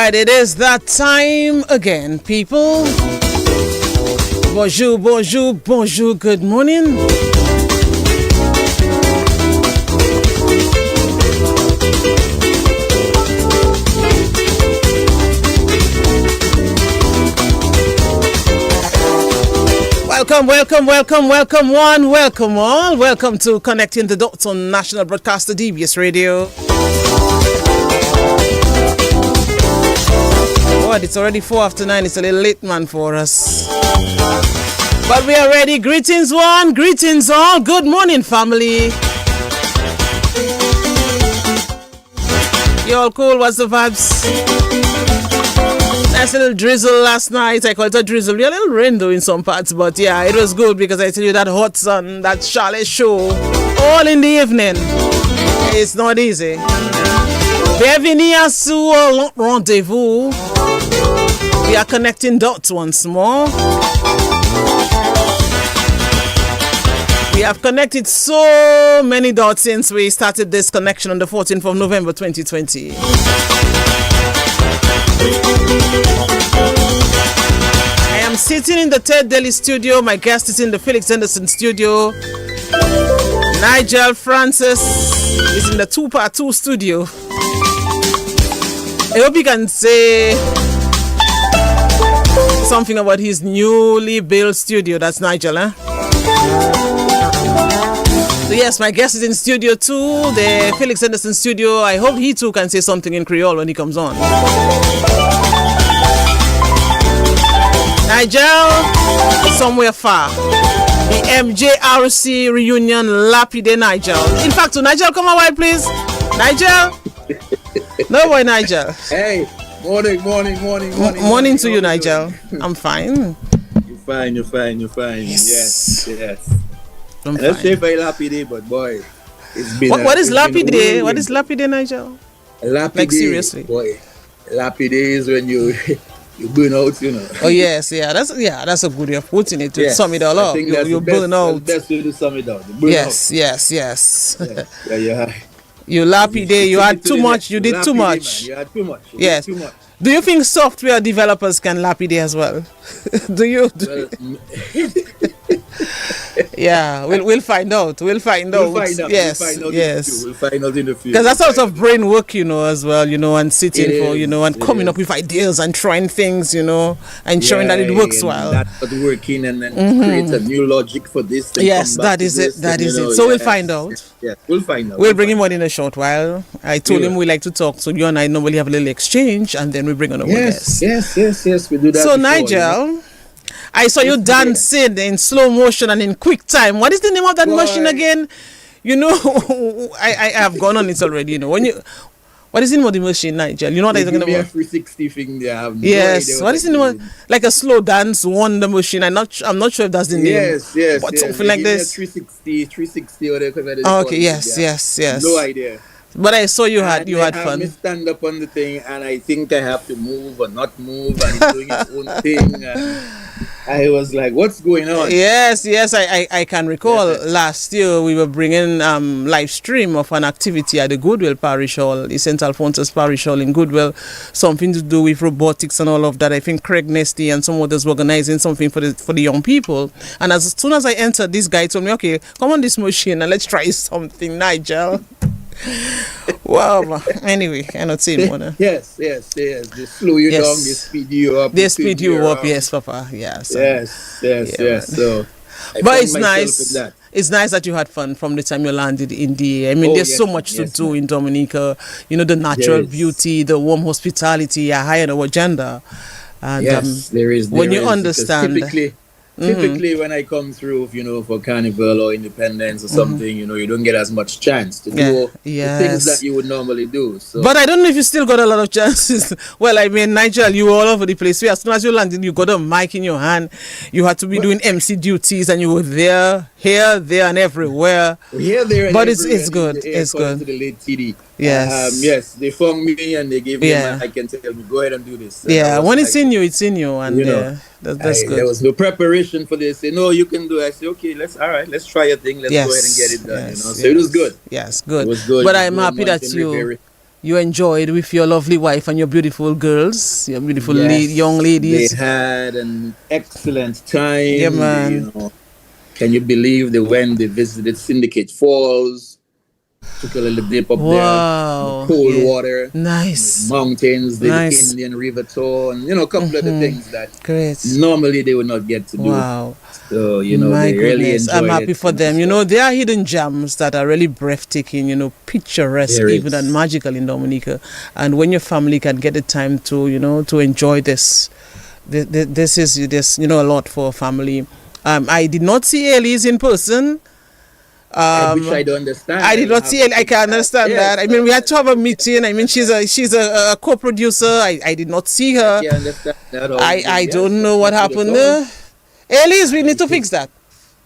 Right, it is that time again, people. Bonjour, bonjour, bonjour, good morning. Welcome, welcome, welcome, welcome one, welcome all. Welcome to Connecting the Dots on National Broadcaster DBS Radio. What? It's already 9:04. It's a little late, man, for us. But we are ready. Greetings one, greetings all. Good morning, family. You all cool? What's the vibes? Nice little drizzle last night. I call it a drizzle. We had a little rain though in some parts, but yeah, it was good because I tell you that hot sun, that Charlotte show, all in the evening. It's not easy. Bienvenue à ce rendezvous. We are connecting dots once more. We have connected so many dots since we started this connection on the 14th of November 2020. I am sitting in the Ted Daily studio. My guest is in the Felix Jenson studio. Nigel Francis is in the 2x2 studio. I hope you can say something about his newly built studio. That's Nigel, eh? So yes, my guest is in studio 2, the Felix Anderson studio. I hope he too can say something in Creole when he comes on. Nigel, somewhere far. The MJRC reunion, Lapide Nigel. In fact, to Nigel, come away, please. Nigel? No boy, Nigel. Hey, morning. Morning to you, Nigel. I'm fine. You're fine. Yes. I'm Let's say fine. very Lapide, but boy, it's been. What is Lapide? What is Lapide, Nigel? Lapide? Like seriously? Boy, Lapide is when you burn out, you know. Oh yes, that's a good way of putting it. To sum it all up, you burn out. That's the best way to sum it up. Yes. Yeah, yeah. You lapide, you had too much, you did too much. You had too much. Yes. Too much. Do you think software developers can lapide as well? Do you? Yeah, we'll find out. Yes. We'll find out in the future. Because that's sort of brain work, as well, and sitting and coming up with ideas and trying things, and ensuring that it works well. That's working and then create a new logic for this. Yes, that is it. So we'll find out. Yeah, we'll find out. We'll bring him on in a short while. I told him we like to talk, so you and I normally have a little exchange, and then we bring on a guest. Yes, we do that. So, Nigel, I saw you dancing in slow motion and in quick time. What is the name of that machine again? I have gone on it already. What is the name of the machine, Nigel? You know what I'm talking about? A 360 thing they have. Yes. What is the name of, like a slow dance wonder machine? I'm not sure if that's the name. Yes. But something like this. 360 or whatever. Okay. Yes. No idea. But I saw you had fun. I stand up on the thing, and I think I have to move or not move, and it's doing its own thing. And I was like, "What's going on?" Yes. I can recall last year we were bringing live stream of an activity at the Goodwill Parish Hall, the St. Alphonsus Parish Hall in Goodwill, something to do with robotics and all of that. I think Craig Nesty and some others were organizing something for the young people. And as soon as I entered, this guy told me, "Okay, come on this machine and let's try something, Nigel." Wow. Anyway, cannot say more. Yes. They slow you down, they speed you up. They speed you up, yes, Papa. Yes. So, but it's nice. It's nice that you had fun from the time you landed in the. I mean, there's so much to do in Dominica. The natural beauty, the warm hospitality, a higher agenda. And there is. When you understand. Typically, when I come through, for Carnival or Independence or something, you don't get as much chance to do the things that you would normally do. So. But I don't know if you still got a lot of chances. Well, I mean, Nigel, you were all over the place. As soon as you landed, you got a mic in your hand. You had to be doing MC duties, and you were there, here, there, and everywhere. Here, there, and but everywhere. it's good. It's good. To the late TD. Yes. Yes, they phoned me and they gave me I can tell me, go ahead and do this. And when it's in you, and that's good. There was no preparation for this. They say, no, you can do it. I said, okay, let's try a thing. Let's go ahead and get it done. So it was good. Yes, good. It was good. But I'm happy that you enjoyed with your lovely wife and your beautiful girls, your beautiful young ladies. They had an excellent time. Yeah, man. You know, can you believe they visited Syndicate Falls? Took a little dip up there, cold water, nice mountains, the Indian River tour, and a couple of the things that normally they would not get to do. Wow. So they really enjoyed I'm happy for them. There are hidden gems that are really breathtaking, picturesque, even and magical in Dominica. And when your family can get the time to to enjoy this is a lot for a family. I did not see Elise in person. Which I don't understand. I did not see it. I can understand that. I mean, we had to have a meeting. I mean, she's a co-producer. I did not see her. I can't understand that. I don't know what happened there. Elise, we need to fix that.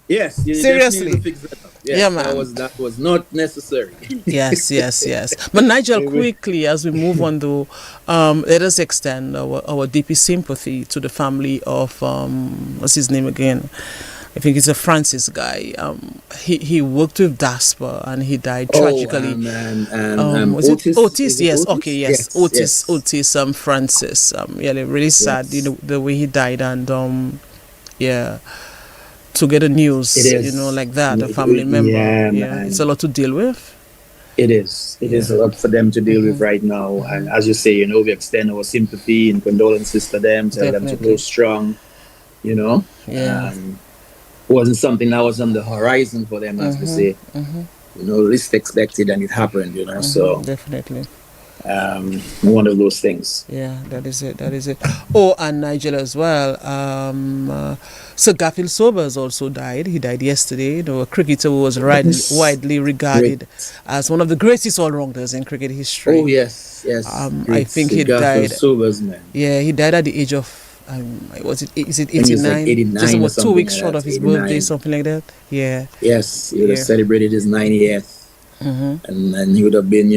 Yes, seriously. Need to fix that up. Yes, man. That was not necessary. Yes. But Nigel, quickly as we move on, though, let us extend our deepest sympathy to the family of what's his name again? I think it's a Francis guy. He worked with Dasper and he died tragically. Was Otis? Otis? Yes. Otis? Okay. Yes. Otis. Francis. Really sad. The way he died, and to get the news, like that, a family member. It's a lot to deal with. It is. It is a lot for them to deal with right now. And as you say, we extend our sympathy and condolences to them, tell them to go strong. Wasn't something that was on the horizon for them, as we say. Least expected, and it happened. So definitely. One of those things. Yeah, that is it. Oh, and Nigel as well. Sir Garfield Sobers also died. He died yesterday. A cricketer who was widely regarded as one of the greatest all-rounders in cricket history. Oh yes. I think he died. Sobers, man. Yeah, he died at the age of. Is it 89? Like 89 just about 2 weeks like short of his 89. Birthday, something like that. Yeah. Yes, he would have celebrated his 90th, and then he would have been,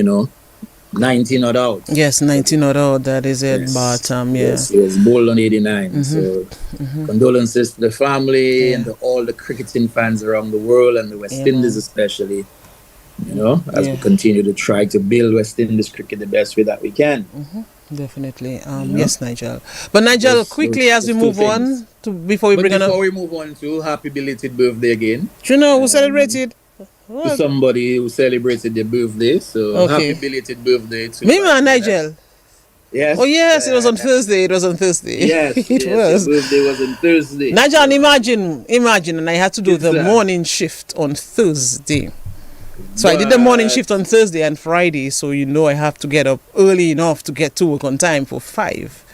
19 or out. Yes, 19 or out. That is it. Yes. But yes, he was born on 89. So condolences to the family and to all the cricketing fans around the world and the West Indies especially. As we continue to try to build West Indies cricket the best way that we can. Definitely. Yes, Nigel. But Nigel, quickly as we move on, before we move on to happy belated birthday again. Do you know who celebrated? To somebody who celebrated their birthday. So happy belated birthday to me, man, Nigel. Yes. Oh yes, it was on Thursday. Yes, it was. Your birthday was on Thursday. Nigel, imagine, and I had to do the morning shift on Thursday. So I did the morning shift on Thursday and Friday, so I have to get up early enough to get to work on time for 5.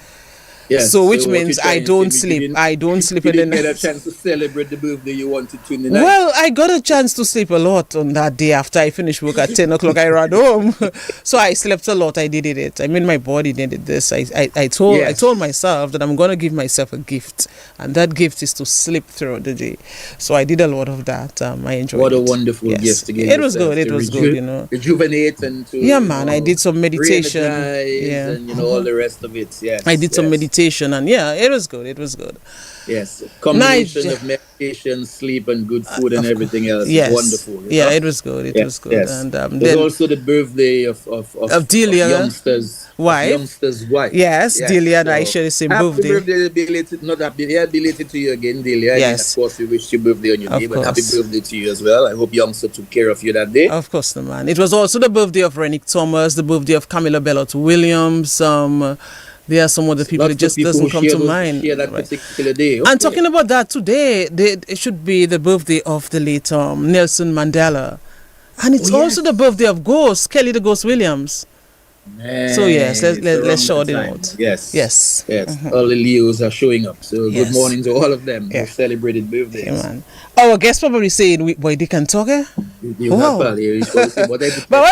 Yes, so which means I don't sleep. I don't sleep. You didn't get a chance to celebrate the birthday you wanted to in the night. Well, I got a chance to sleep a lot on that day after I finished work at 10 o'clock. I ran home. So I slept a lot. I needed it. I mean, my body needed this. I told myself that I'm going to give myself a gift. And that gift is to sleep throughout the day. So I did a lot of that. I enjoyed it. What a wonderful gift to give. It was good. It was good, Rejuvenate and to... Yeah, man. I did some meditation. And, all the rest of it. Yes. I did some meditation. And it was good. Yes, combination of meditation, sleep, and good food and everything else. Yes. Wonderful. Yeah, it was good. It was good. Yes. And there's also the birthday of Delia, youngster's wife. Yes, Delia and I share the same birthday. Happy birthday, belated to you again, Delia. Yes. And of course, we wish you birthday on your day, but happy birthday to you as well. I hope youngster took care of you that day. Of course, the man. It was also the birthday of Rennick Thomas, the birthday of Camilla Bellot Williams. There are some other people that just doesn't come to mind. That particular day. Okay. And talking about that today, it should be the birthday of the late Nelson Mandela. And it's also the birthday of Ghost, Kelly the Ghost Williams. Man, so yes, let's shout it out. Yes. All the Leos are showing up. So good morning to all of them who celebrated birthdays. Yeah, man. Our guest probably saying, boy, they can talk, eh? But when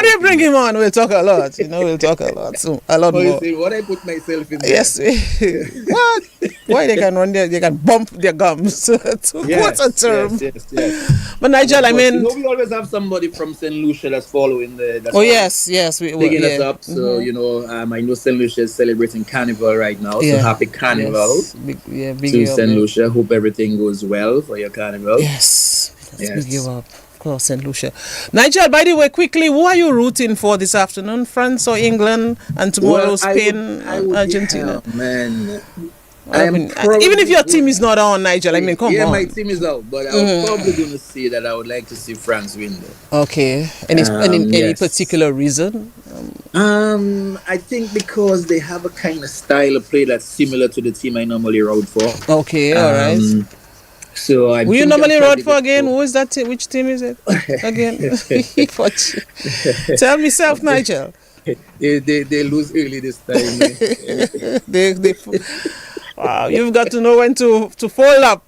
you bring him on, we'll talk a lot. We'll talk a lot. So a lot more. What I put myself in there. Yes. What? Why they can run there? They can bump their gums. What's a term? Yes. But Nigel, I mean, we always have somebody from St. Lucia that's following the. Yes, we picking us up. So I know St. Lucia is celebrating Carnival right now. So happy Carnival big to St. Lucia. Hope everything goes well for your Carnival. Yes. Big you up. Of course, St. Lucia. Nigel, by the way, quickly, who are you rooting for this afternoon? France or England? And tomorrow, Spain or Argentina? Yeah, man. Even if your team is not on, Nigel, I mean, come on. Yeah, my team is out, but I'm probably going to say that I would like to see France win, though. Okay. Any particular reason? I think because they have a kind of style of play that's similar to the team I normally root for. Okay, all right. So I. Will you normally root for again? Who is that team? Which team is it again? Tell me, self, Nigel. They lose early this time. Wow, you've got to know when to fold up.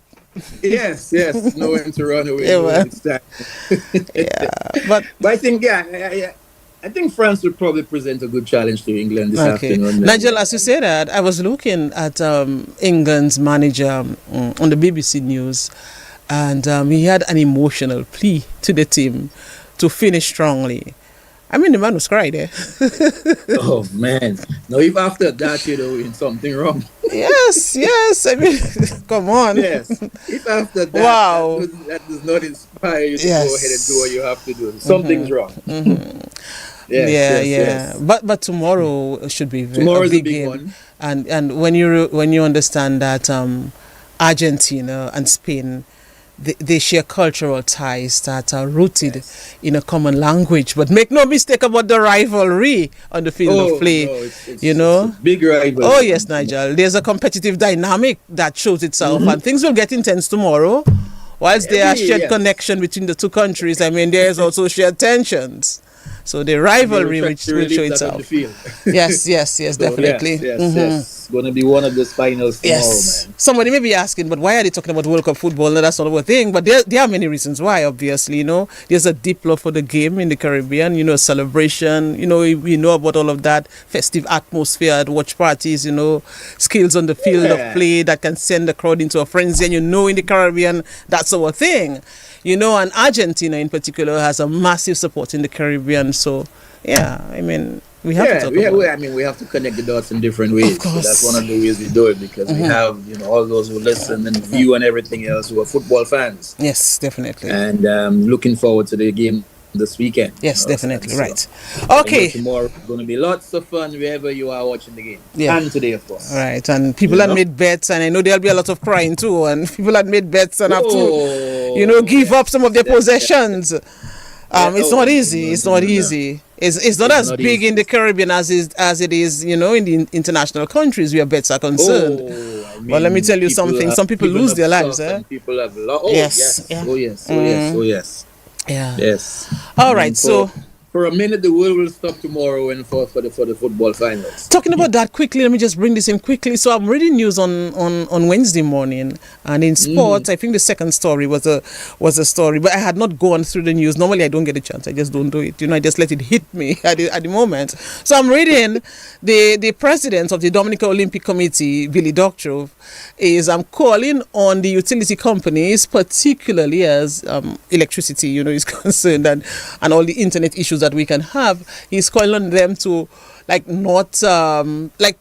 Yes, know when to run away. But I think I think France would probably present a good challenge to England this afternoon. Nigel, as you say that, I was looking at England's manager on the BBC News, and he had an emotional plea to the team to finish strongly. I mean, the man was crying there. Oh, man. Now, if after that, you're doing something wrong. Yes. I mean, come on. Yes. If after that, wow. that does not inspire you to go ahead and do what you have to do. Something's wrong. Yes. But tomorrow should be Tomorrow's a big game. One. And when you understand that Argentina and Spain, they share cultural ties that are rooted in a common language. But make no mistake about the rivalry on the field of play. No, it's you know, a big rivalry. Oh yes, Nigel. There's a competitive dynamic that shows itself, and things will get intense tomorrow. Whilst there are shared connection between the two countries, I mean, there is also shared tensions. So the rivalry will show itself. Yes, definitely. Yes. It's going to be one of those finals tomorrow, man. Somebody may be asking, but why are they talking about World Cup football? No, that's not a thing. But there are many reasons why, obviously, There's a deep love for the game in the Caribbean, celebration, we know about all of that, festive atmosphere at watch parties, skills on the field of play that can send the crowd into a frenzy. And in the Caribbean, that's our thing. And Argentina in particular has a massive support in the Caribbean. So, I mean, we have to talk about it. We have to connect the dots in different ways. Of course. So that's one of the ways we do it, because we have, all those who listen and view and everything else who are football fans. Yes, definitely. And looking forward to the game this weekend. Yes, definitely. Right. Okay. Tomorrow going to be lots of fun wherever you are watching the game. Yeah. And today, of course. Right. And people had made bets, and I know there'll be a lot of crying too. And people had made bets and have to, give up some of their possessions. It's not easy. It's not easy. It's not as big in the Caribbean as it is, in the international countries where bets are concerned. But let me tell you something. Some people lose their lives. People have lost. Yes. Yes. Yeah. Yes. All right. So for a minute, the world will stop tomorrow and for the football finals. Talking about that quickly, let me just bring this in quickly. So I'm reading news on Wednesday morning, and in sports, I think the second story was a story, but I had not gone through the news. Normally, I don't get a chance. I just don't do it. I just let it hit me at the moment. So I'm reading the president of the Dominican Olympic Committee, Billy Doctrove, is calling on the utility companies, particularly as electricity, is concerned, and all the internet issues that we can have. He's calling on them to not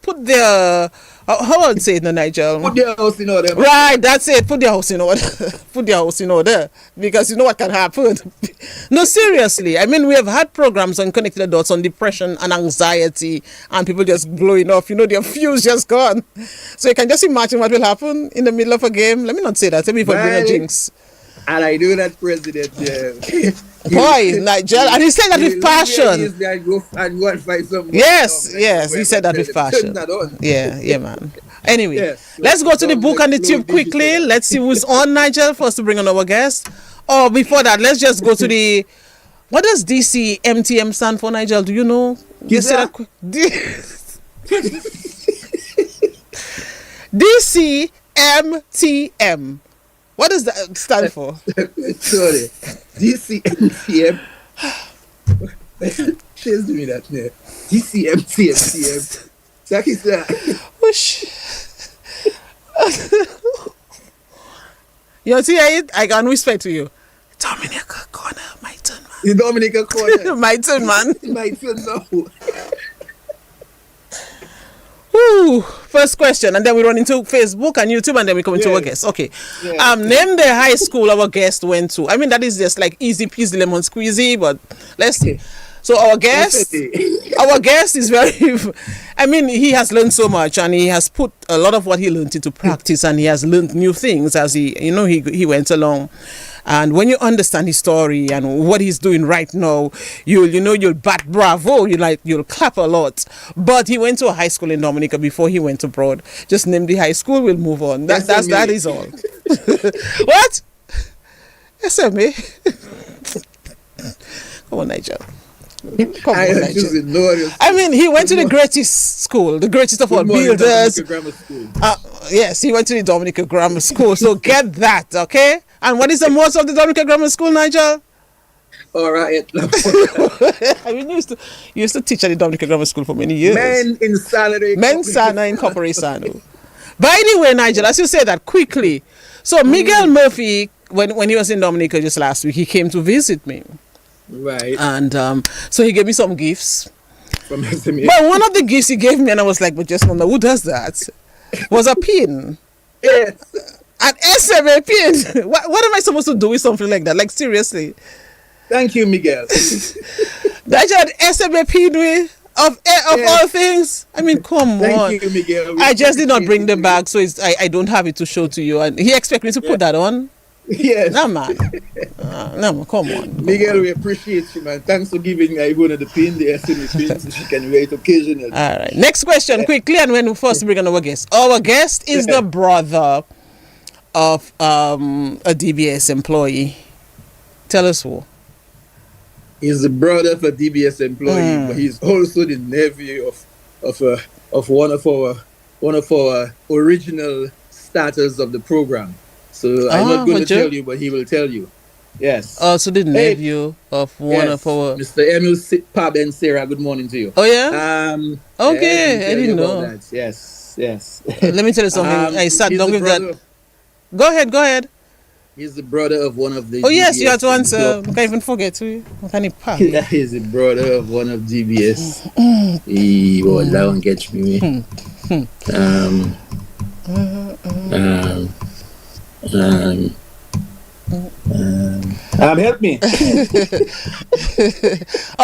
put their how I would say it in Nigel. Put their house in order. Right, that's it. Put their house in order. Put their house in order, because you know what can happen. No, seriously. I mean, we have had programs on Connected the Dots on depression and anxiety, and people just blowing off. Their fuse just gone. So you can just imagine what will happen in the middle of a game. Let me not say that. Let me bring a jinx. And I do that, President. Boy, Nigel, and he said that with passion. Yes, he said that with passion. Yeah, man. Anyway, let's go to the book and the tube quickly. Let's see who's on, Nigel, for us to bring on our guest. Oh, before that, let's just go to the... What does DCMTM stand for, Nigel? Do you know? DCMTM. What does that stand for? Sorry. DCMTM. She's doing that now. DCMTM. That is that. Whoosh. You see it? I can whisper to you. Dominica corner, my turn, man. The Dominica corner. My turn, man. My turn now. Woo. first question, and then we run into Facebook and YouTube, and then we come into our guest. Okay. Yes. Name the high school our guest went to. I mean, that is just like easy peasy lemon squeezy, but let's see. So our guest is very, I mean, he has learned so much, and he has put a lot of what he learned into practice, and he has learned new things as he went along. And when you understand his story and what he's doing right now, you'll bat bravo, you'll clap a lot. But he went to a high school in Dominica before he went abroad. Just name the high school, we'll move on. That is all. What? SMA? Come on, Nigel. I mean, he went to the greatest school, the greatest of all builders. Yes, he went to the Dominica Grammar School. So get that, okay? And what is the motto of the Dominica Grammar School, Nigel? All right. I mean, you used to teach at the Dominica Grammar School for many years. Men in salary. Men sana in corporation. By the way, Nigel, as you say that quickly. So Miguel Murphy, when he was in Dominica just last week, he came to visit me. Right. And so he gave me some gifts. From SMA. But one of the gifts he gave me, and I was like, but just wonder who does that? Was a pin. Yes. An SMA pin. What am I supposed to do with something like that? Like, seriously. Thank you, Miguel. That you had SMA pin of all things. I mean, come on. Thank you, Miguel. I just did not bring the bag, so I don't have it to show to you. And he expected me to put that on. Yes. No, man. No, come on. Miguel, we appreciate you, man. Thanks for giving me one of the pin, the SMA pin, so she can wear it occasionally. All right. Next question, quickly, and when we first bring on our guest. Our guest is the brother of a DBS employee. Tell us who. He's the brother of a DBS employee, but he's also the nephew of one of our original starters of the program. So I'm not going to tell you, but he will tell you. Yes. Also the nephew of one of our... Mr. Emil Pab and Sarah, good morning to you. Oh, yeah? Okay, I didn't know. That. Yes. Let me tell you something. I sat down with that. Go ahead. He's the brother of one of the... Oh, yes, you have to answer. I can't even forget to. Can he pass? He's the brother of one of GBS. That one gets me. Help me.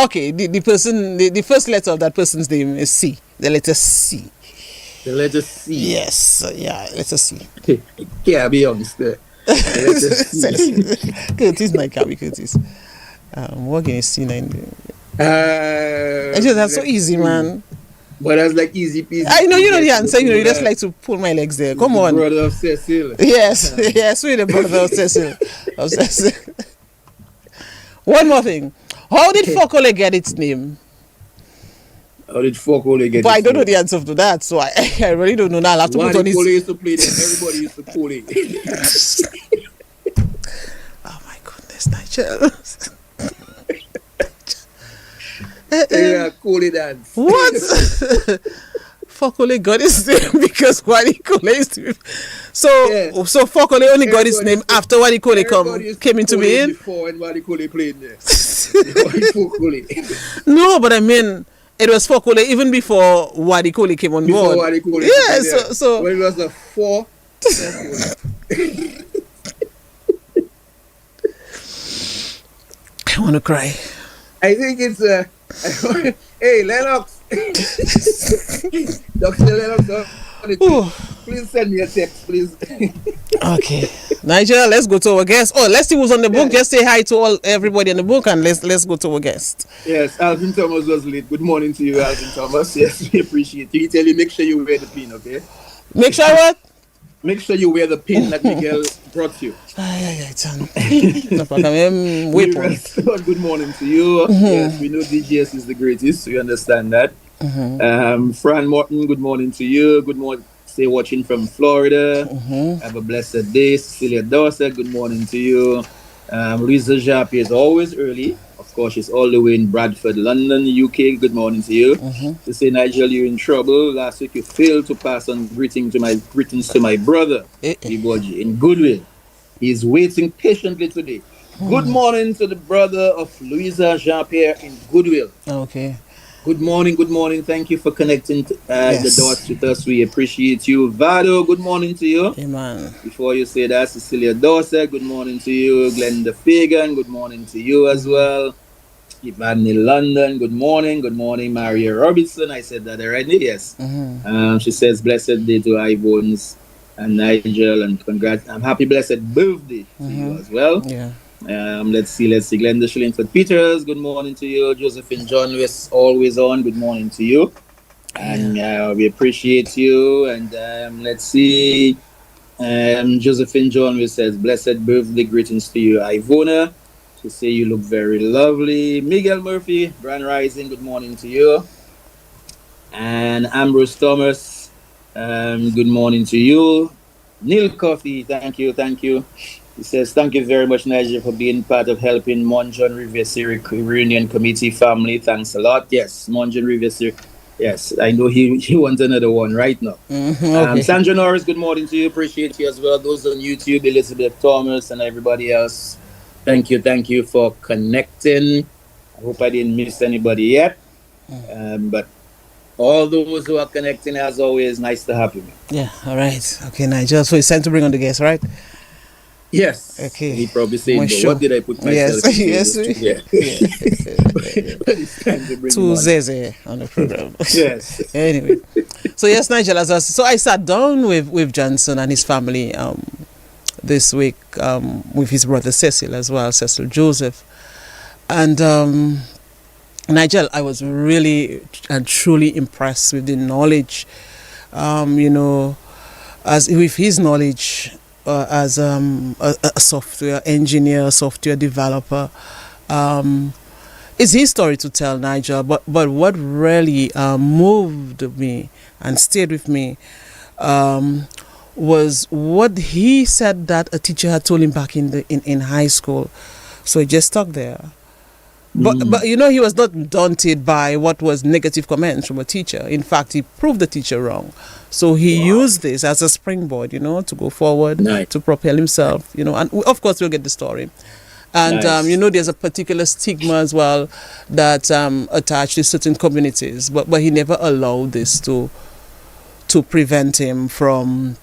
Okay, the first letter of that person's name is C. The letter C. The letter C. Yes, letter C. Yeah, be honest. Curtis, my cabby, Curtis. Working is C9. That's so easy, man. But that's like easy peasy. I know you know the answer. You just like to pull my legs there. Come on. Brother of Cecil. Yes, we're the brother of Cecil. One more thing. How did Fokole get its name? How did Fokole get its name? But I don't know the answer to that, so I really don't know now. I'll have to put on his... used to play there. Everybody used to call it. Oh my goodness, Nigel. Call it dance. What? Fokole got his name because Wadikole is to be... So Fokole only got his name after Wadikole came into being? Before when Wadikole played there. No, but I mean, it was Fokole even before Wadikole came on board. So when it was a 4. I want to cry. I think it's a... Hey, Lennox. Dr. Lennox, please send me a text, please. Okay. Nigel, let's go to our guest. Oh, let's see who's on the book. Just say hi to everybody in the book and let's go to our guest. Yes, Alvin Thomas was late. Good morning to you, Alvin Thomas. Yes, we appreciate it. He tell you, make sure you wear the pin, okay? Make sure what? Make sure you wear the pin that Miguel brought you. Good morning to you. Yes, we know DGS is the greatest, so you understand that. Fran Morton, good morning to you. Good morning. Stay watching from Florida. Have a blessed day. Cecilia Dorset, good morning to you. Louisa Japi is always early. Of course, she's all the way in Bradford, London, UK. Good morning to you. To say, Nigel, you're in trouble. Last week you failed to pass on greetings to my brother, Iboji, in Goodwill. He's waiting patiently today. Good morning to the brother of Louisa Jean-Pierre in Goodwill. Okay. Good morning, good morning. Thank you for connecting the dots with us. We appreciate you. Vado, good morning to you. Amen. Before you say that, Cecilia Dorset, good morning to you. Glenda Fagan, good morning to you as well. Ivan in London, good morning. Good morning, Maria Robinson. I said that already, yes. She says, blessed day to Ivones and Nigel, and congrats. I'm happy, blessed birthday to you as well. Yeah. Let's see. Glenda Shillingford Peters, good morning to you. Josephine John Lewis, always on, good morning to you. And we appreciate you. And let's see. Josephine John Lewis says, blessed birthday greetings to you, Ivona. She say you look very lovely. Miguel Murphy, Grand Rising, good morning to you. And Ambrose Thomas, good morning to you. Neil Coffey, thank you. He says, thank you very much, Nigel, for being part of helping Monjon Riviere Reunion Committee family. Thanks a lot. Yes, Monjon Riviere. Yes, I know he wants another one right now. Okay. Sandra Norris, good morning to you. Appreciate you as well. Those on YouTube, Elizabeth Thomas and everybody else. Thank you for connecting. I hope I didn't miss anybody yet. But all those who are connecting, as always, nice to have you. Yeah, all right. Okay, Nigel. So it's time to bring on the guest, right? Yes. Okay. He probably saying, what did I put myself in? Yes. But it's time to bring to Zeze on the program. Yes. Anyway. So yes, Nigel, so I sat down with Jenson and his family this week with his brother Cecil as well, Cecil Joseph. And Nigel, I was really and truly impressed with the knowledge, as with his knowledge as a software engineer, software developer. It's his story to tell, Nigel, but what really moved me and stayed with me was what he said that a teacher had told him back in high school. So he just stuck there. But he was not daunted by what was negative comments from a teacher. In fact, he proved the teacher wrong. So he used this as a springboard, to go forward, to propel himself, and of course we'll get the story. And, there's a particular stigma as well that attached to certain communities, but he never allowed this to prevent him from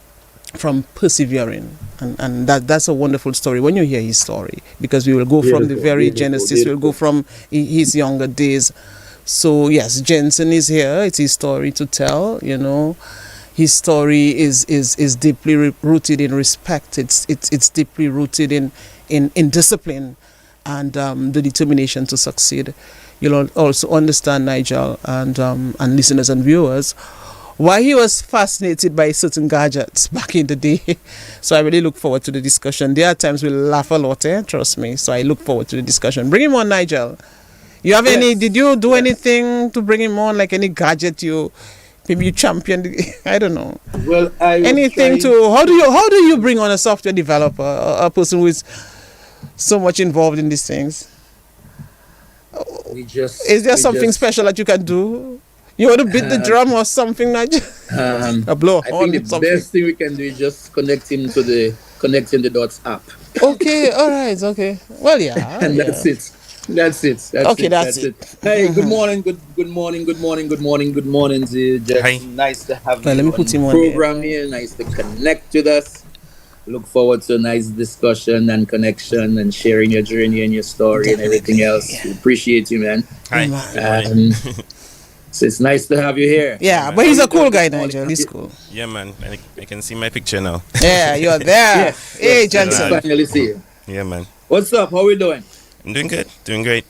persevering. And that's a wonderful story when you hear his story, because we will go from the very genesis, we'll go from his younger days. So yes, Jenson is here. It's his story to tell, His story is deeply rooted in respect. It's deeply rooted in discipline and the determination to succeed. You'll also understand, Nigel, and listeners and viewers, why he was fascinated by certain gadgets back in the day. So I really look forward to the discussion. There are times we'll laugh a lot, trust me. So I look forward to the discussion. Bring him on, Nigel. You have did you do anything to bring him on, like any gadget maybe you championed? I don't know. Well, anything how do you bring on a software developer, a person who is so much involved in these things? Is there something special that you can do? You want to beat the drum or something, Nigel? A blow. I think the best thing we can do is just connect him to the Connecting the Dots app. Okay, all right, okay. Well, yeah. And that's it. That's it. Hey, good morning to you, Jeff. Hi. Nice to have you let me on put the him on program here. Nice to connect with us. Look forward to a nice discussion and connection and sharing your journey and your story and everything else. Yeah. We appreciate you, man. Hi. So it's nice to have you here. Yeah, but he's a cool guy, Nigel. He's cool. Yeah, man. I can see my picture now. Yeah, you're there. Yes, hey, Jenson. Finally see you. Yeah, man. What's up? How are we doing? I'm doing good. Doing great.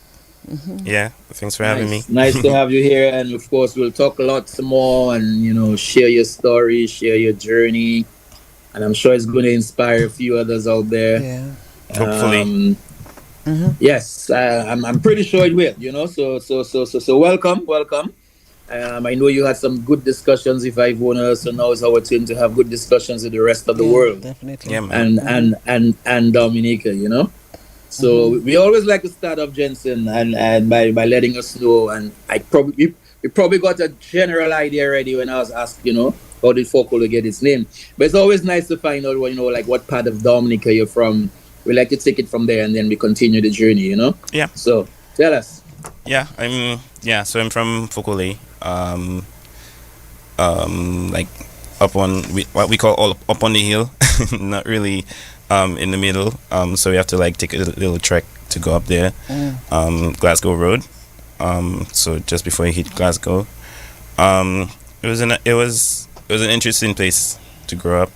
Yeah, thanks for having me. Nice to have you here. And of course, we'll talk a lot more and, share your story, share your journey. And I'm sure it's going to inspire a few others out there. Yeah. Hopefully. Yes, I'm pretty sure it will, So welcome. I know you had some good discussions with Ivona, so now it's our turn to have good discussions with the rest of the world. Definitely. Yeah, man. And Dominica, So we always like to start off, Jenson, and by letting us know. And we probably got a general idea already when I was asked, how did Fokolo get its name. But it's always nice to find out, what part of Dominica you're from. We like to take it from there, and then we continue the journey, Yeah. So tell us. So I'm from Fokole. Like up on what we call all up on the hill, not really in the middle. So we have to like take a little trek to go up there. Glasgow Road. So just before you hit Glasgow. It was an interesting place to grow up.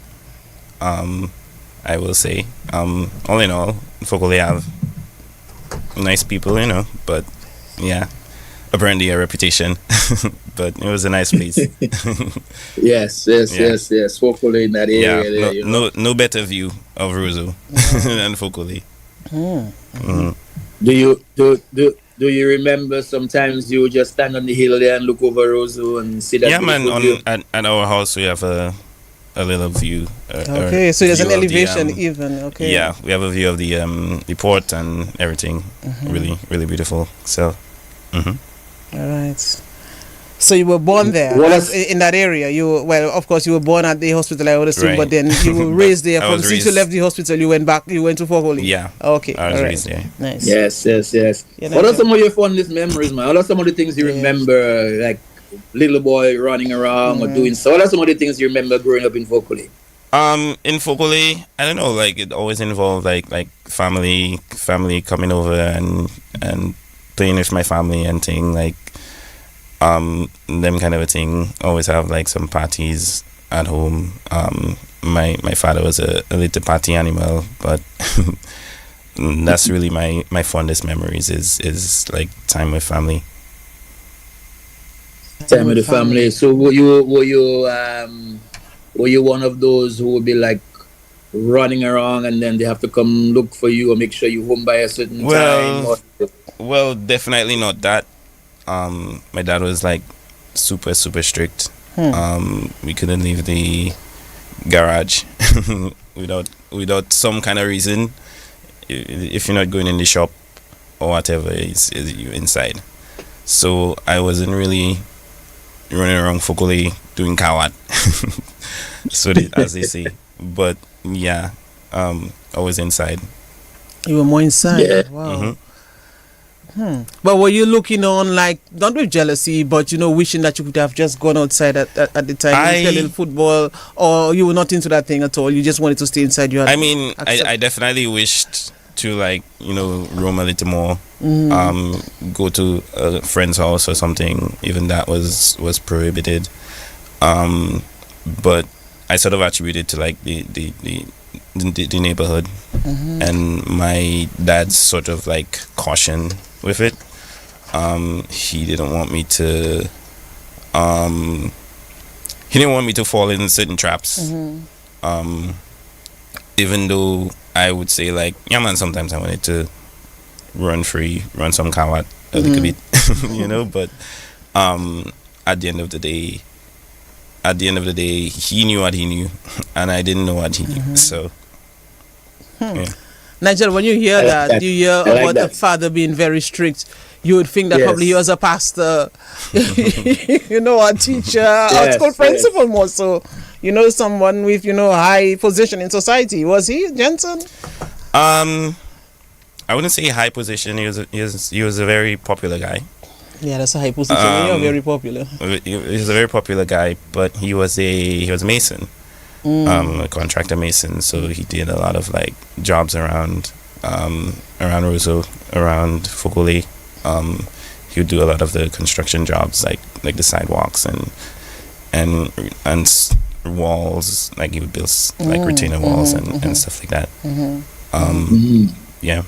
I will say. All in all, Fokole have nice people, but yeah, apparently a reputation. But it was a nice place. Yes. Hopefully in that area there. No better view of Roseau than Fokole. Do you remember sometimes you would just stand on the hill there and look over Roseau and see that? Yeah, man. At our house we have a little view. Okay, so there's an elevation even. Okay. Yeah, we have a view of the port and everything. Really, really beautiful. So. All right. So you were born there in that area. Of course, you were born at the hospital, I would assume, right. But then you were raised there. Since you left the hospital, you went to Fokole. Yeah. Okay. I was raised there. Nice. Yes. Yeah, What are some of your fondest memories, man? What are some of the things you remember, like little boy running around or doing? So, what are some of the things you remember growing up in Fokole? In Fokole, I don't know. Like it always involved like family coming over and playing with my family and thing like. Them kind of a thing. Always have like some parties at home. My father was a little party animal, but that's really my fondest memories is like time with family. Time with the family. So were you one of those who would be like running around and then they have to come look for you or make sure you home by a certain time? Well, definitely not that. My dad was like super strict. We couldn't leave the garage without some kind of reason. If you're not going in the shop or whatever, is you inside. So I wasn't really running around Fokole doing kawat, as they say. But yeah, I was inside. You were more inside. Yeah. Wow. But were you looking on like not with jealousy, but wishing that you could have just gone outside at the time, playing football, or you were not into that thing at all? You just wanted to stay inside. I definitely wished to roam a little more, go to a friend's house or something. Even that was prohibited. But I sort of attributed to like the neighborhood and my dad's sort of like caution with it. He didn't want me to fall in certain traps. Even though I would say like, yeah man, sometimes I wanted to run some kawat a little bit, but at the end of the day he knew what he knew and I didn't know what he knew. So yeah. Nigel, when you hear that, you hear about the father being very strict, you would think that probably he was a pastor, a teacher, a school principal more so, someone with, high position in society. Was he, Jenson? I wouldn't say high position. He was a very popular guy. Yeah, that's a high position. You're very popular. He was a very popular guy, but he was a mason. A contractor mason, so he did a lot of like jobs around Roseau, around Fokole. He would do a lot of the construction jobs, like the sidewalks and walls. Like he would build like retainer walls and stuff like that. Yeah.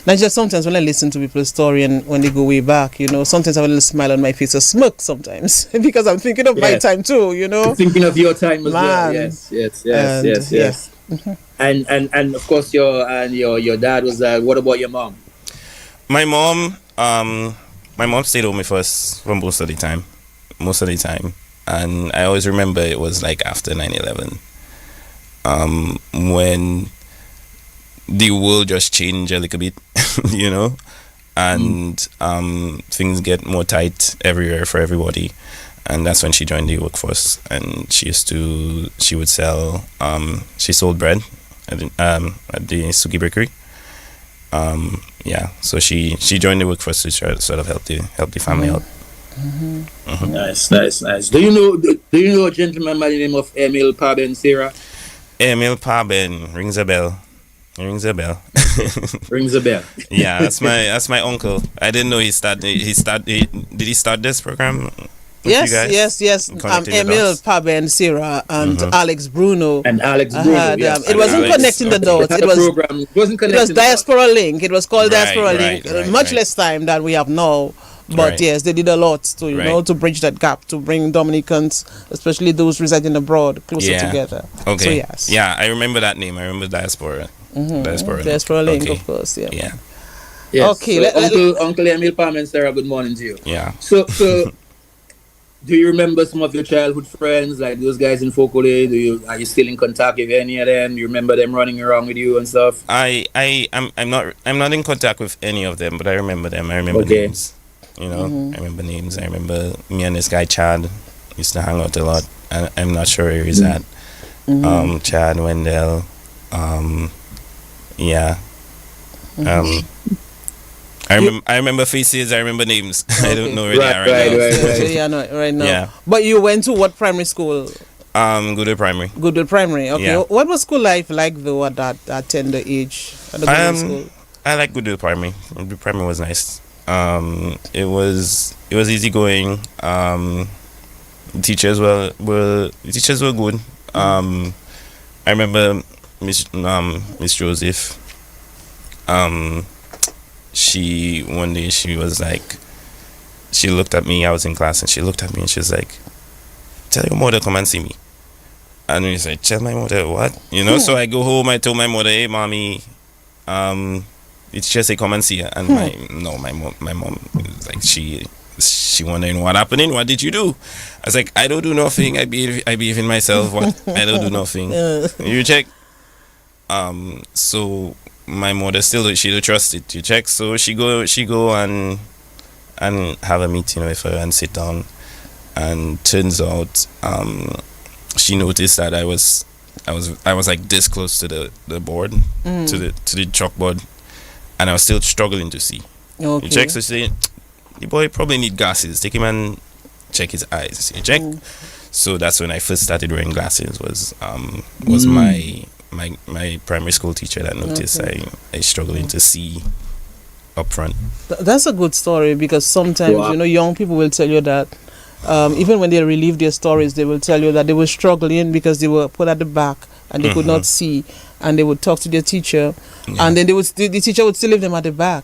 Nigel, sometimes when I listen to people's story and when they go way back, sometimes I have a little smile on my face, a smirk sometimes, because I'm thinking of my time too, Thinking of your time as well. Yes. And of course your dad was what about your mom? My mom stayed home with us for most of the time. And I always remember it was like after 9/11. When the world just changed a little bit, and things get more tight everywhere for everybody, and that's when she joined the workforce. And she sold bread at the Suki Bakery, Yeah, so she joined the workforce to sort of help the family out. Nice. Do you know a gentleman by the name of Emil Paben Sarah? Emil Paben rings a bell. Rings a bell. Rings a bell. Yeah, that's my uncle. I didn't know did he start this program? Yes. Emil Paben Sarah and Alex Bruno. Yes. It wasn't connecting the dots. It was Diaspora Link. It was called Diaspora Link. Much less time than we have now. But yes, they did a lot to to bridge that gap, to bring Dominicans, especially those residing abroad, closer together. Okay. So yes. Yeah, I remember that name. I remember Diaspora. Diaspora Link, of course. Yeah. Yes. Okay. So Uncle Emil Palm and Sarah, good morning to you. Yeah. So do you remember some of your childhood friends, like those guys in Fokole? Are you still in contact with any of them? You remember them running around with you and stuff? I'm not in contact with any of them, but I remember them. I remember names. I remember names. I remember me and this guy Chad used to hang out a lot. I'm not sure where he's at. Chad, Wendell. I remember faces. I remember names. I don't know where they are right now. Yeah. But you went to what primary school? Goodwill Primary. Goodwill Primary. Okay. Yeah. What was school life like though at that tender age? At the Goodwill school? I like Goodwill Primary. Goodwill Primary was nice. It was easygoing. Teachers were good. I remember Miss Joseph. She was like, she looked at me. I was in class and she looked at me and she was like, "Tell your mother come and see me." And we said, "Tell my mother what?" So I go home. I told my mother, "Hey, mommy, it's just say come and see her." And my mom was like, she wondering what happening. What did you do? I was like, I don't do nothing. I behave in myself. What? I don't do nothing. You check. So my mother still, she don't trust it. You check. So she go and have a meeting with her and sit down. And turns out, she noticed that I was like this close to the board, to the chalkboard, and I was still struggling to see. Okay. You check. So she said, "The boy probably need glasses. Take him and check his eyes." You check. So that's when I first started wearing glasses. Was my primary school teacher that noticed I struggling to see up front. That's a good story, because sometimes young people will tell you that even when they relive their stories, they will tell you that they were struggling because they were put at the back and they could not see, and they would talk to their teacher, and then the teacher would still leave them at the back.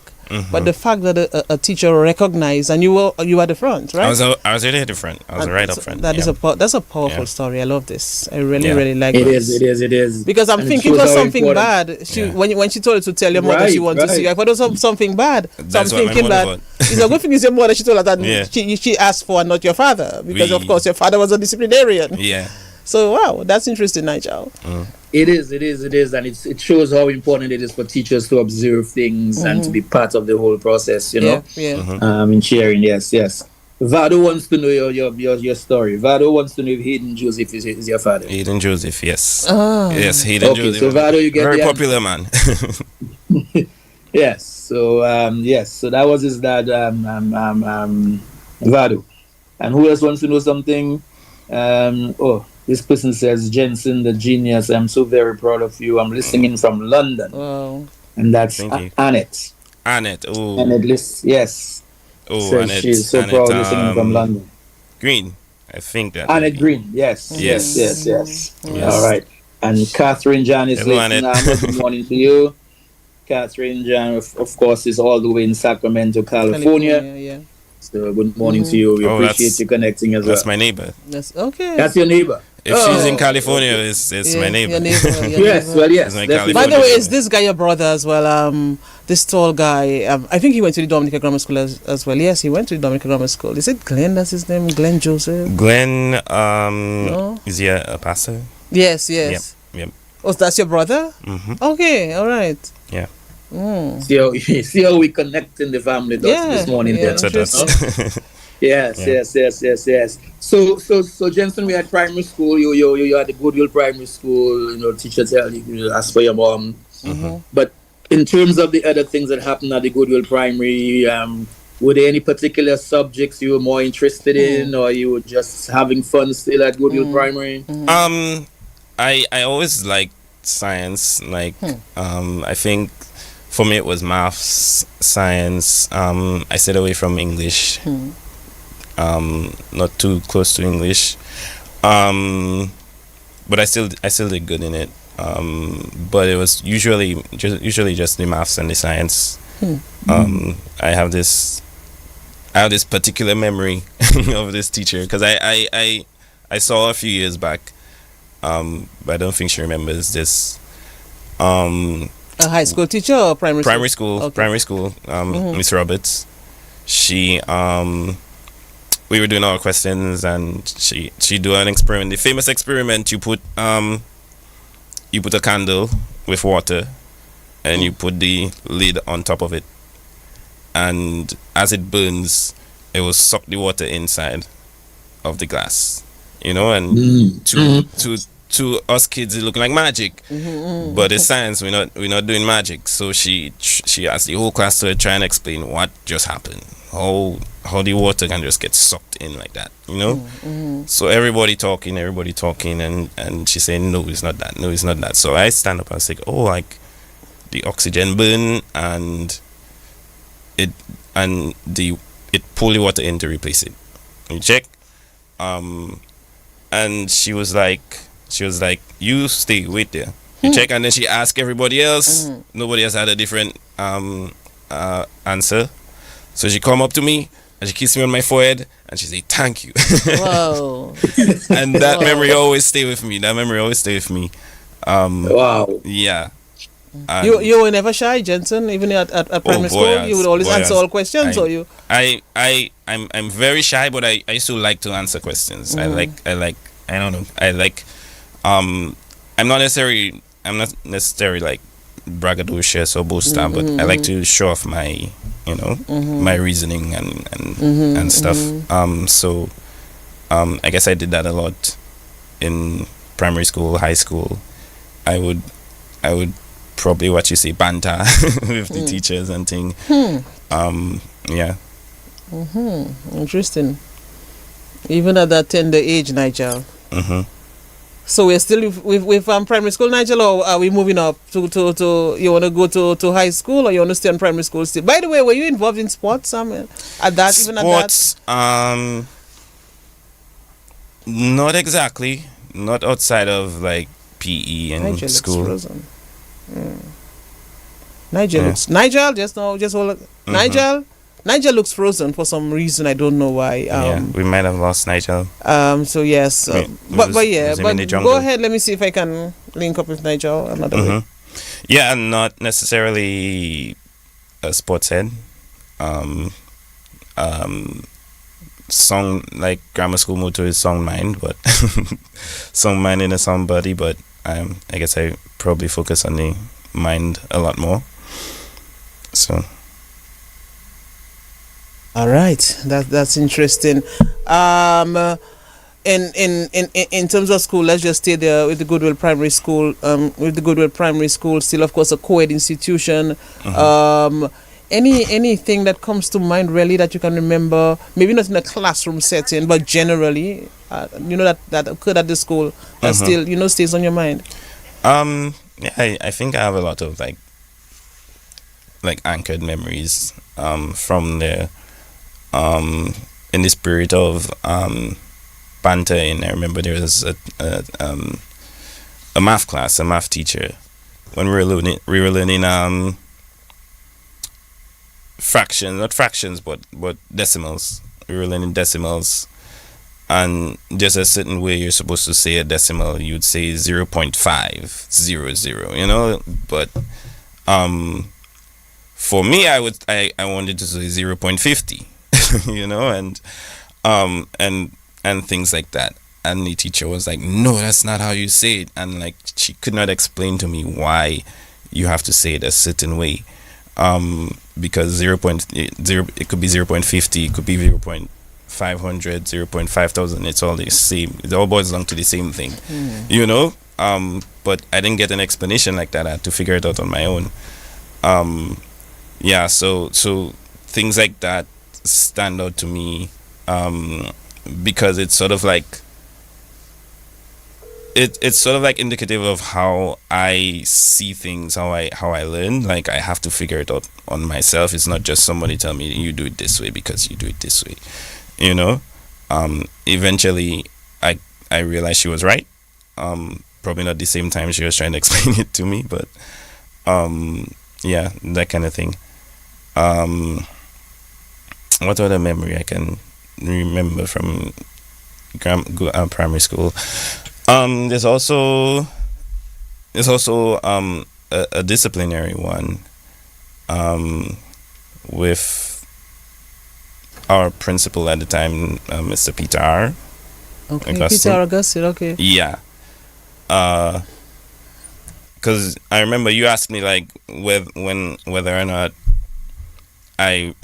But the fact that a teacher recognized, and you were at the front, right? I was really at the front. I was right up front. That's a powerful story. I love this. I really like it. It is. Because I'm thinking it was something bad. When she told you to tell your mother she wanted to see you, I thought it was something bad. So I'm thinking that it's a good thing it's your mother. She told her that she asked for, and not your father, because of course your father was a disciplinarian. Yeah. So wow, that's interesting, Nigel. It is, and it shows how important it is for teachers to observe things and to be part of the whole process. In sharing. Yes. Vado wants to know your story. Vado wants to know if Hayden Joseph is your father. Hayden Joseph, yes. Oh. Yes, Hayden Joseph. So Vado, you get very popular man. Yes. So So that was his dad, Vado. And who else wants to know something? This person says, "Jenson, the genius. I'm so very proud of you. I'm listening from London." Wow. And that's Annette. Annette. Oh. Annette, yes. Oh, says Annette. She's so proud listening from London. Green. I think that. Annette Green. Yes. All right. And Catherine John is listening. Good morning to you. Catherine John, of course, is all the way in Sacramento, California. So good morning to you. We appreciate you connecting as well. That's my neighbor. That's okay. That's your neighbor. If she's in California, it's my neighbor. Your neighbor. Yes. By the way, is this guy your brother as well? This tall guy. I think he went to the Dominica Grammar School as well. Yes, he went to the Dominica Grammar School. Is it Glenn? That's his name. Glenn Joseph. Glenn. Is he a pastor? Yes. Yep. Oh, that's your brother? Okay. All right. Yeah. See how we connect in the family this morning. Yes. So Jenson, we had primary school. You had the Goodwill Primary School. Teacher tell you ask for your mom. But In terms of the other things that happened at the Goodwill Primary, were there any particular subjects you were more interested in, or you were just having fun still at Goodwill Primary? I always liked science. Like, I think for me it was maths, science. I stayed away from English. Not too close to English. But I still did good in it. But it was usually just the maths and the science. I have this particular memory of this teacher because I saw her a few years back, but I don't think she remembers this. A high school teacher or primary school? Okay. Primary school. Miss Roberts. She we were doing our questions and she do an experiment. The famous experiment, you put a candle with water and you put the lid on top of it, and as it burns it will suck the water inside of the glass, and to us kids it looked like magic, but in science we're not doing magic. So she asked the whole class to try and explain what just happened, how the water can just get sucked in like that, So everybody talking and she saying no, it's not that. So I stand up and say, like the oxygen burn and it pull the water in to replace it. You check, and she was like, you stay, wait there. You check, and then she asked everybody else. Nobody else had a different answer. So she come up to me and she kissed me on my forehead and she said, "Thank you." Whoa. And that memory always stay with me. Wow. Yeah. You were never shy, Jenson, even at primary school. Yes, you would always answer all questions, or you? I'm very shy, but I still like to answer questions. I don't know. I'm not necessarily like braggadocious or boaster, but I like to show off my my reasoning and stuff. So I guess I did that a lot in primary school, high school. I would probably what you say banter with the teachers and thing. Yeah. Interesting. Even at that tender age, Nigel. So we're still with primary school, Nigel, or are we moving up to you want to go to high school, or you want to stay in primary school still? By the way, were you involved in sports at that? Sports, not exactly. Not outside of like PE and Nigel school. Looks frozen. Nigel, just hold. Nigel looks frozen for some reason. I don't know why. We might have lost Nigel. So yes, but go ahead. Let me see if I can link up with Nigel another way. Yeah, I'm not necessarily a sports head. Song, like grammar school motto is song mind, but song mind in a song body. But I guess I probably focus on the mind a lot more. So. All right, that's interesting. In terms of school, let's just stay there with the Goodwill Primary School. Still, of course, a co-ed institution. Anything that comes to mind really that you can remember? Maybe not in a classroom setting, but generally, that occurred at the school that still stays on your mind. Yeah, I think I have a lot of like anchored memories from there. In the spirit of banter, and I remember there was a math class, a math teacher, when we were learning fractions, not fractions, but decimals. We were learning decimals, and there's a certain way you're supposed to say a decimal. You'd say 0.500, but for me, I wanted to say 0.50. And things like that. And the teacher was like, "No, that's not how you say it." And like she could not explain to me why you have to say it a certain way. Because 0.0, it could be 0.50, it could be 0.500, 0.5000. It's all the same. It all boils down to the same thing, But I didn't get an explanation like that. I had to figure it out on my own. Yeah, so things like that stand out to me, because it's sort of like it's sort of like indicative of how I see things, how I learn. Like, I have to figure it out on myself. It's not just somebody tell me you do it this way because you do it this way, you know. Eventually I realized she was right. Probably not the same time she was trying to explain it to me, but yeah, that kind of thing. What other memory I can remember from primary school? There's also a disciplinary one, with our principal at the time, Mr. Peter R. Okay, Augustine. Peter Augustine. Okay. Yeah. Because I remember you asked me like whether or not I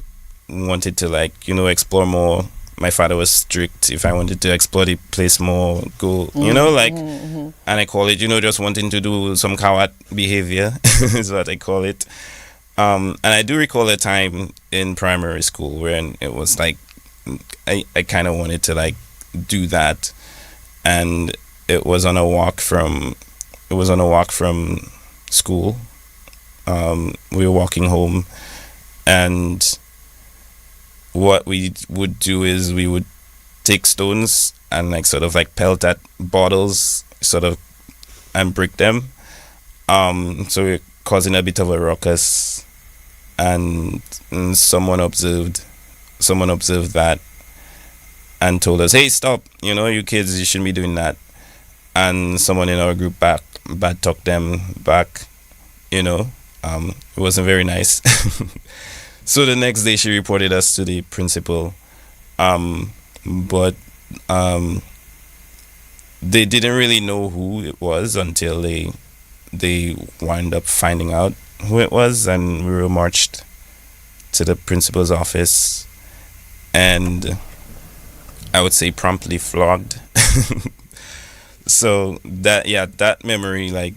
wanted to, like, you know, explore more. My father was strict. If I wanted to explore the place more, go, you know, like, and I call it, you know, just wanting to do some coward behavior is what I call it. And I do recall a time in primary school when it was like I kind of wanted to like do that, and it was on a walk from school. We were walking home, and what we would do is we would take stones and like sort of like pelt at bottles, sort of, and break them. So we're causing a bit of a ruckus, and someone observed that and told us, "Hey, stop! You know, you kids, you shouldn't be doing that." And someone in our group bad talked them back. You know, it wasn't very nice. So the next day she reported us to the principal, but they didn't really know who it was until they wound up finding out who it was, and we were marched to the principal's office, and I would say promptly flogged. So that memory like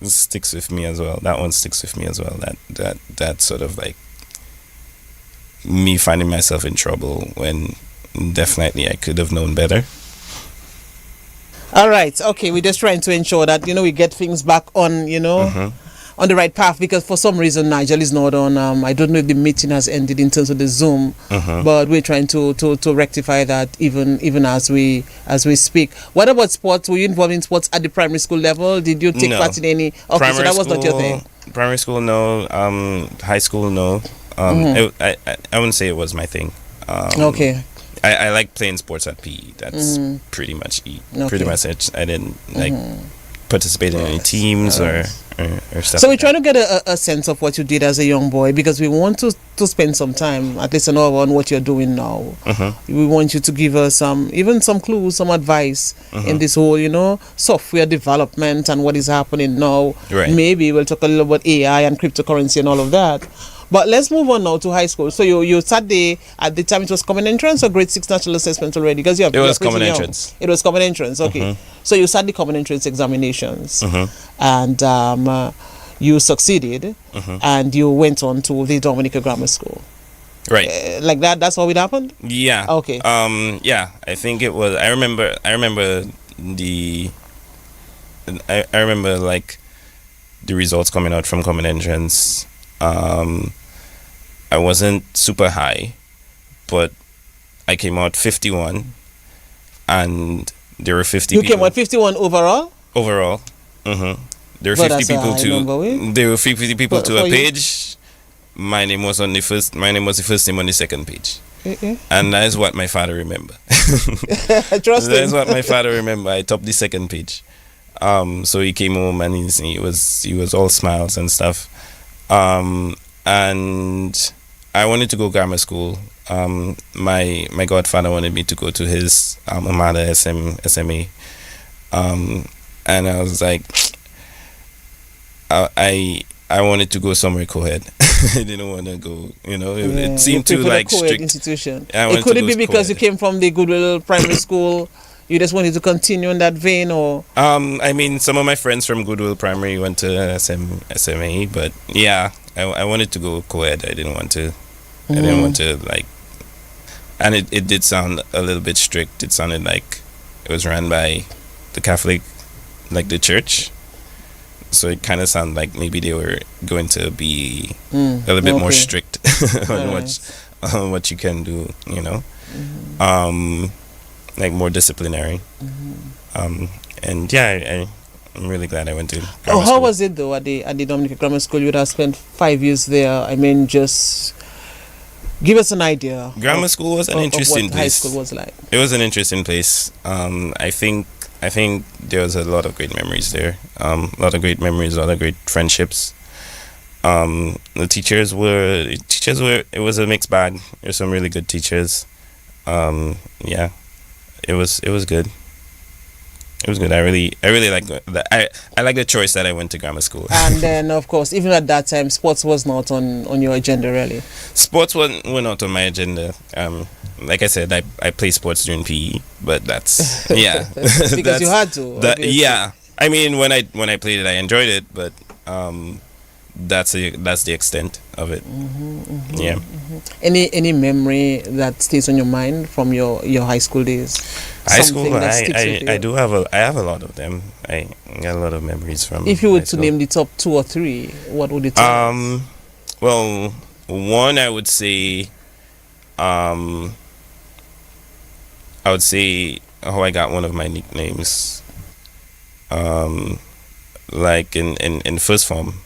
sticks with me as well. That one sticks with me as well. That sort of like me finding myself in trouble when definitely I could have known better. All right. Okay. We're just trying to ensure that, you know, we get things back on, you know, on the right path, because for some reason Nigel is not on. I don't know if the meeting has ended in terms of the Zoom, but we're trying to rectify that even as we speak. What about sports? Were you involved in sports at the primary school level? Did you take part in any? Okay, primary so that was not your thing. Primary school, no. High school, no. I wouldn't say it was my thing. Okay. I like playing sports at PE. That's pretty much it. Okay. Pretty much it. I didn't like participate in any teams or stuff. So we're trying to get a sense of what you did as a young boy, because we want to spend some time, at least an hour, on what you're doing now. We want you to give us some clues, some advice in this whole, you know, software development and what is happening now. Right. Maybe we'll talk a little about AI and cryptocurrency and all of that. But let's move on now to high school. So you sat there at the time. It was common entrance or grade 6 national assessment already? Because it was common entrance. It was common entrance. Okay. So you sat the common entrance examinations, and you succeeded, and you went on to the Dominica Grammar School. Right. Like that. That's how it happened. Yeah. Okay. Yeah. I think it was. I remember like the results coming out from common entrance. I wasn't super high, but I came out 51, and there were 50 you people. came out 51 overall? Overall. There were 50 people there were 50 people to a page. My name was the first name on the second page. And that is what my father remember. Trust That is what my father remember. I topped the second page. So he came home and he was all smiles and stuff. And I wanted to go grammar school. My godfather wanted me to go to his alma mater, SMA. And I was like, I wanted to go somewhere co-ed. I didn't want to go, you know, it seemed too like strict institution. It could be because you came from the Goodwill Primary School, You just wanted to continue in that vein, or? I mean, some of my friends from Goodwill Primary went to SMA, but yeah, I wanted to go co-ed. I didn't want to. I didn't want to like. And it did sound a little bit strict. It sounded like it was run by the Catholic, like the church. So it kind of sounded like maybe they were going to be a little bit more strict on what you can do, you know, like more disciplinary. And yeah, I'm really glad I went to grammar how school. was it though at the Dominica Grammar School? You would have spent 5 years there. I mean, just give us an idea. Grammar school was an interesting what place. high school was like. It was an interesting place. I think there was a lot of great memories there. A lot of great memories, a lot of great friendships. The teachers were. It was a mixed bag. There's some really good teachers. Yeah, it was good. It was good. I really like I like the choice that I went to grammar school. And then, of course, even at that time, sports was not on your agenda, really. Sports were not on my agenda. Like I said, I play sports during PE, but that's yeah. Because you had to. Yeah, I mean, when I played it, I enjoyed it, but that's the extent of it. Yeah. Any memory that stays on your mind from your high school days? High school, I have a lot of them. I got a lot of memories from. If you were to name the top 2 or 3, what would it be? Well, one I would say, I would say how I got one of my nicknames. Like in first form,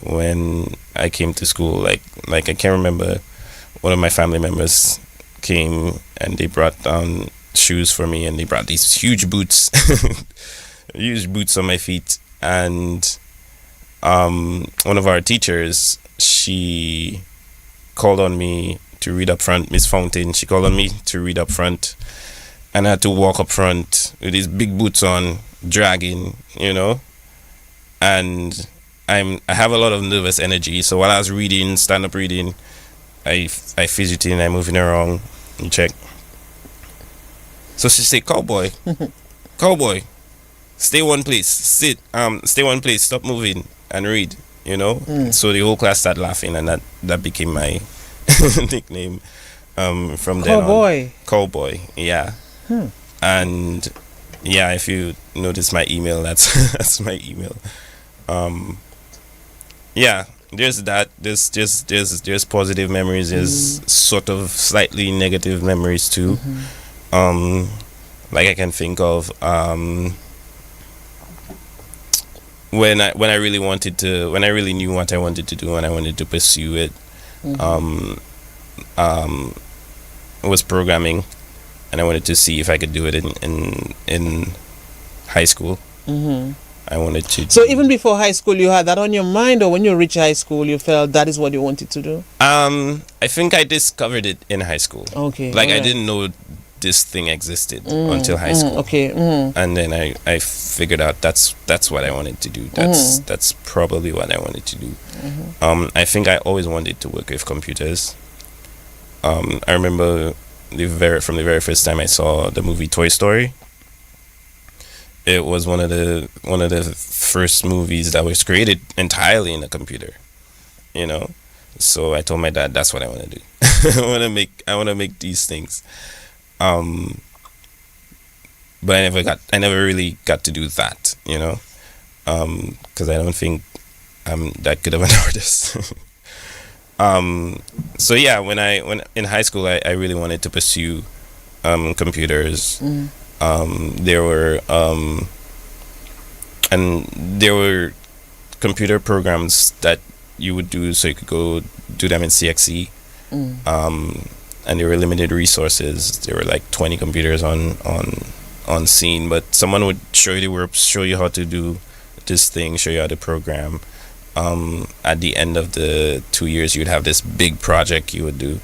when I came to school, like I can't remember, one of my family members came and they brought down shoes for me, and they brought these huge boots on my feet, and one of our teachers, she called on me to read up front. Miss Fountain, she called on me to read up front, and I had to walk up front with these big boots on, dragging, you know, and I have a lot of nervous energy, so while I was reading, stand up reading, I fidgeting, I'm moving around, you check. So she said, cowboy, stay one place, stay one place, stop moving and read, you know. So the whole class started laughing, and that became my nickname from then on. Cowboy, yeah. And yeah, if you notice my email, that's my email. Yeah, there's that. There's positive memories. There's sort of slightly negative memories too. Like I can think of when I really wanted to, when I really knew what I wanted to do and I wanted to pursue it. It was programming, and I wanted to see if I could do it in high school. I wanted to. So even before high school, you had that on your mind, or when you reached high school, you felt that is what you wanted to do? I think I discovered it in high school. Okay. Like I didn't know this thing existed until high school. Okay. And then I figured out that's what I wanted to do. That's probably what I wanted to do. I think I always wanted to work with computers. I remember from the very first time I saw the movie Toy Story. It was one of the first movies that was created entirely in a computer, you know. So I told my dad, that's what I want to do. I want to make these things. But I never really got to do that, you know, because I don't think I'm that good of an artist. So yeah, when in high school, I really wanted to pursue computers. There were computer programs that you would do, so you could go do them in CXC. And there were limited resources. There were like 20 computers on scene, but someone would show you the ropes, show you how to do this thing, show you how to program. At the end of the 2 years, you'd have this big project you would do.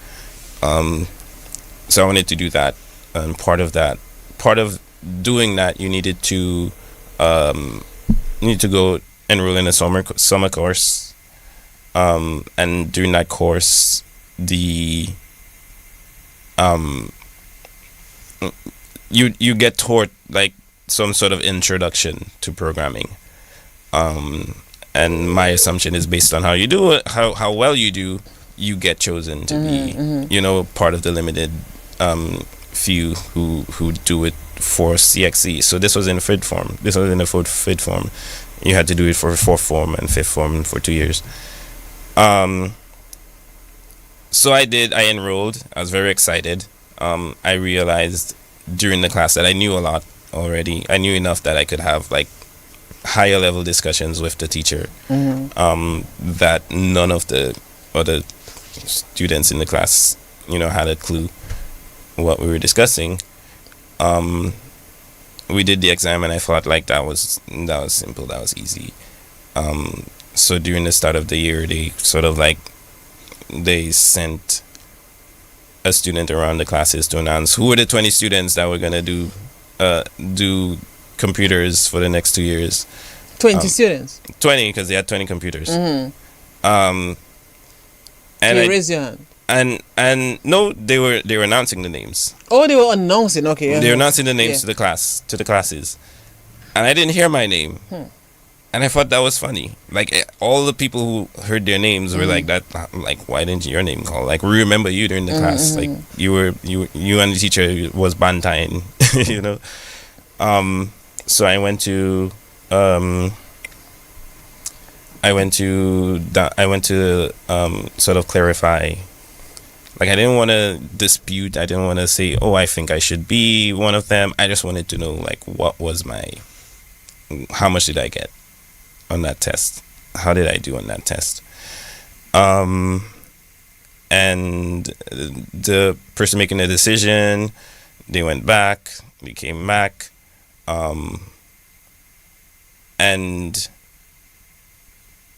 So I wanted to do that, and part of doing that, you needed to go enroll in a summer course, and during that you get taught like some sort of introduction to programming. And my assumption is based on how you do it, how well you do, you get chosen to be, part of the limited few who do it for CXC. So this was in fifth form. This was in the fifth form. You had to do it for fourth form and fifth form for 2 years. So I enrolled. I was very excited. I realized during the class that I knew a lot already. I knew enough that I could have like higher level discussions with the teacher, that none of the other students in the class, had a clue what we were discussing. We did the exam and I thought like that was simple, that was easy. So during the start of the year, they sent a student around the classes to announce who were the 20 students that were gonna do computers for the next 2 years. 20 students? 20, because they had 20 computers. And you raised your hand. And no, they were announcing the names. Oh, they were announcing. Okay. They were announcing the names to the classes, and I didn't hear my name. And I thought that was funny. Like all the people who heard their names were like that. Like, why didn't your name call? Like, we remember you during the class. Like you and the teacher was bantying, So I went to sort of clarify. Like, I didn't want to dispute. I didn't want to say, oh, I think I should be one of them. I just wanted to know, like, how much did I get on that test? How did I do on that test? And the person making the decision, they went back, they came back, and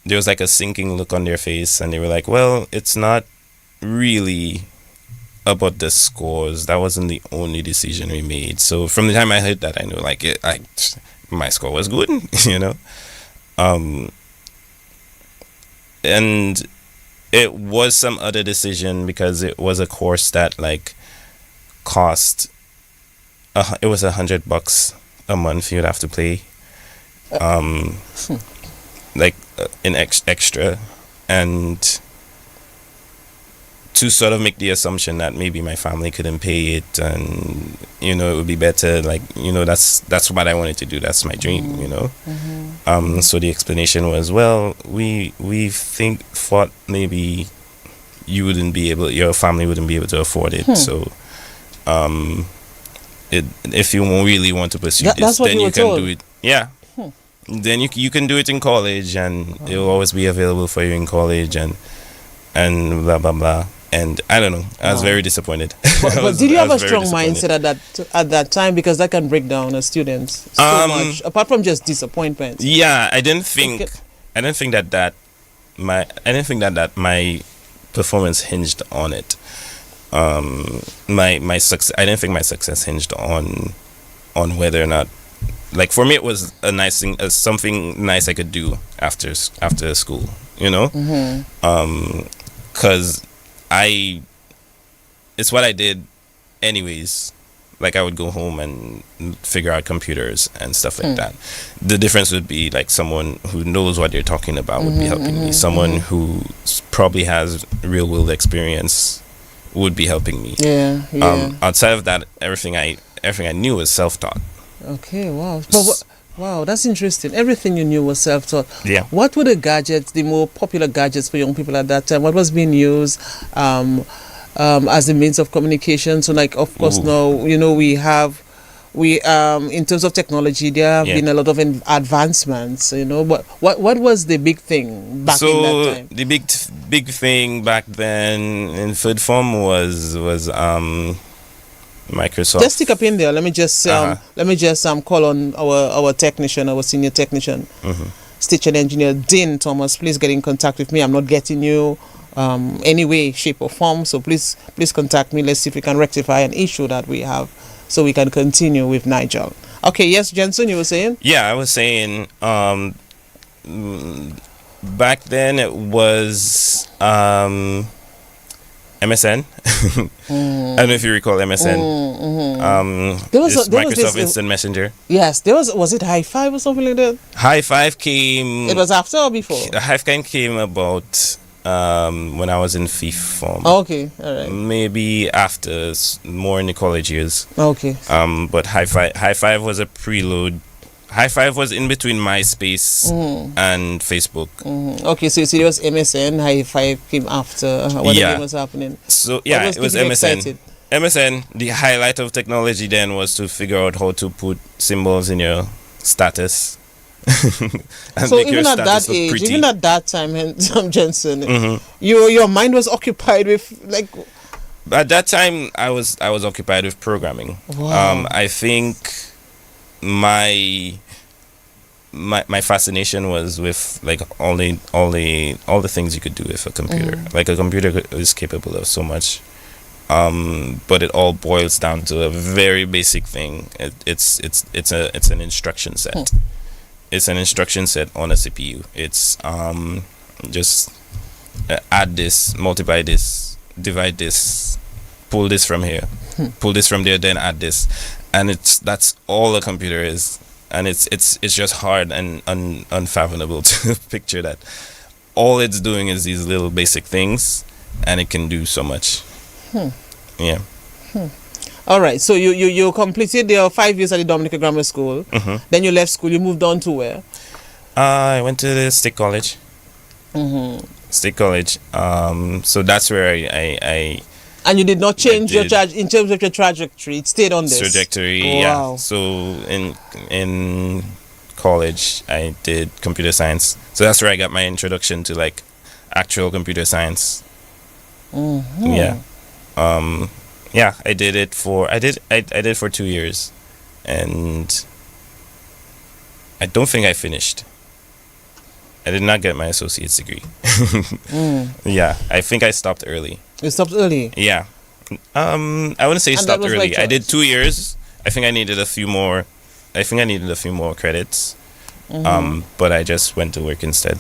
there was like a sinking look on their face, and they were like, well, it's not really about the scores. That wasn't the only decision we made. So from the time I heard that, I knew like my score was good, and it was some other decision because it was a course that like cost it was $100 a month you'd have to pay, like in extra, and to sort of make the assumption that maybe my family couldn't pay it, and it would be better, like that's what I wanted to do. That's my dream, So the explanation was, well, we thought maybe your family wouldn't be able to afford it. So if you really want to pursue this, then you can do it. Yeah. Then you can do it in college, and it will always be available for you in college, and blah blah blah. And I don't know, I was very disappointed. But did you have a strong mindset at that time? Because that can break down a student so much, apart from just disappointment. Yeah, I didn't think that my performance hinged on it. My success. I didn't think my success hinged on whether or not. Like, for me, it was a nice thing, something nice I could do after school, because it's what I did anyways. Like, I would go home and figure out computers and stuff like that. The difference would be like someone who knows what they're talking about would be helping me. Someone who probably has real world experience would be helping me. Outside of that, everything I knew was self-taught. Okay, wow. But wow, that's interesting. Everything you knew was self-taught. Yeah. What were the gadgets, the more popular gadgets for young people at that time? What was being used as the means of communication? So, like, of course, now, we in terms of technology, there have been a lot of advancements, but what was the big thing back in that time? The big thing back then in third form was Microsoft. Just stick up in there. Let me just call on our technician, our senior technician, station engineer Dean Thomas. Please get in contact with me. I'm not getting you any way, shape or form. So please contact me. Let's see if we can rectify an issue that we have, so we can continue with Nigel. Okay, yes, Jenson, you were saying? Yeah, I was saying back then it was MSN. I don't know if you recall MSN. Microsoft Instant Messenger. Yes, was it High Five or something like that? High Five came. It was after or before? High Five came about when I was in fifth form. Okay, all right. Maybe after, more in the college years. Okay. But High Five was a preload. High Five was in between MySpace and Facebook. Okay, so there was MSN. High Five came after when the game was happening. So yeah, it was MSN. Excited? MSN. The highlight of technology then was to figure out how to put symbols in your status. And so even at that age, pretty. Even at that time, Jenson, your mind was occupied with like. At that time, I was occupied with programming. Wow. I think my fascination was with like all the things you could do with a computer. Like a computer is capable of so much, but it all boils down to a very basic thing. It's an instruction set. It's an instruction set on a CPU. It's just add this, multiply this, divide this, pull this from here, pull this from there, then add this, and that's all a computer is. And it's just hard and unfathomable to picture that all it's doing is these little basic things, and it can do so much. Yeah. All right. So you completed your 5 years at the Dominica Grammar School. Then you left school. You moved on to where? I went to the State College. State College. So that's where I and you did not change your in terms of your trajectory. It stayed on this trajectory. Wow. Yeah. So in college, I did computer science. So that's where I got my introduction to like actual computer science. Yeah. Yeah. I did it for 2 years, and I don't think I finished. I did not get my associate's degree. Yeah, I think I stopped early. You stopped early? Yeah. I wouldn't say stopped early. I did 2 years. I think I needed a few more credits. But I just went to work instead.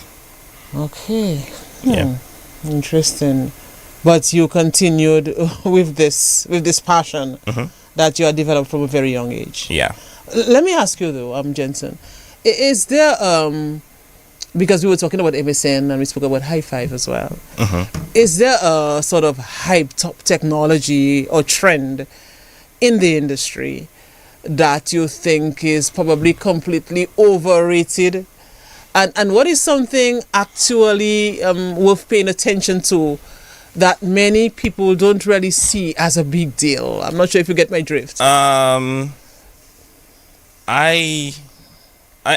Okay. Yeah. Interesting. But you continued with this passion that you had developed from a very young age. Yeah. Let me ask you though, Jenson, is there because we were talking about MSN and we spoke about High Five as well. Is there a sort of hyped up technology or trend in the industry that you think is probably completely overrated? And what is something actually worth paying attention to that many people don't really see as a big deal? I'm not sure if you get my drift.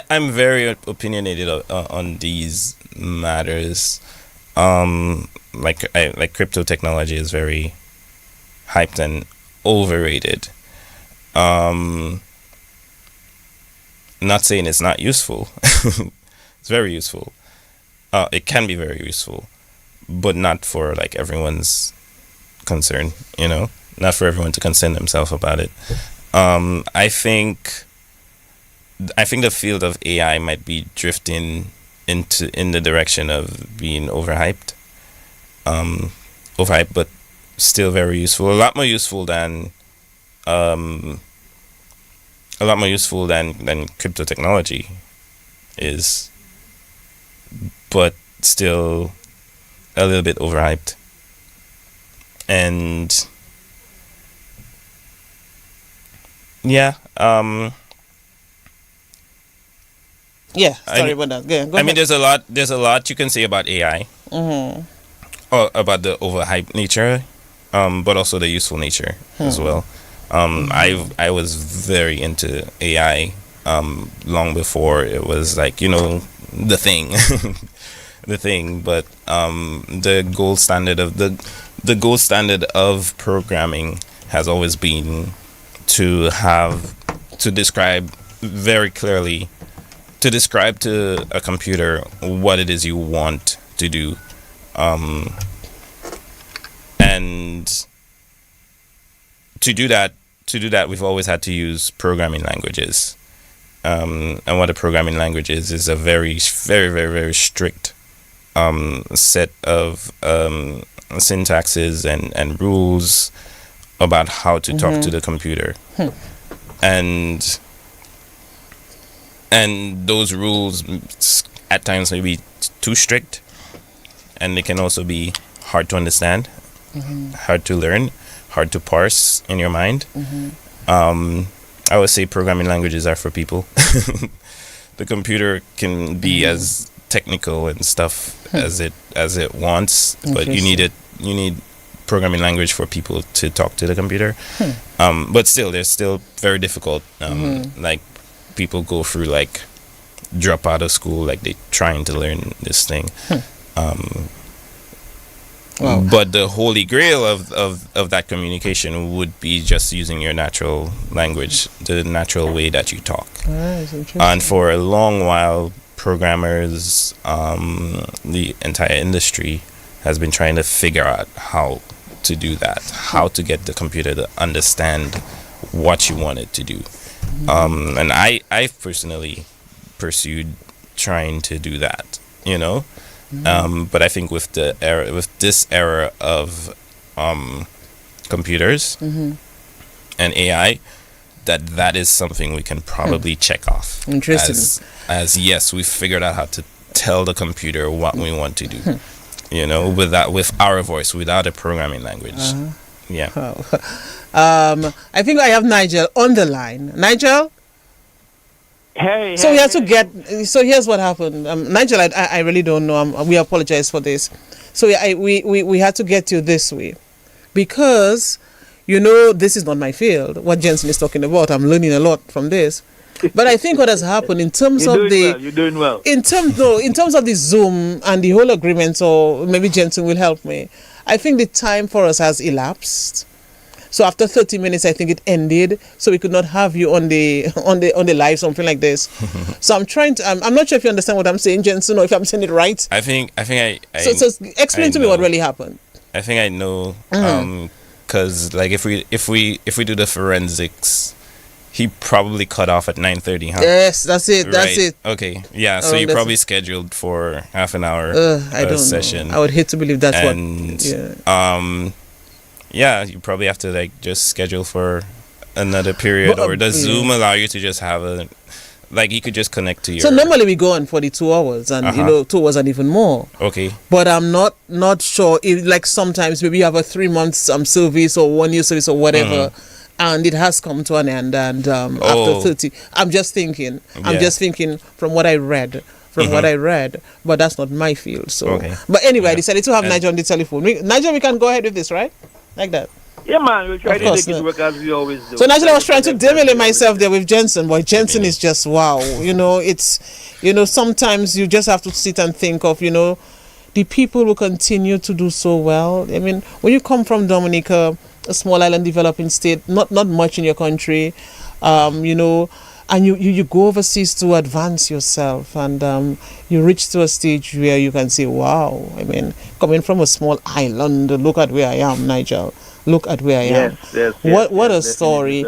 I'm very opinionated on these matters. Like crypto technology is very hyped and overrated. Not saying it's not useful. It's very useful. It can be very useful, but not for like everyone's concern. Not for everyone to concern themselves about it. I think the field of AI might be drifting in the direction of being overhyped. Overhyped, but still very useful. A lot more useful than crypto technology is, but still a little bit overhyped. And yeah, yeah, sorry about that. Yeah, go ahead. I mean, there's a lot you can say about AI, or about the overhyped nature, but also the useful nature as well. I was very into AI long before it was like the thing, the thing. But the gold standard of programming has always been to describe very clearly, to describe to a computer what it is you want to do, and to do that we've always had to use programming languages, and what a programming language is a very, very, very, very strict set of syntaxes and rules about how to talk to the computer. And those rules at times may be too strict, and they can also be hard to understand, hard to learn, hard to parse in your mind. I would say programming languages are for people. The computer can be as technical and stuff as it wants, but you need programming language for people to talk to the computer. But still, they're still very difficult. Like, people go through, like, drop out of school, like they trying to learn this thing. Wow. But the holy grail of that communication would be just using your natural language, the natural way that you talk. And for a long while, programmers, the entire industry has been trying to figure out how to do that, how to get the computer to understand what you want it to do. And I personally pursued trying to do that, you know. But I think with this era of computers and AI, that is something we can probably check off. Interesting. As yes, we've figured out how to tell the computer what we want to do. You know, with our voice, without a programming language. Yeah. I think I have Nigel on the line. Nigel? Hey. So we have to get. So here's what happened. Nigel, I really don't know. We apologize for this. So we had to get you this way, because, you know, this is not my field. What Jenson is talking about, I'm learning a lot from this. But I think what has happened in terms of you're doing well. In terms of the Zoom and the whole agreement, or maybe Jenson will help me. I think the time for us has elapsed. So after 30 minutes, I think it ended. So we could not have you on the live, something like this. So I'm trying to. I'm not sure if you understand what I'm saying, Jenson, or if I'm saying it right. I think I So explain to me what really happened. I think I know. Because like if we do the forensics, he probably cut off at 9:30, huh? Yes, that's it. That's right. it. Okay, yeah. So you probably scheduled for half an hour session. I would hate to believe that's and, what. Yeah, you probably have to like just schedule for another period, or does Zoom allow you to just have a, like, you could just connect to your. So normally we go on for the 2 hours, and 2 hours and even more. Okay. But I'm not sure if, like, sometimes maybe you have a 3 months service or 1 year service or whatever. And it has come to an end, and after 30, I'm just thinking from what I read, but that's not my field. So, but anyway, I decided to have Nigel on the telephone. Nigel, we can go ahead with this, right? Like that. Yeah, man, we'll try to make it work as we always do. So Nigel, I was trying to demolate myself there with Jenson, but Jenson is just wow. You know, it's, you know, sometimes you just have to sit and think of, you know, the people who continue to do so well. I mean, when you come from Dominica, a small island developing state, not much in your country, you know, and you go overseas to advance yourself, and you reach to a stage where you can say, wow, I mean, coming from a small island, look at where I am, Nigel. Look at where I am. Yes, what a story.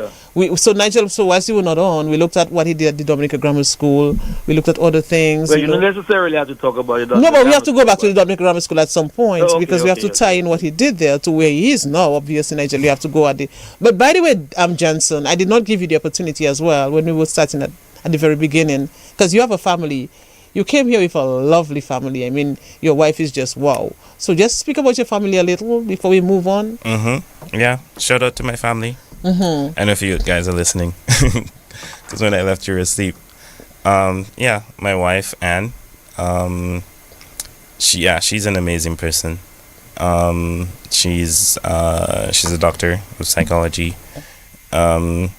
So Nigel, so whilst you were not on, we looked at what he did at the Dominica Grammar School. We looked at other things. Well, you don't necessarily have to talk about it. No, but we have to go back to the Dominica Grammar School at some point, because we have to tie in what he did there to where he is now. Obviously, Nigel, you have to go at the. But by the way, Jenson, I did not give you the opportunity as well when we were starting at the very beginning, because you have a family. You came here with a lovely family. I mean, your wife is just wow. So just speak about your family a little before we move on. Yeah, shout out to my family. I know if you guys are listening, because when I left, you were asleep. Yeah, my wife Anne. She's an amazing person. She's a doctor of psychology, and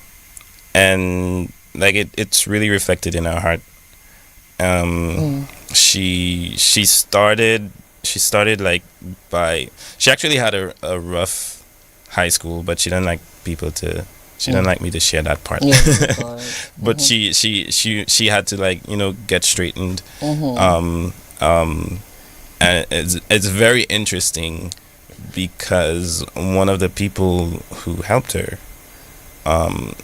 like it's really reflected in our heart. She started like she actually had a rough high school, but she didn't like she didn't like me to share that part. But she had to, like, you know, get straightened. And it's very interesting, because one of the people who helped her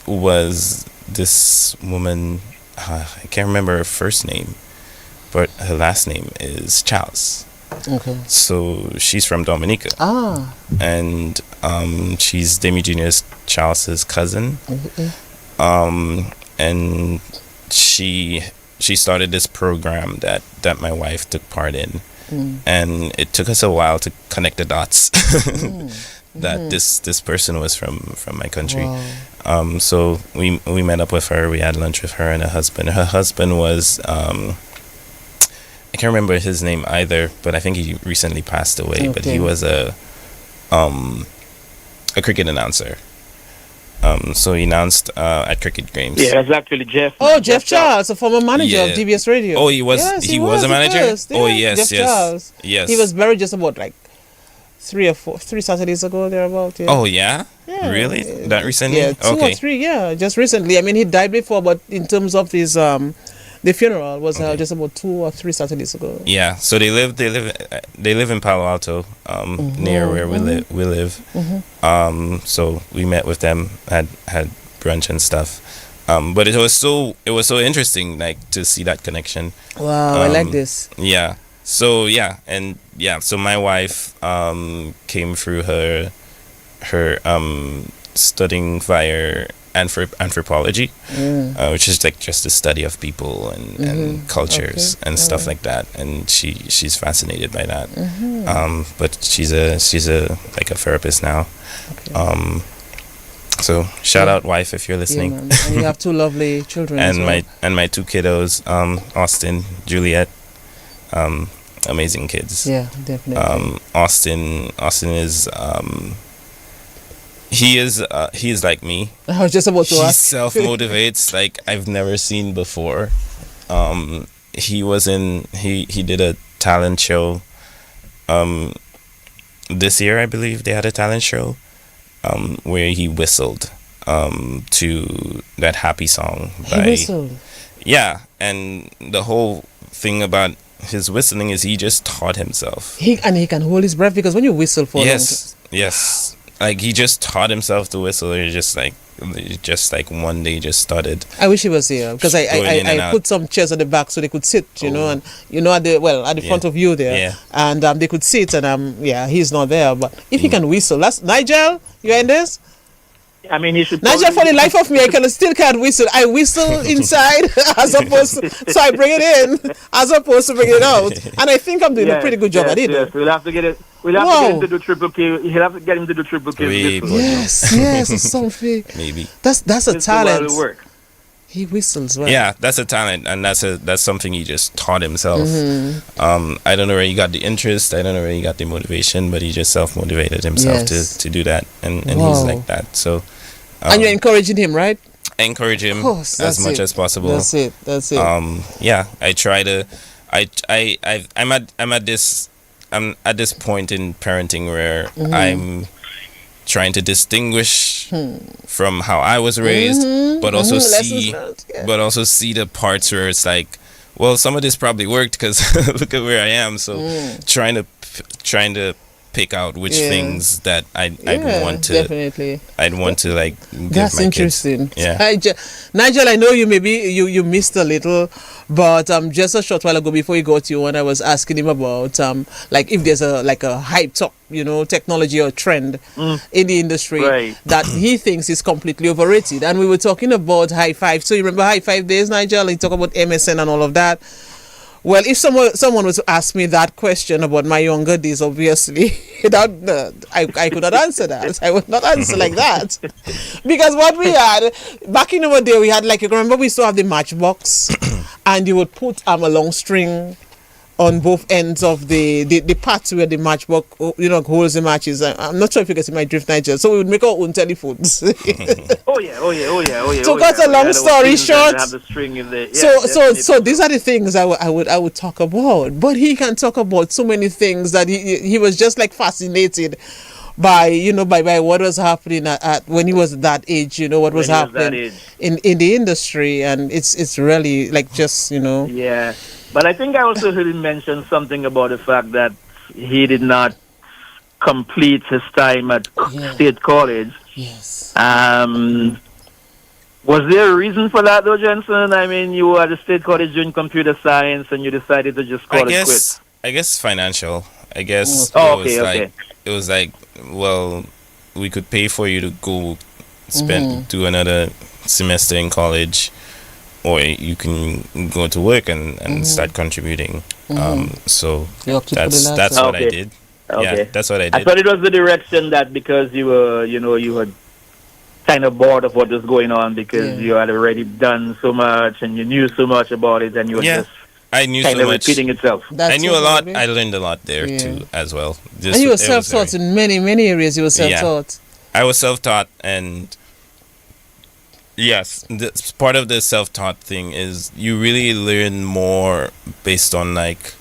was this woman. I can't remember her first name, but her last name is Charles. Okay. So she's from Dominica. And she's Demi Jr.'s Charles's cousin. And she started this program that my wife took part in. And it took us a while to connect the dots that this person was from my country. Wow. So we met up with her. We had lunch with her and her husband. Her husband was I can't remember his name either, but I think he recently passed away. Okay. But he was a cricket announcer. So he announced at cricket games. Yeah, that's actually Jeff. Oh, Jeff Charles, a former manager of DBS Radio. Oh, he was. Yes, he was a manager. Yes, Oh, yes, Jeff Charles. Yes. He was buried just about like 3 Saturdays ago, thereabout. Yeah. Oh, yeah? Really? That recently? Yeah, 2 or 3. Yeah, just recently. I mean, he died before, but in terms of his the funeral was just about 2 or 3 Saturdays ago. Yeah. So they live in Palo Alto, near where we live. So we met with them, had brunch and stuff. But it was so interesting, like, to see that connection. Wow, I like this. Yeah. So so my wife came through her studying via anthropology, which is like just the study of people and cultures and stuff like that. And she's fascinated by that. But she's a like a therapist now. Okay. So shout out, wife, if you're listening. Yeah, and you have 2 lovely children. And as well. my 2 kiddos, Austin, Juliet. Amazing kids. Yeah, definitely. Austin is he is like me. I was just about to he ask. Self-motivates like I've never seen before. He did a talent show this year, I believe they had a talent show where he whistled to that Happy song by, he whistled. Yeah, and the whole thing about his whistling is he just taught himself. He can hold his breath, because when you whistle for yes, like he just taught himself to whistle. He just like one day just started. I wish he was here, because I put some chairs at the back so they could sit, you know, and at the front of you there, and they could sit, and he's not there, but if he can whistle, that's Nigel. You in this? I mean, he should. Nigel, for the life of me, I still can't whistle. I whistle inside as opposed to, so I bring it in as opposed to bring it out. And I think I'm doing a pretty good job at it. Yes, we'll have to get it. We'll have to get him to do triple K. He'll have to get him to do triple K. Yes, or something. Maybe. That's a talent. Work. He whistles well. Yeah, that's a talent, and that's something he just taught himself. I don't know where he got the interest. I don't know where he got the motivation, but he just self-motivated himself to do that, and he's like that. So. And you're encouraging him, right? I encourage him as much as possible. That's it. Yeah, I try to. I'm at this point in parenting where I'm trying to distinguish from how I was raised, but also see the parts where it's like, well, some of this probably worked because look at where I am. So trying to pick out which things that I'd want to like give that's my interesting kids. Yeah. Nigel, I know you missed a little, but just a short while ago before he got you, when I was asking him about like if there's a hype up, technology or trend in the industry that he thinks is completely overrated, and we were talking about high five. So you remember high five days, Nigel? He talked about MSN and all of that. Well, if someone was to ask me that question about my younger days, obviously, I could not answer that. I would not answer like that. Because what we had, back in our day, we had, like, you remember we used to have the matchbox, and you would put a long string on both ends of the parts where the matchbox, holds the matches. I'm not sure if you get my drift, Nigel. So we would make our own telephones. Oh yeah. So cut a long story short. Have the string in there. So these are the things I would talk about. But he can talk about so many things that he was just like fascinated by by what was happening at when he was that age, what was happening in the industry, and it's really like just Yeah. But I think I also heard him mention something about the fact that he did not complete his time at State College. Yes. Was there a reason for that, though, Jenson? I mean, you were at the State College doing computer science, and you decided to just call it quits. I guess financial. I guess Oh, okay. it was like, well, we could pay for you to go spend do another semester in college, or you can go to work and start contributing. So that's what I did. Okay. Yeah, that's what I I did. thought it was the direction that because you were, you had kind of bored of what was going on because you had already done so much and you knew so much about it, and you were just I knew kind so of much. repeating itself. I knew a lot. Maybe. I learned a lot there too, as well. And you were self-taught in many areas. You were self-taught. I was self-taught, and yes, part of the self-taught thing is you really learn more based on like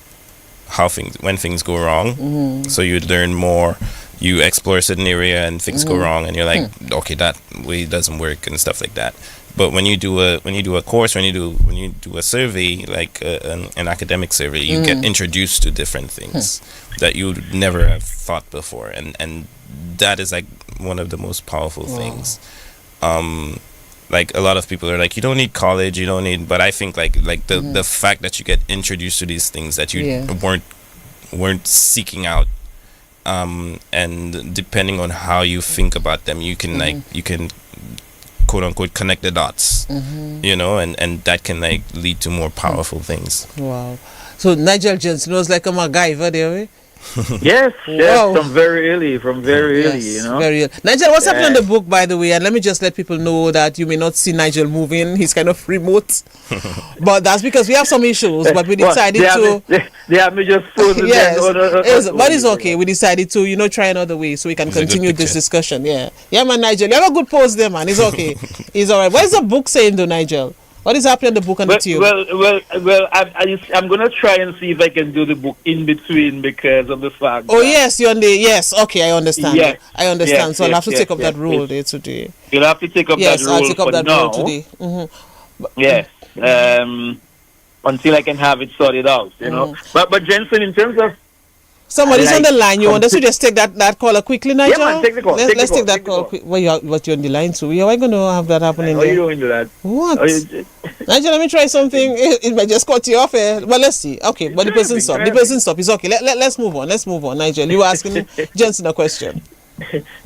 when things go wrong. So you learn more. You explore a certain area and things go wrong, and you're like, okay, that way doesn't work and stuff like that. But when you do a course, when you do a survey, like an academic survey, you get introduced to different things that you would never have thought before, and that is like one of the most powerful things. Like a lot of people are like, you don't need college, you don't need, but I think like the fact that you get introduced to these things that you weren't seeking out, and depending on how you think about them, you can you can quote unquote connect the dots, you know, and that can like lead to more powerful things. Wow. So Nigel Jenson was like a MacGyver there, eh? Yes, from very early, you know. Very early. Nigel, what's happening on the book, by the way? And let me just let people know that you may not see Nigel moving. He's kind of remote. But that's because we have some issues, but we decided They have me just frozen. Yes, but it's okay. We decided to, try another way so we can continue this discussion. Yeah, man, Nigel. You have a good pose there, man. It's okay. It's all right. What is the book saying, though, Nigel? What is happening in the book and the tube? Well, I'm gonna try and see if I can do the book in between because of the fact. Oh yes, you're on the Okay, I understand. Yes, I understand. Yes, so I'll have to take up that role yes. there today. You'll have to take up that role. I'll take up that now. role today. Yes. Until I can have it sorted out, you know. But Jenson, in terms of somebody's on the line. You want us to just take that caller quickly, Nigel? Yeah, man, take the call. Let's take that call quick. What you're on the line to? How are you going to have that happening? How are you doing to that? What? Nigel, let me try something. It might just cut you off. But let's see. Okay, but the person stop. It's okay. Let's move on. Nigel, you were asking Jenson a question.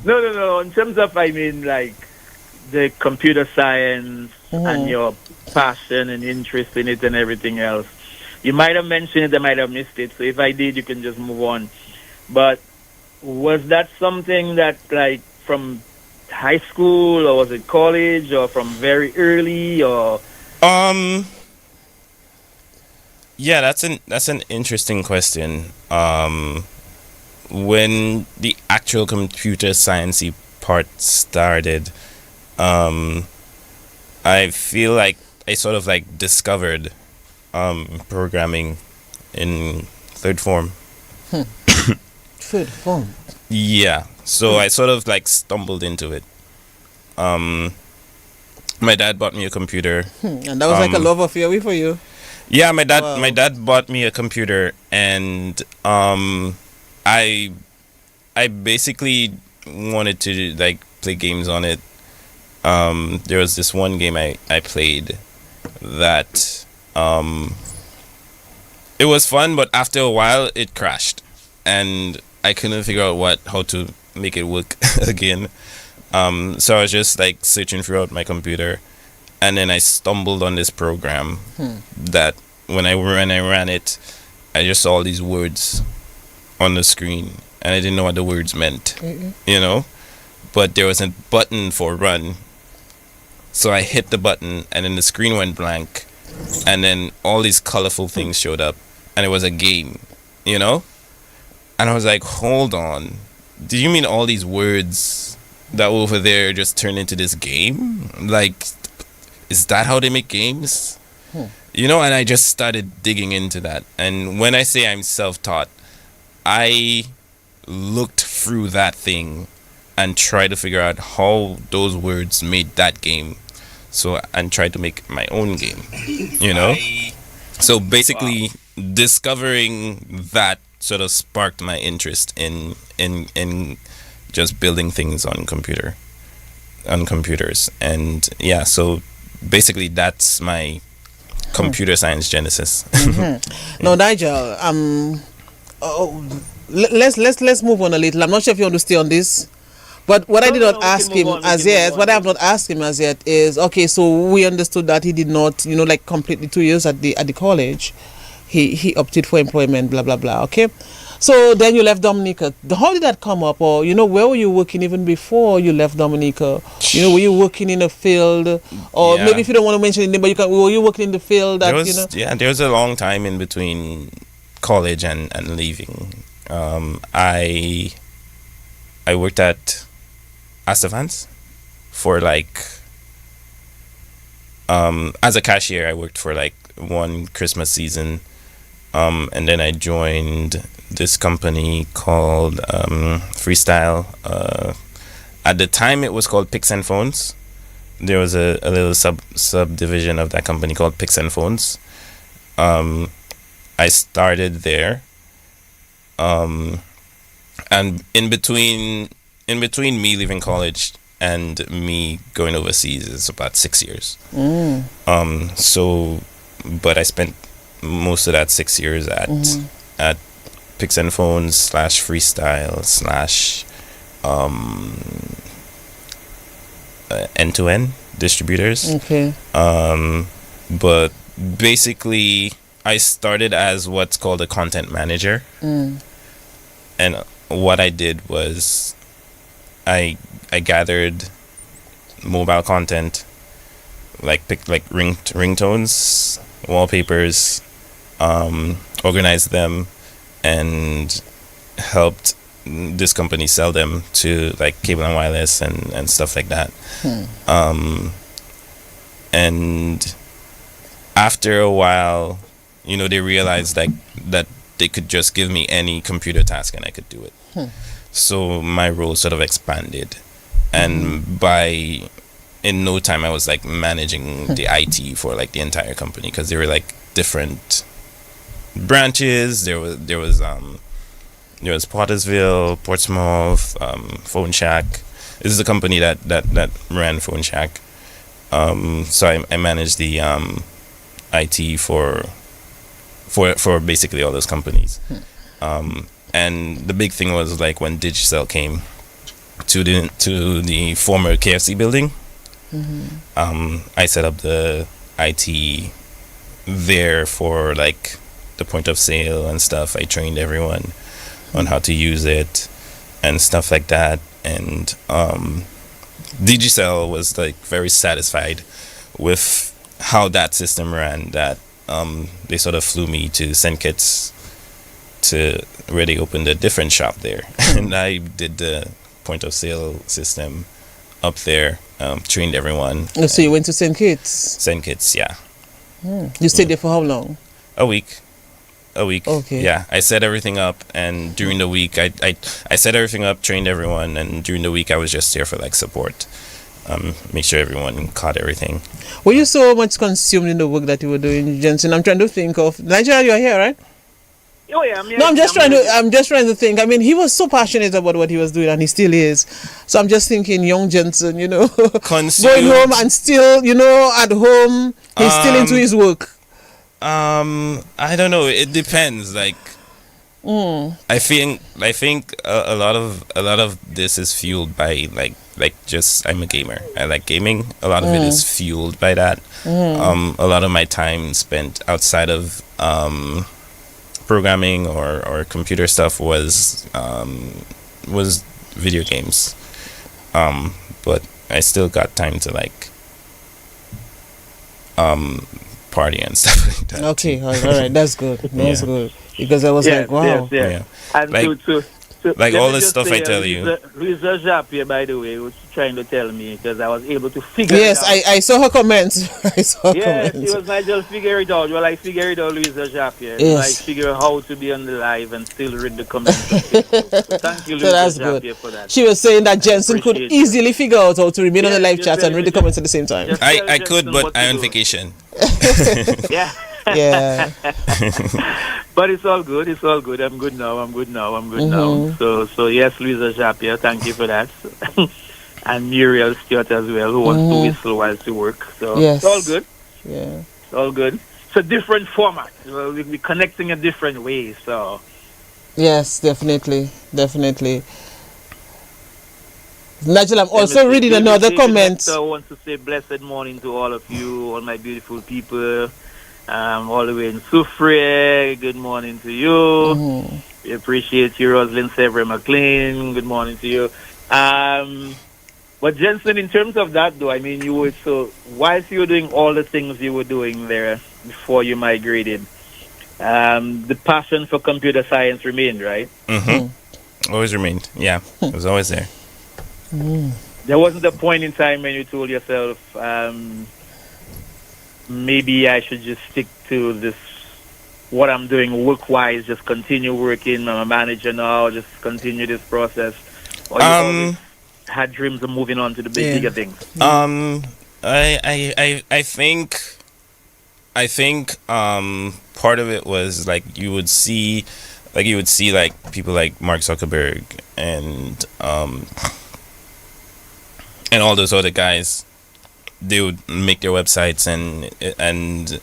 No. In terms of, like the computer science and your passion and interest in it and everything else. You might have mentioned it, I might have missed it. So if I did, you can just move on. But was that something that, like, from high school, or was it college, or from very early, or? Yeah, that's an interesting question. When the actual computer sciencey part started, I feel like I sort of like discovered programming in third form. Third form? Yeah. So I sort of like stumbled into it. My dad bought me a computer. And that was like a love affair for you? Yeah, my dad bought me a computer, and I basically wanted to like play games on it. There was this one game I played that it was fun, but after a while it crashed, and I couldn't figure out how to make it work again. So I was just like searching throughout my computer, and then I stumbled on this program that when I ran it, I just saw all these words on the screen, and I didn't know what the words meant, but there was a button for run. So I hit the button, and then the screen went blank, and then all these colorful things showed up, and it was a game, And I was like, hold on. Do you mean all these words that were over there just turned into this game? Like, is that how they make games? And I just started digging into that. And when I say I'm self-taught, I looked through that thing and try to figure out how those words made that game. And try to make my own game, So basically, discovering that sort of sparked my interest in just building things on computers. And yeah, so basically that's my computer science genesis. No, Nigel, let's move on a little. I'm not sure if you want to stay on this. But what I did not ask him as yet, what I have not asked him as yet is, okay, so we understood that he did not, like completely 2 years at the college. He opted for employment, blah, blah, blah, okay? So then you left Dominica. How did that come up? Or, where were you working even before you left Dominica? Were you working in a field? Or maybe if you don't want to mention anything, but were you working in the field? That, Yeah, there was a long time in between college and leaving. I worked at Astavans for as a cashier. I worked for one Christmas season, and then I joined this company called Freestyle. At the time it was called Picks and Phones. There was a little subdivision of that company called Picks and Phones. I started there, and in between me leaving college and me going overseas is about 6 years. But I spent most of that 6 years at Picks and Phones / Freestyle / end-to-end distributors. Okay. But basically I started as what's called a content manager. And what I did was I gathered mobile content, ringtones, wallpapers, organized them, and helped this company sell them to cable and wireless and stuff like that. And after a while, they realized that they could just give me any computer task and I could do it. So my role sort of expanded, and in no time I was managing the IT for the entire company, because there were different branches. There was Pottersville, Portsmouth, Phone Shack. This is a company that ran Phone Shack. So I managed the IT for basically all those companies. And the big thing was when Digicel came to the former KFC building. I set up the IT there for the point of sale and stuff. I trained everyone on how to use it and stuff like that. And Digicel was very satisfied with how that system ran, that they sort of flew me to St. Kitts to where they opened a different shop there. And I did the point of sale system up there, trained everyone. So you went to St. Kitts? St. Kitts, yeah. You stayed there for how long? A week. Okay. Yeah, I set everything up, and during the week I set everything up, trained everyone, and during the week I was just there for support. Make sure everyone caught everything. Were you so much consumed in the work that you were doing, Jenson? I'm trying to think of Nigeria. You're here, right? Oh yeah, I'm here. No, I'm just trying to think. I mean, he was so passionate about what he was doing, and he still is. So I'm just thinking, young Jenson, going home and still, at home, he's still into his work. I don't know. It depends. I think a lot of this is fueled by just, I'm a gamer. I like gaming. A lot of it is fueled by that. A lot of my time spent outside of programming or computer stuff was video games. But I still got time to party and stuff like that. Okay, all right, that's good. That's good. Because I was wow. Yeah. And so all the stuff I tell you. Louisa Japier, by the way, was trying to tell me, because I was able to figure it out. Yes, I saw her comments. Yes, it was not just figure it out. Well, I figured it out, Louisa Japier. Yes. I figure out how to be on the live and still read the comments. So thank you, Louisa Japier, for that. She was saying that Jenson could easily figure out how to remain on the live chat and read the comments at the same time. I could, but I'm on vacation. Yeah. Yeah. But it's all good. It's all good. I'm good now. Now. So yes, Louisa Japier, thank you for that. And Muriel Stewart as well, who wants to whistle while she work. So it's all good. Yeah. It's all good. It's a different format. We're connecting in different ways. So Yes, definitely. Nigel, I'm also reading another comment. I want to say blessed morning to all of you, all my beautiful people, all the way in Soufriere. Good morning to you. We appreciate you, Rosalind Severin McLean. Good morning to you. But Jenson, in terms of that, though, I mean, whilst you were doing all the things you were doing there before you migrated, the passion for computer science remained, right? Always remained. Yeah, it was always there. There wasn't a point in time when you told yourself, maybe I should just stick to this, what I'm doing work-wise, just continue working. I'm a manager now, just continue this process. Or you always had dreams of moving on to the bigger things? I think part of it was like you would see like people like Mark Zuckerberg and all those other guys. They would make their websites and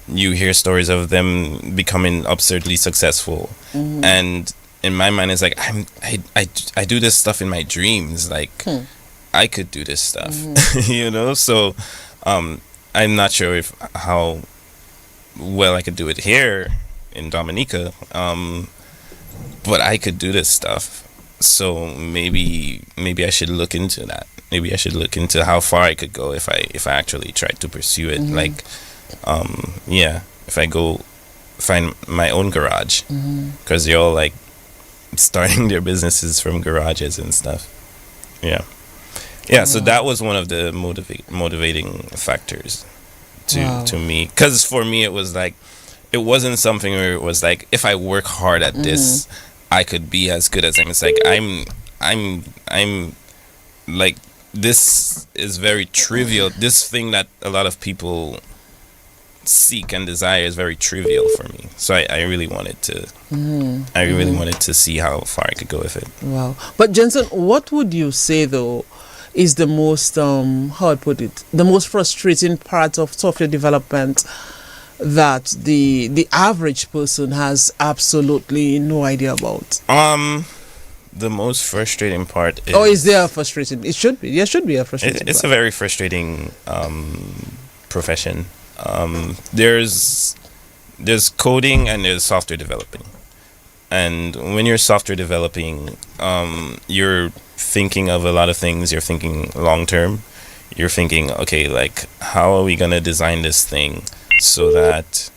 you hear stories of them becoming absurdly successful. And in my mind, it's like I do this stuff in my dreams. Like I could do this stuff, you know. So I'm not sure how well I could do it here in Dominica, but I could do this stuff. So maybe I should look into that. Maybe I should look into how far I could go if I actually tried to pursue it. Like, if I go find my own garage, because they're all like starting their businesses from garages and stuff. So that was one of the motivating factors to me, because for me it was like, it wasn't something where it was like, if I work hard at this, I could be as good as him. It's like I'm like, this is very trivial. This thing that a lot of people seek and desire is very trivial for me. So I really wanted to wanted to see how far I could go with it. Wow. But Jenson, what would you say though is the most how I put it, the most frustrating part of software development that the average person has absolutely no idea about? The most frustrating part is... Oh, is there a frustrating? It should be. There should be a frustrating It's part. a very frustrating profession. There's coding and there's software developing. And when you're software developing, you're thinking of a lot of things. You're thinking long term. You're thinking, okay, like, how are we going to design this thing so that...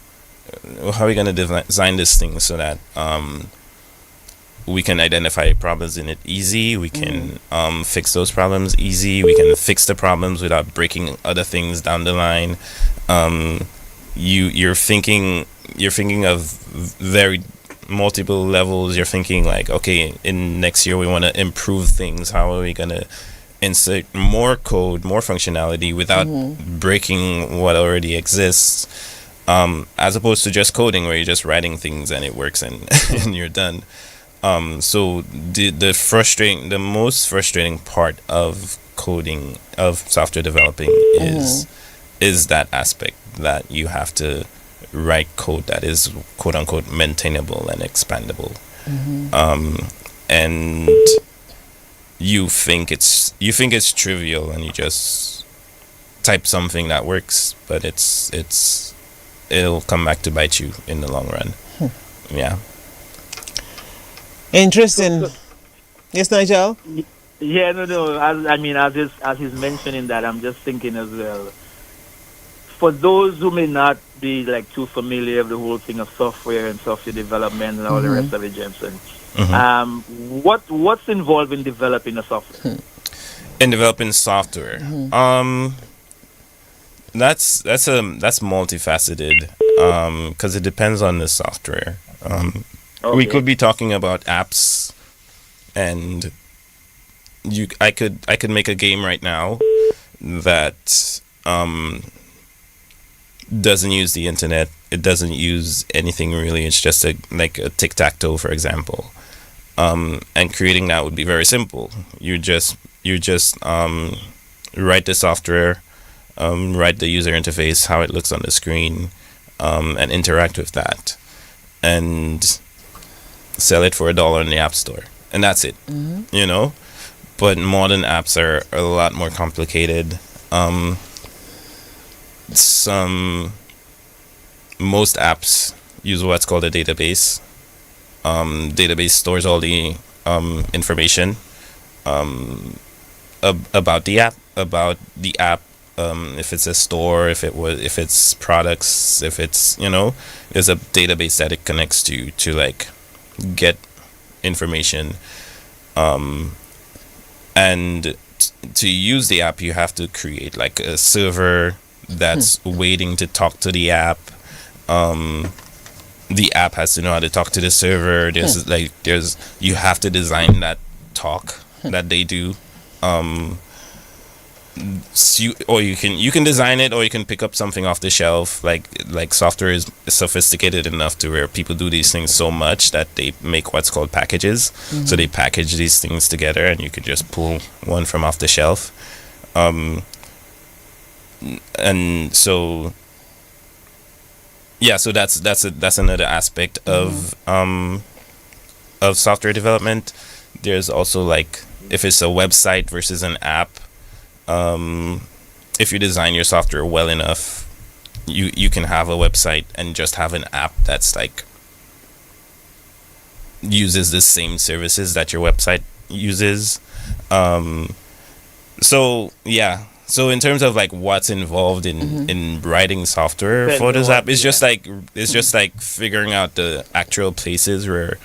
we can identify problems in it easy. We can fix those problems easy. We can fix the problems without breaking other things down the line. You're thinking of very multiple levels. You're thinking like, okay, in next year we want to improve things. How are we gonna insert more code, more functionality without breaking what already exists? As opposed to just coding, where you're just writing things and it works and and you're done. So the most frustrating part of coding, of software developing, is that aspect that you have to write code that is quote unquote maintainable and expandable. And you think it's trivial and you just type something that works, but it'll come back to bite you in the long run. Yeah. Interesting. Yes, Nigel? Yeah, no. As he's mentioning that, I'm just thinking as well. For those who may not be like too familiar with the whole thing of software and software development and all the rest of it, Jenson, what's involved in developing a software? In developing software, that's multifaceted, because it depends on the software. Okay. We could be talking about apps, and I could make a game right now that doesn't use the internet. It doesn't use anything really. It's just like a tic-tac-toe, for example. And creating that would be very simple. You just write the software, write the user interface, how it looks on the screen, and interact with that. And sell it for $1 in the app store, and that's it. You know, but modern apps are a lot more complicated. Most apps use what's called a database. Database stores all the information about the app, if it's a store, if it's products, if it's, you know, there's a database that it connects to like get information. And to use the app, you have to create like a server that's waiting to talk to the app. The app has to know how to talk to the server. You have to design that talk that they do. Or you can design it, or you can pick up something off the shelf. Like software is sophisticated enough to where people do these things so much that they make what's called packages. So they package these things together, and you could just pull one from off the shelf. And so so that's another aspect of software development. There's also like if it's a website versus an app. If you design your software well enough, you can have a website and just have an app that's like uses the same services that your website uses. So in terms of like what's involved in writing software for this app, it's just like figuring out the actual places where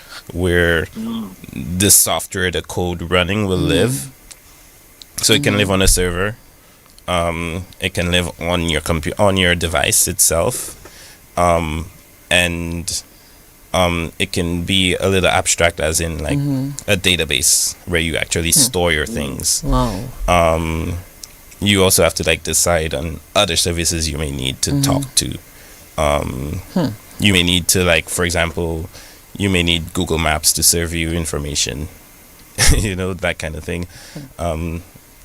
the software, the code running will live. So it can live on a server. It can live on your on your device itself, and it can be a little abstract, as in like a database where you actually store your things. Wow. You also have to like decide on other services you may need to talk to. You may need to, like, for example, you may need Google Maps to serve you information, you know, that kind of thing.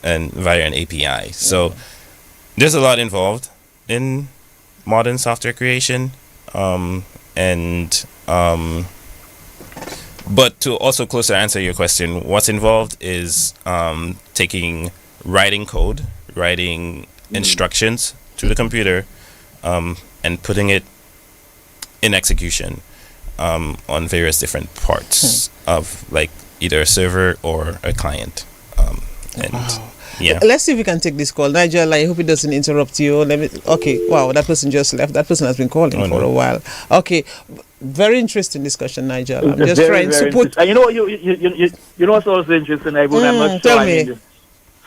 And via an API. So there's a lot involved in modern software creation. But to also closer answer your question, what's involved is writing code, writing instructions to the computer, and putting it in execution on various different parts of like either a server or a client. Let's see if we can take this call. Nigel, I hope it doesn't interrupt you. Okay, wow, that person just left. That person has been calling for a while. Okay, very interesting discussion, Nigel. I'm just trying to put. You know, you know what's also interesting, I'm not sure. Tell me.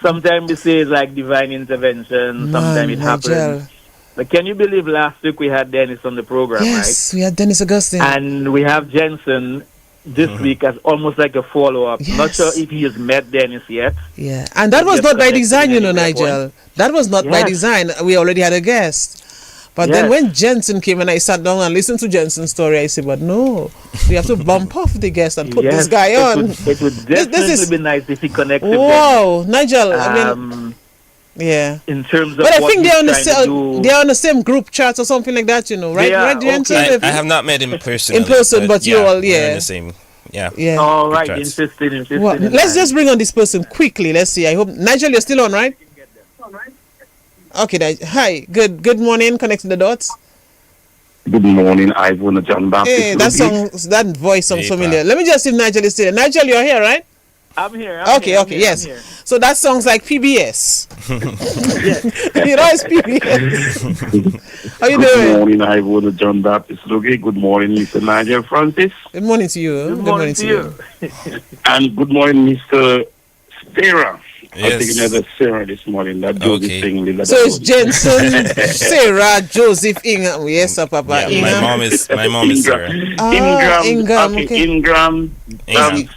Sometimes we say it's like divine intervention. Sometimes it happens. But can you believe last week we had Dennis on the program, right? Yes, we had Dennis Augustine. And we have Jenson this week as almost like a follow-up. Yes. Not sure if he has met Dennis yet. Yeah, and that was not by design, you know, Nigel. That was not by design. We already had a guest. But then when Jenson came and I sat down and listened to Jenson's story, I said, but no, we have to bump off the guest and put this guy on. It would definitely be nice if he connected. Wow, Nigel, I mean, yeah. In terms of but I think they're on the same group chat or something like that, you know, right? Right, Jenson? I have not met him personally. In person, but you all, we're in the same, yeah. All right, interesting. Well, let's just bring on this person quickly. Let's see. I hope, Nigel, you're still on, right? Okay, hi. Good morning. Connect to the dots. Good morning, Ivan John Baptist. Hey, that voice sounds familiar. Let me just see if Nigel is still there. Nigel, you're here, right? I'm here. Okay, yes. So that sounds like PBS. You know, it's PBS. How you doing? Good morning, Ivan John Baptist. Good morning, Mr. Nigel Francis. Good morning to you. Good morning to you. And good morning, Mr. Sarah. Yes. I think another Sarah this morning. That Joseph Ingham. So it's Jenson, Sarah, Joseph-Ingham. Yes, sir, Papa. Yeah, my mom is Sarah. Ingham. Okay. Okay. Ingham.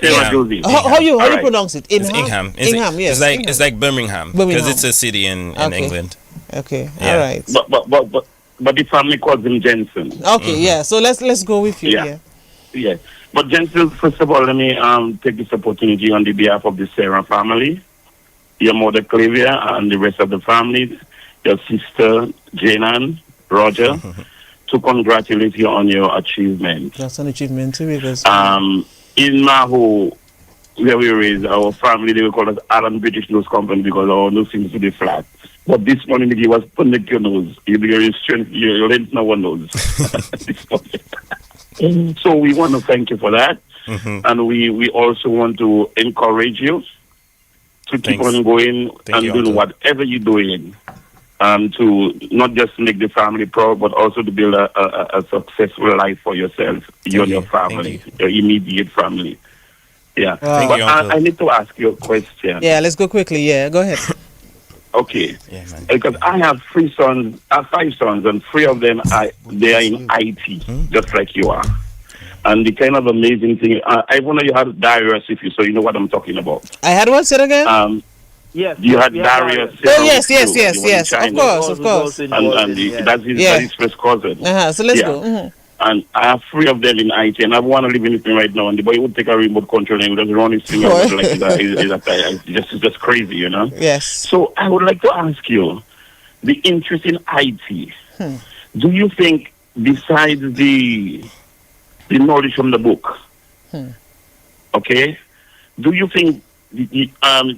Sarah Joseph. How you pronounce it? Ingham. Ingham. Yes. It's like Birmingham because it's a city in England. Okay. Yeah. All right. But the family calls him Jenson. Okay. Yeah. So let's go with you. Yeah. But Jenson, first of all, let me take this opportunity on the behalf of the Sarah family, your mother Clavia, and the rest of the family, your sister Janan, Roger, to to congratulate you on your achievement. That's an achievement too, because In Maho, where we raised our family, they will call us Alan British Nose Company because our nose seems to be flat. But this morning, he was putting your nose. Your strength, your length, no one knows. So we want to thank you for that. And we also want to encourage you to keep on going and doing whatever you're doing. To not just make the family proud, but also to build a successful life for yourself, you and your family, your immediate family. Yeah. Wow. But I need to ask you a question. Yeah, let's go quickly. Yeah, go ahead. Okay. Yeah, because I have 5 sons, and 3 of them they are in IT, just like you are. And the kind of amazing thing, I wonder you had Darius with you, so you know what I'm talking about. I had what? Say it again? Yes. You had Darius. Oh, yes. Of course. And that's his first cousin. So let's go. And I have 3 of them in IT, and I want to live in it right now. And the boy would take a remote control and just run his finger like it's just crazy, you know? Yes. So I would like to ask you, the interest in IT, do you think, besides the knowledge from the book, okay, do you think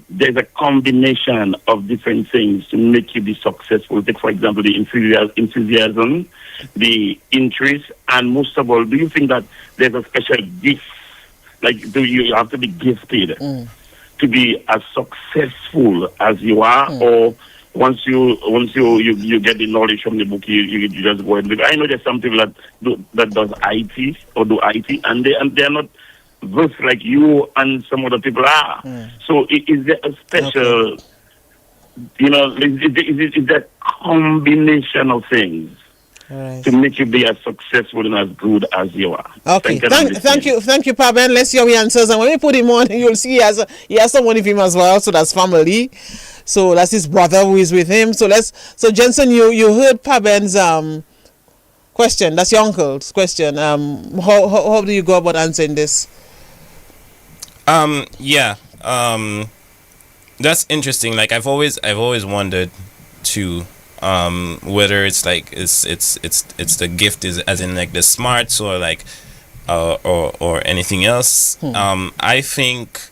there's a combination of different things to make you be successful? Take, for example, the enthusiasm, the interest, and most of all, do you think that there's a special gift? Like, do you have to be gifted to be as successful as you are, or once you get the knowledge from the book, you just go and do it? I know there's some people that does IT or do IT, and they're not versed like you and some other people are. So is there a special, is there a combination of things to make you be as successful and as good as you are? Okay, thank you, Paben. Let's hear your answers, and when we put him on, you'll see he has someone with him as well. So that's family. So that's his brother who is with him. So Jenson, you heard Paben's question. That's your uncle's question. How do you go about answering this? That's interesting. Like I've always wondered too, whether it's like it's the gift is as in like the smarts or like or anything else. I think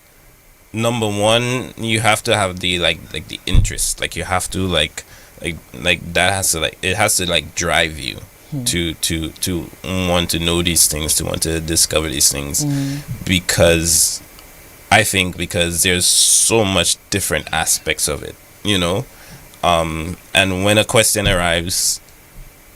number one, you have to have the like the interest. Like you have to like that has to it has to drive you to want to know these things, to want to discover these things, because there's so much different aspects of it, and when a question arrives,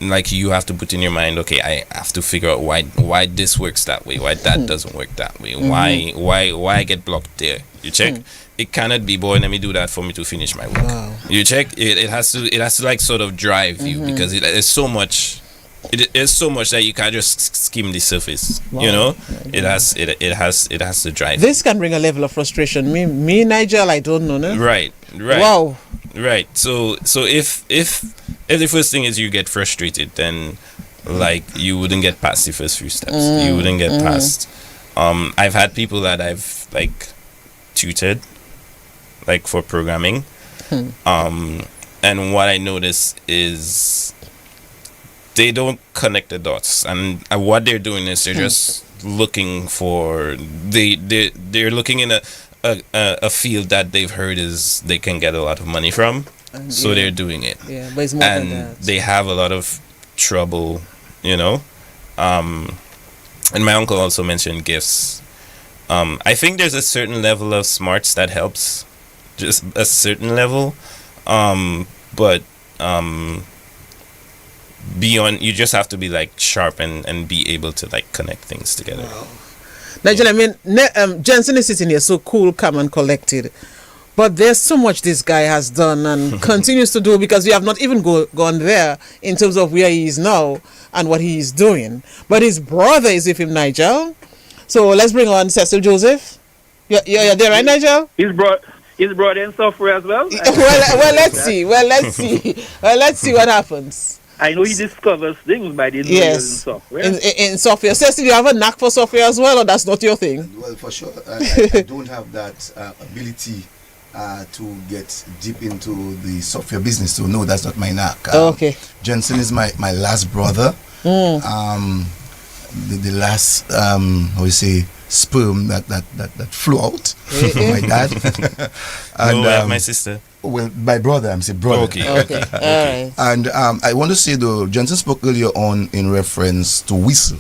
like you have to put in your mind, okay, I have to figure out why this works that way, why that doesn't work that way, why I get blocked there. You check. It cannot be, boy, let me do that for me to finish my work. Wow. You check. It has to like sort of drive you, because it is so much. It is so much that you can't just skim the surface. Wow. It has to drive. This can bring a level of frustration. Me, Nigel, I don't know. No? Right. Wow. Right. So if the first thing is you get frustrated, then like you wouldn't get past the first few steps. You wouldn't get past. I've had people that I've like tutored, like for programming, and what I notice is they don't connect the dots, and what they're doing is they're just looking for they're looking in a field that they've heard is they can get a lot of money from, so they're doing it. Yeah, but it's more than that. They have a lot of trouble, and my uncle also mentioned gifts. I think there's a certain level of smarts that helps, just a certain level, but beyond, you just have to be like sharp and be able to like connect things together. Wow. Nigel, I mean, Jenson is sitting here so cool, calm and collected, but there's so much this guy has done and continues to do, because we have not even gone there in terms of where he is now and what he is doing. But his brother is with him, Nigel. So let's bring on Cecil Joseph. You're there, right, Nigel? He's brought in software as well. Well, let's see. Let's see what happens. I know he discovers things by the in software. In software. Cecil, you have a knack for software as well, or that's not your thing? Well, for sure. I don't have that ability to get deep into the software business, so no, that's not my knack. Okay. Jenson is my last brother, the last how you say sperm that flew out from my dad. And my sister. well, my brother, I'm saying brother. Okay. Alright. And I want to say though, Jenson spoke earlier on in reference to whistle.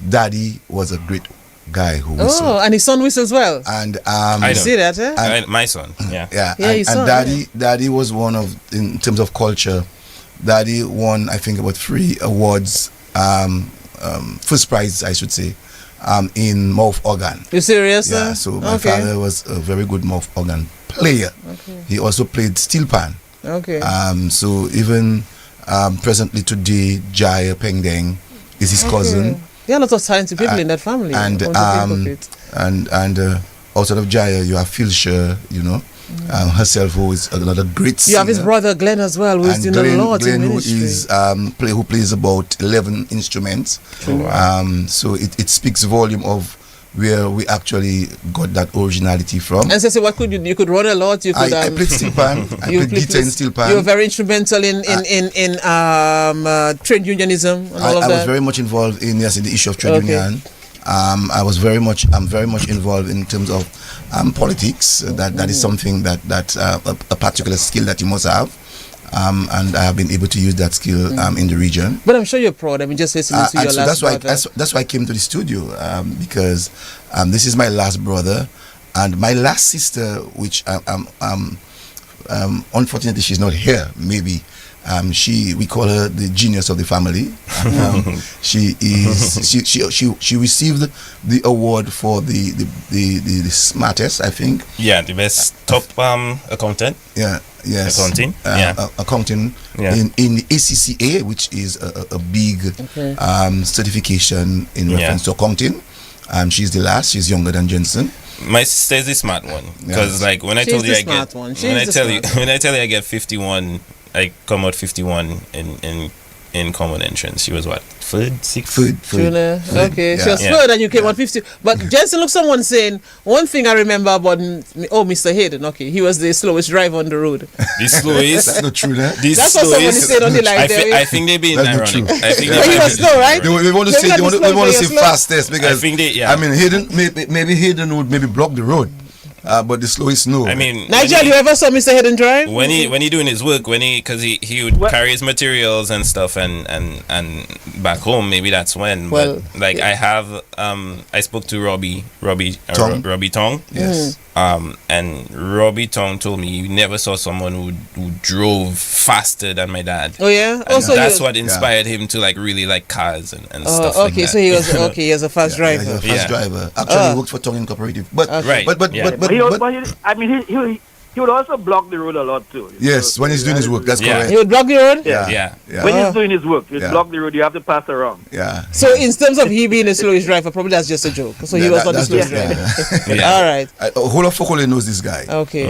Daddy was a great guy who whistled. Oh, and his son whistles well. And I You see that, eh? my son. Yeah. yeah, Yeah, his and son, Daddy was one of, in terms of culture, Daddy won I think about 3 awards, first prize I should say, in mouth organ. You serious? Yeah, so my father was a very good mouth organ player. Okay. He also played steel pan. Okay. So even presently today, Jaya Pengdeng is his cousin. There are lots of talented people in that family. And Once you think of it. and outside of Jaya, you have Philshire, you know, herself, who is another great singer. You have his brother Glenn as well, who's And doing a lot Glenn, in who ministry. is who plays about 11 instruments. So it speaks volume of where we actually got that originality from. And so what could you could run a lot. You could I played steel pan. I played guitar in steel pan. You were very instrumental in trade unionism and all of I that. was very much involved in the issue of trade union. I'm very much involved in terms of politics. That is something that a particular skill that you must have. And I have been able to use that skill in the region. But I'm sure you're proud. I mean, just listening to your and so last brother. that's why I came to the studio, because this is my last brother, and my last sister, which unfortunately she's not here. Maybe we call her the genius of the family. She received the award for the smartest, I think. Yeah, the best top accountant. Yeah. Yes. Accounting. Accounting in the ACCA, which is a big certification in reference to accounting. She's the last. She's younger than Jenson. My sister is the smart one, because like when I told you I get when I tell you I get 51, I come out 51 in common entrance. She was what? Third, sixth? Food. Okay, Yeah. she was third and you came on 50. But Jenson, look, someone saying, one thing I remember about, Mr. Hayden, okay, he was the slowest driver on the road. The slowest. That's not true, that. That's what someone said on the live there. I think they being That's not ironic. true. I think But he was slow, right? They want to say fastest, because I think I mean Hayden maybe Hayden would maybe block the road, but the slowest no. I mean, Nigel, you ever saw Mr. Hayden drive? when he doing his work, because he would carry his materials and stuff and back home, maybe that's when. Well, but like I have I spoke to Robbie Tong. Yes. And Robbie Tong told me he never saw someone who drove faster than my dad. Oh yeah. And Also, that's what inspired him to like really like cars and stuff like that. so he was he was a fast driver. He's a fast driver. Actually, he worked for Tongue Incorporated. But Right. but He would also block the road a lot too. yes, when he's doing his work, that's correct. He would block the road. Yeah. When he's doing his work, he'd Yeah. block the road. You have to pass around. Yeah. So in terms of he being the slowest driver, probably that's just a joke. So he was not the That's slowest just- driver. yeah. All right. Whole of Fokole knows this guy. Okay.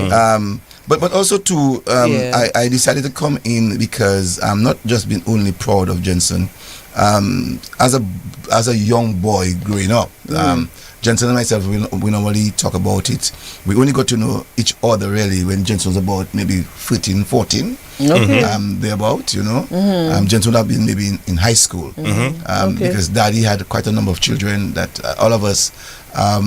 But also too, Yeah. I decided to come in because I'm not just been only proud of Jenson. As a young boy growing up, Jenson and myself, we normally talk about it. We only got to know each other really when Jenson was about maybe 13, 14. Okay. Thereabout, you know. Jenson would have been maybe in high school. Because Daddy had quite a number of children that all of us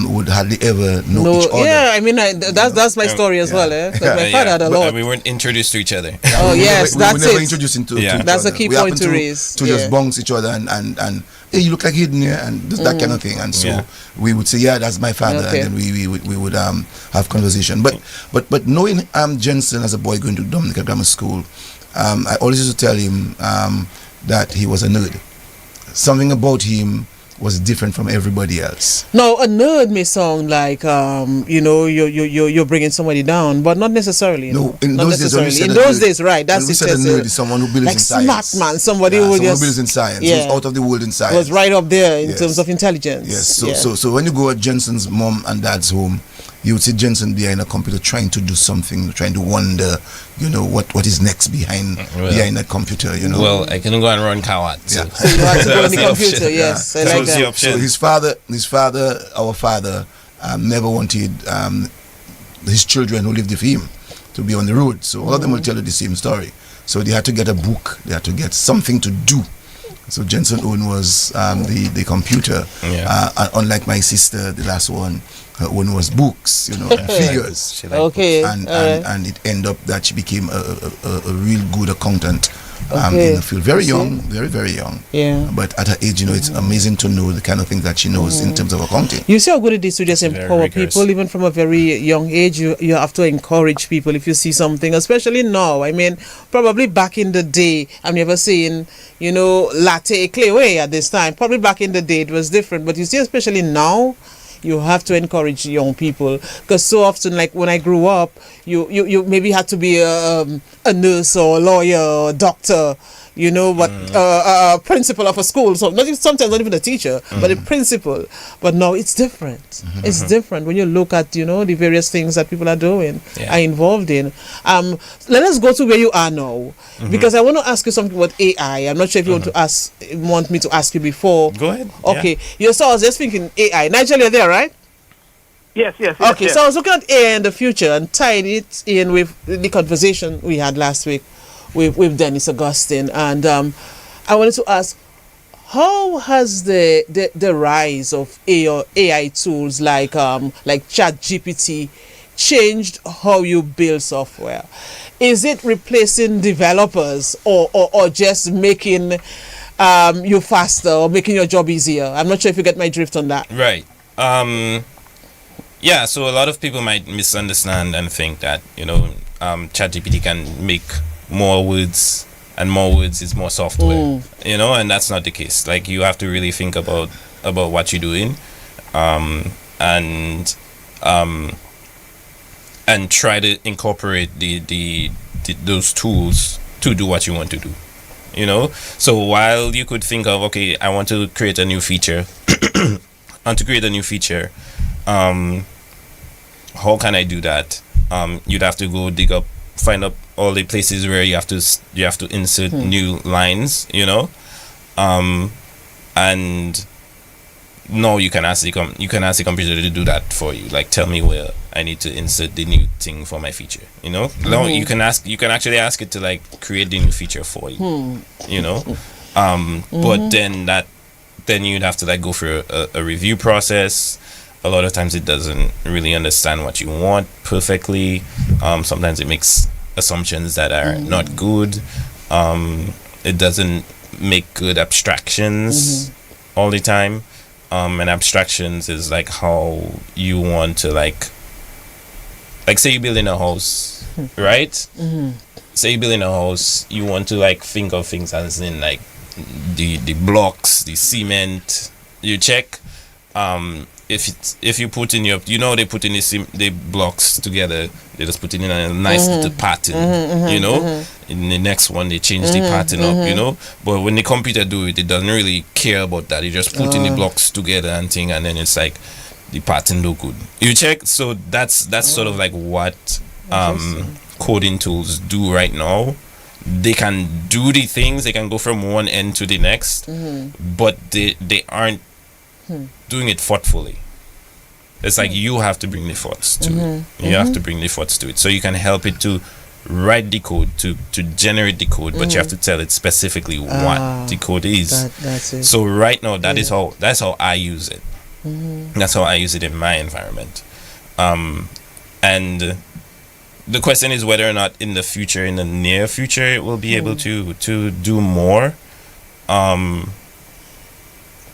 would hardly ever know each other. Yeah, I mean, that's my story as well. Eh? 'Cause my father had a lot. We weren't introduced to each other. Oh yes, we that's were never it. introduced into Yeah. to each That's a other. key We point happened to raise. to just bounce each other and hey, you look like Hayden here, and just that kind of thing. And so we would say, yeah, that's my father, Okay. and then we would have conversation. But knowing Jenson as a boy going to Dominica Grammar School, I always used to tell him that he was a nerd. Something about him was different from everybody else. Now, a nerd may sound like you're bringing somebody down, but not necessarily. No, in not those days, when we necessarily. said in a those nerd- days, right? That's when we it. said a nerd is someone who believes like in science. smart man, somebody who someone just who believes in science, who's out of the world in science. was right up there in Yes. terms of intelligence. Yes. So when you go at Jenson's mom and dad's home, you would see Jenson behind a computer trying to do something, trying to wonder, what is next behind that computer, Well, I can go and run Kawat. So. Yeah. So you had to go on the That's computer. option. Yes, I That like was the that. option. So his father, our father, never wanted his children who lived with him to be on the road. So all of them will tell you the same story. So they had to get a book. They had to get something to do So Jenson own was the computer. Unlike my sister, the last one, her own was books, and figures. She liked books. And it ended up that she became a real good accountant in the field. Very young, very, very young. Yeah. But at her age, it's amazing to know the kind of things that she knows in terms of accounting. You see how good it is to just empower people, even from a very young age. You have to encourage people if you see something, especially now. I mean, probably back in the day, I'm never saying, latte clay way at this time. Probably back in the day it was different. But you see, especially now, you have to encourage young people, because so often, like when I grew up, you maybe had to be a nurse or a lawyer or a doctor, but a principal of a school. So sometimes not even a teacher, but a principal. But now it's different. It's different when you look at the various things that people are doing, are involved in. Let us go to where you are now, because I want to ask you something about AI. I'm not sure if you want me to ask you before. Go ahead. Okay. So I was just thinking AI. Nigel, you're there, right? Yes. Okay, so I was looking at AI in the future and tying it in with the conversation we had last week with Dennis Augustine, and I wanted to ask, how has the rise of AI tools like ChatGPT changed how you build software? Is it replacing developers or just making you faster or making your job easier? I'm not sure if you get my drift on that. Right. Yeah, so a lot of people might misunderstand and think that, ChatGPT can make more words, and more words is more software, and that's not the case. Like, you have to really think about what you're doing, and try to incorporate those tools to do what you want to do. So while you could think of, okay, I want to create a new feature, how can I do that? You'd have to go find up all the places where you have to insert new lines, and no, you can ask the computer to do that for you. Like, tell me where I need to insert the new thing for my feature. No, you can actually ask it to like create the new feature for you. But then you'd have to like go through a review process. A lot of times it doesn't really understand what you want perfectly. Sometimes it makes assumptions that are not good. It doesn't make good abstractions all the time. And abstractions is like how you want to like say you're building a house, right? Say you're building a house, you want to like think of things as in like the blocks, the cement. You check. If you put in they put in the blocks together, they just put it in a nice little pattern, In the next one they change the pattern up, But when the computer do it, it doesn't really care about that. You just put in the blocks together and then it's like the pattern look good. You check. So that's sort of like what coding tools do right now. They can do the things, they can go from one end to the next, but they aren't doing it thoughtfully. It's like you have to bring the thoughts to it. You have to bring the thoughts to it. So you can help it to write the code, to generate the code, but you have to tell it specifically what the code is. That's it. So right now, that's how I use it. That's how I use it in my environment. And the question is whether or not in the near future, it will be able to do more.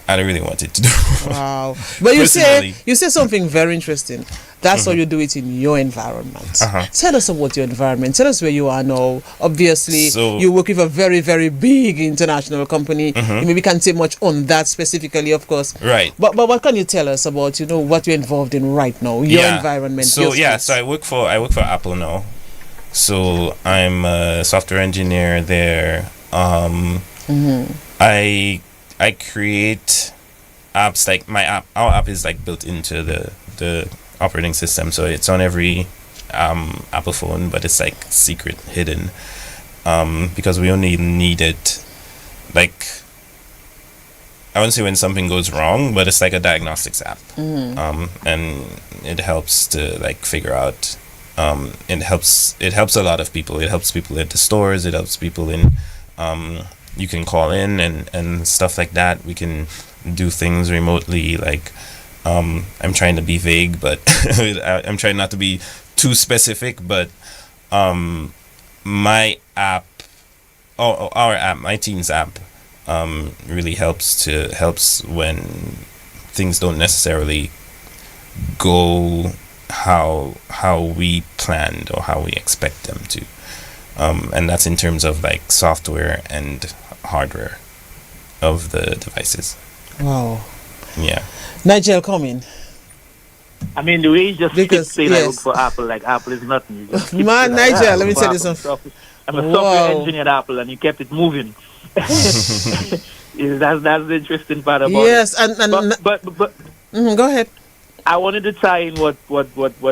I don't really want it to do. Wow. But you say something very interesting. That's how you do it in your environment. Tell us about your environment. Tell us where you are now. Obviously, you work with a very, very big international company. You maybe can't say much on that specifically, of course. Right. But what can you tell us about, what you're involved in right now, your environment? So I work for Apple now. So I'm a software engineer there. I create apps, like our app is like built into the operating system, so it's on every Apple phone, but it's like secret, hidden, because we only need it, like, I wouldn't say when something goes wrong, but it's like a diagnostics app, and it helps to like figure out. It helps a lot of people. It helps people at the stores. It helps people in you can call in and stuff like that. We can do things remotely. Like, I'm trying to be vague, but I'm trying not to be too specific. But my app, our app, my team's app, really helps when things don't necessarily go how we planned or how we expect them to. And that's in terms of like software and hardware of the devices. Wow. Yeah. Nigel, come in. I mean, the way you just keep saying I work for Apple, like Apple is nothing. You just keep Man, saying, Nigel, let me tell you something. I'm a software engineer at Apple, and you kept it moving. That's the interesting part about it. Yes, and but go ahead. I wanted to tie in what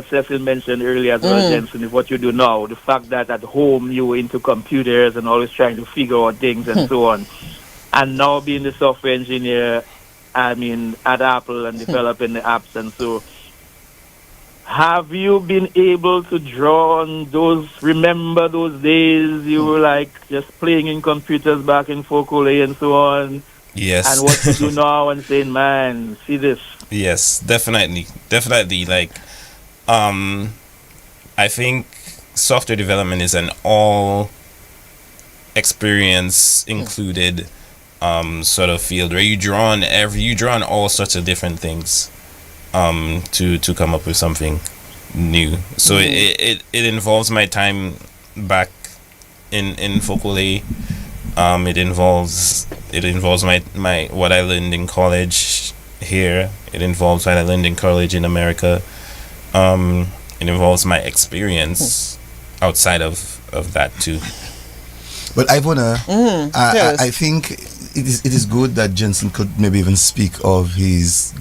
Cecil mentioned earlier as well, Jenson, is what you do now. The fact that at home you were into computers and always trying to figure out things and so on. And now being the software engineer, I mean, at Apple and developing the apps and so, have you been able to draw on remember those days you were like just playing in computers back in Fokole and so on? Yes. And what you do now and saying, man, see this. Yes, definitely. Like, I think software development is an all experience included sort of field where you draw on all sorts of different things to come up with something new. So it involves my time back in Fokole. It involves my what I learned in college here. It involves what I learned in college in America. It involves my experience outside of that too. But I wanna. I think it is good that Jenson could maybe even speak of the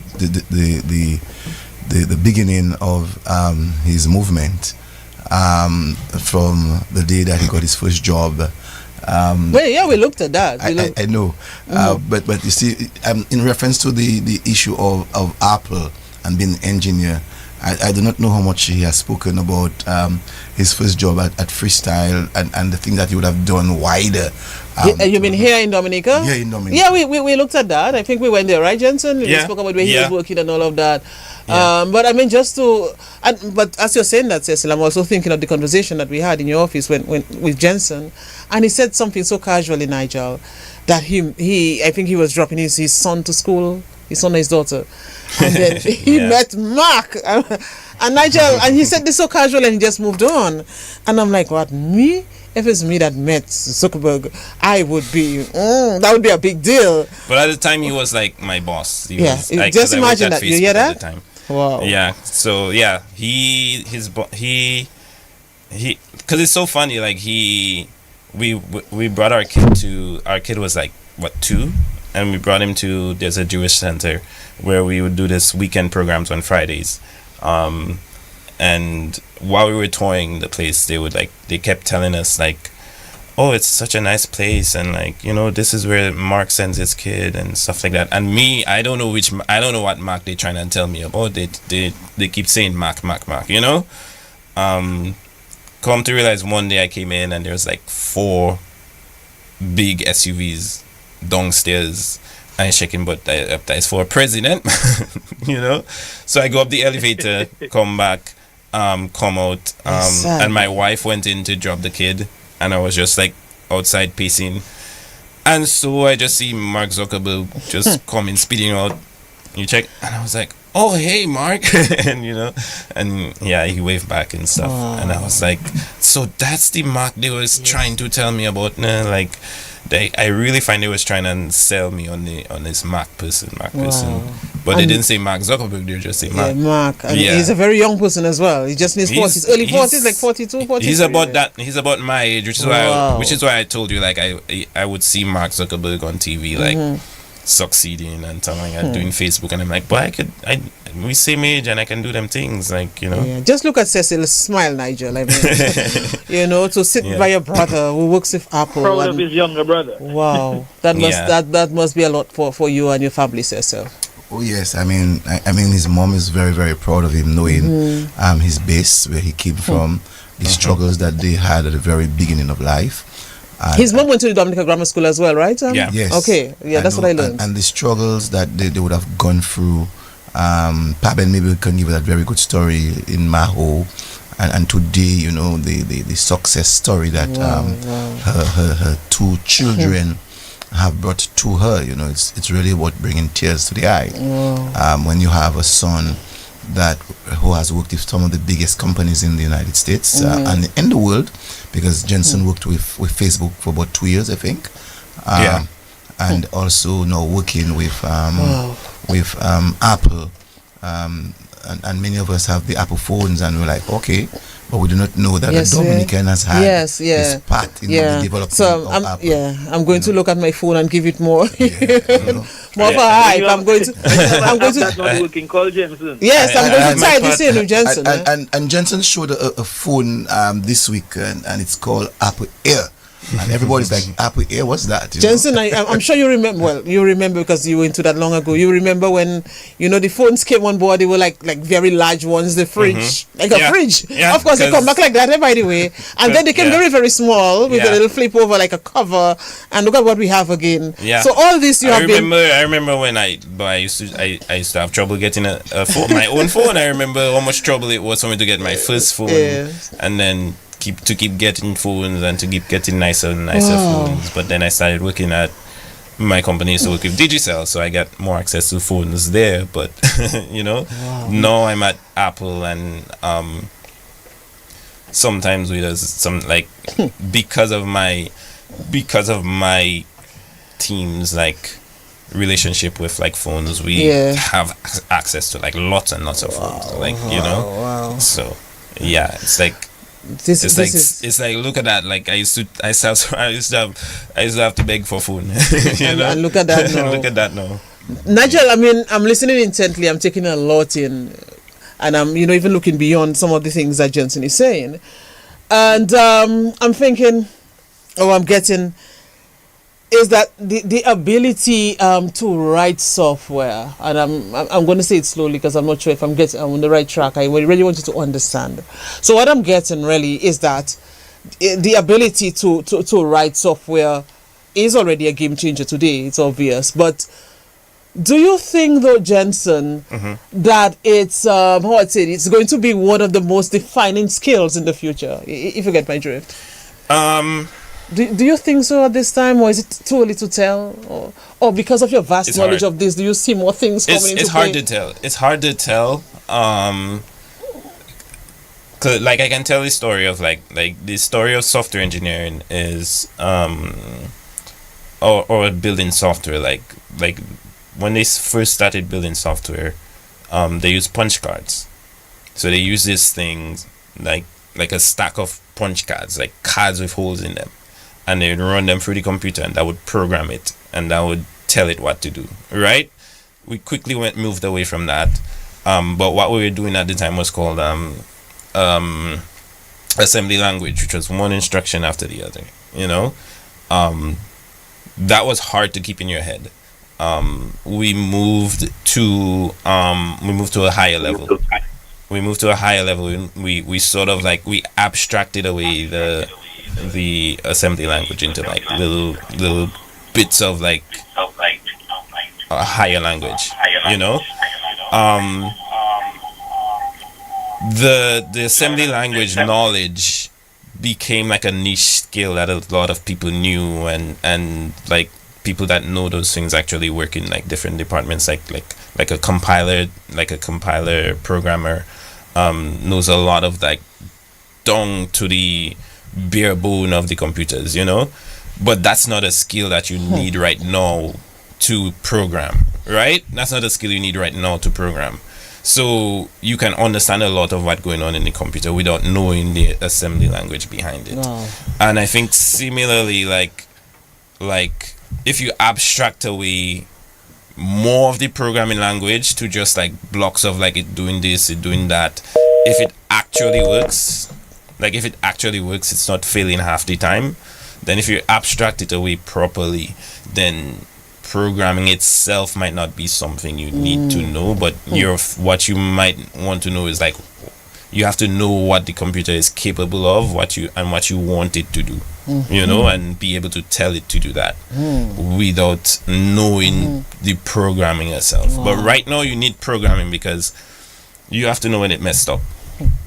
beginning of his movement from the day that he got his first job. We looked at that. I know, but you see, in reference to the issue of Apple and being an engineer, I do not know how much he has spoken about his first job at Freestyle and the thing that he would have done wider. You mean here in Dominica? Yeah, in Dominica. Yeah, we looked at that. I think we went there, right, Jenson? We spoke about where he was working and all of that. Yeah. But I mean, but as you're saying that, Cecil, I'm also thinking of the conversation that we had in your office when with Jenson, and he said something so casually, Nigel, that I think he was dropping his son to school, his son and his daughter, and then he met Mark, and Nigel, and he said this so casual, and he just moved on, and I'm like, what, me? If it's me that met Zuckerberg, I would be, that would be a big deal. But at the time, he was like my boss. Just imagine that. You hear that? At the time. Wow. Yeah. So yeah, he because it's so funny. Like we brought our kid was like 2, and we brought him to, there's a Jewish center where we would do this weekend programs on Fridays. And while we were touring the place, they kept telling us like, oh, it's such a nice place, and like, you know, this is where Mark sends his kid and stuff like that. And me, I don't know what Mark they're trying to tell me about. They keep saying Mark, you know. Come to realize one day I came in and there's like 4 big SUVs downstairs. I'm shaking, but that is for a president, you know. So I go up the elevator, come back, come out, and my wife went in to drop the kid, and I was just like outside pacing, and so I just see Mark Zuckerberg just coming speeding out. You check, and I was like, "Oh, hey, Mark," and you know, and yeah, he waved back and stuff, and I was like, "So that's the Mark they was trying to tell me about, like." I really find they was trying to sell me on this Mark person, but they didn't say Mark Zuckerberg. They just say Mark. Yeah, Mark, and he's a very young person as well. He's just in his 40s, early 40s, like 42, 43. He's about that. He's about my age, which is why I told you like I would see Mark Zuckerberg on TV like succeeding and something and doing Facebook, and I'm like, but we same age and I can do them things, like, you know. Yeah. Just look at Cecil's smile, Nigel. I mean, you know, to sit by your brother who works with Apple. Proud of his younger brother. Wow, that must be a lot for you and your family, Cecil. Oh yes, I mean his mom is very, very proud of him, knowing his base, where he came from, the struggles that they had at the very beginning of life. His mom went to the Dominica Grammar School as well, right? Yeah. Yes. Okay. Yeah, that's what I learned. And the struggles that they would have gone through. Paben maybe can give that very good story in Maho. And today, you know, the success story that her two children have brought to her, you know, it's really about bringing tears to the eye. When you have a son who has worked with some of the biggest companies in the United States and in the world, because Jenson worked with Facebook for about 2 years, I think. And also now working with Apple. And many of us have the Apple phones, and we're like, okay, but we do not know that a Dominican has had his part in the development of Apple. I'm going to look at my phone and give it more. More of a hype. I'm going to. That's not working. Call Jenson. Yes, I'm going to try this in with Jenson. And Jenson showed a phone this week, and it's called Apple Air. And everybody's like, Apple Air, what's that? Jenson, I'm sure you remember. Well, you remember because you were into that long ago. You remember when, you know, the phones came on board, they were like very large ones, the fridge, like a fridge. Yeah, of course, they come back like that, by the way. And then they came very, very small with a little flip over, like a cover. And look at what we have again. Yeah. So all this I remember when I used to have trouble getting a phone, my own phone. I remember how much trouble it was for me to get my first phone, and then keep getting phones and to keep getting nicer and nicer phones. But then I started working at my company, used to work with Digicel, so I got more access to phones there. But you know, now I'm at Apple, and sometimes with some like because of my team's like relationship with like phones, we have access to like lots and lots of phones, like you know. So yeah, it's like. It's like look at that. Like I used to have to beg for phone. You know? And look at that now. Look at that now. Nigel, I mean, I'm listening intently. I'm taking a lot in, and I'm even looking beyond some of the things that Jenson is saying, and I'm thinking, I'm getting is that the ability to write software, and I'm going to say it slowly because I'm not sure if I'm on the right track. I really want you to understand. So what I'm getting really is that the ability to write software is already a game changer today. It's obvious, but do you think though, Jenson, that it's it's going to be one of the most defining skills in the future? If you get my drift. Do you think so at this time, or is it too early to tell, or because of your vast knowledge of this, do you see more things coming into play? It's hard to tell. 'Cause, like, I can tell the story of like the story of software engineering is or building software. Like when they first started building software, they used punch cards. So they use these things like a stack of punch cards, like cards with holes in them. And they would run them through the computer, and that would program it, and that would tell it what to do. Right? We quickly moved away from that. But what we were doing at the time was called assembly language, which was one instruction after the other. You know, that was hard to keep in your head. We moved to a higher level. We sort of like we abstracted away the assembly language into like little bits of like a higher language, you know. The assembly language knowledge became like a niche skill that a lot of people knew, and like people that know those things actually work in like different departments, like a compiler programmer knows a lot of like down to the bare bone of the computers, you know. But that's not a skill that you need right now to program, right? That's not a skill you need right now to program. So you can understand a lot of what's going on in the computer without knowing the assembly language behind it. Wow. And I think similarly, like if you abstract away more of the programming language to just like blocks of like it doing this, it doing that, if it actually works, it's not failing half the time. Then if you abstract it away properly, then programming itself might not be something you need to know, but what you might want to know is like you have to know what the computer is capable of, what you want it to do, you know, and be able to tell it to do that without knowing the programming itself. But right now you need programming because you have to know when it messed up.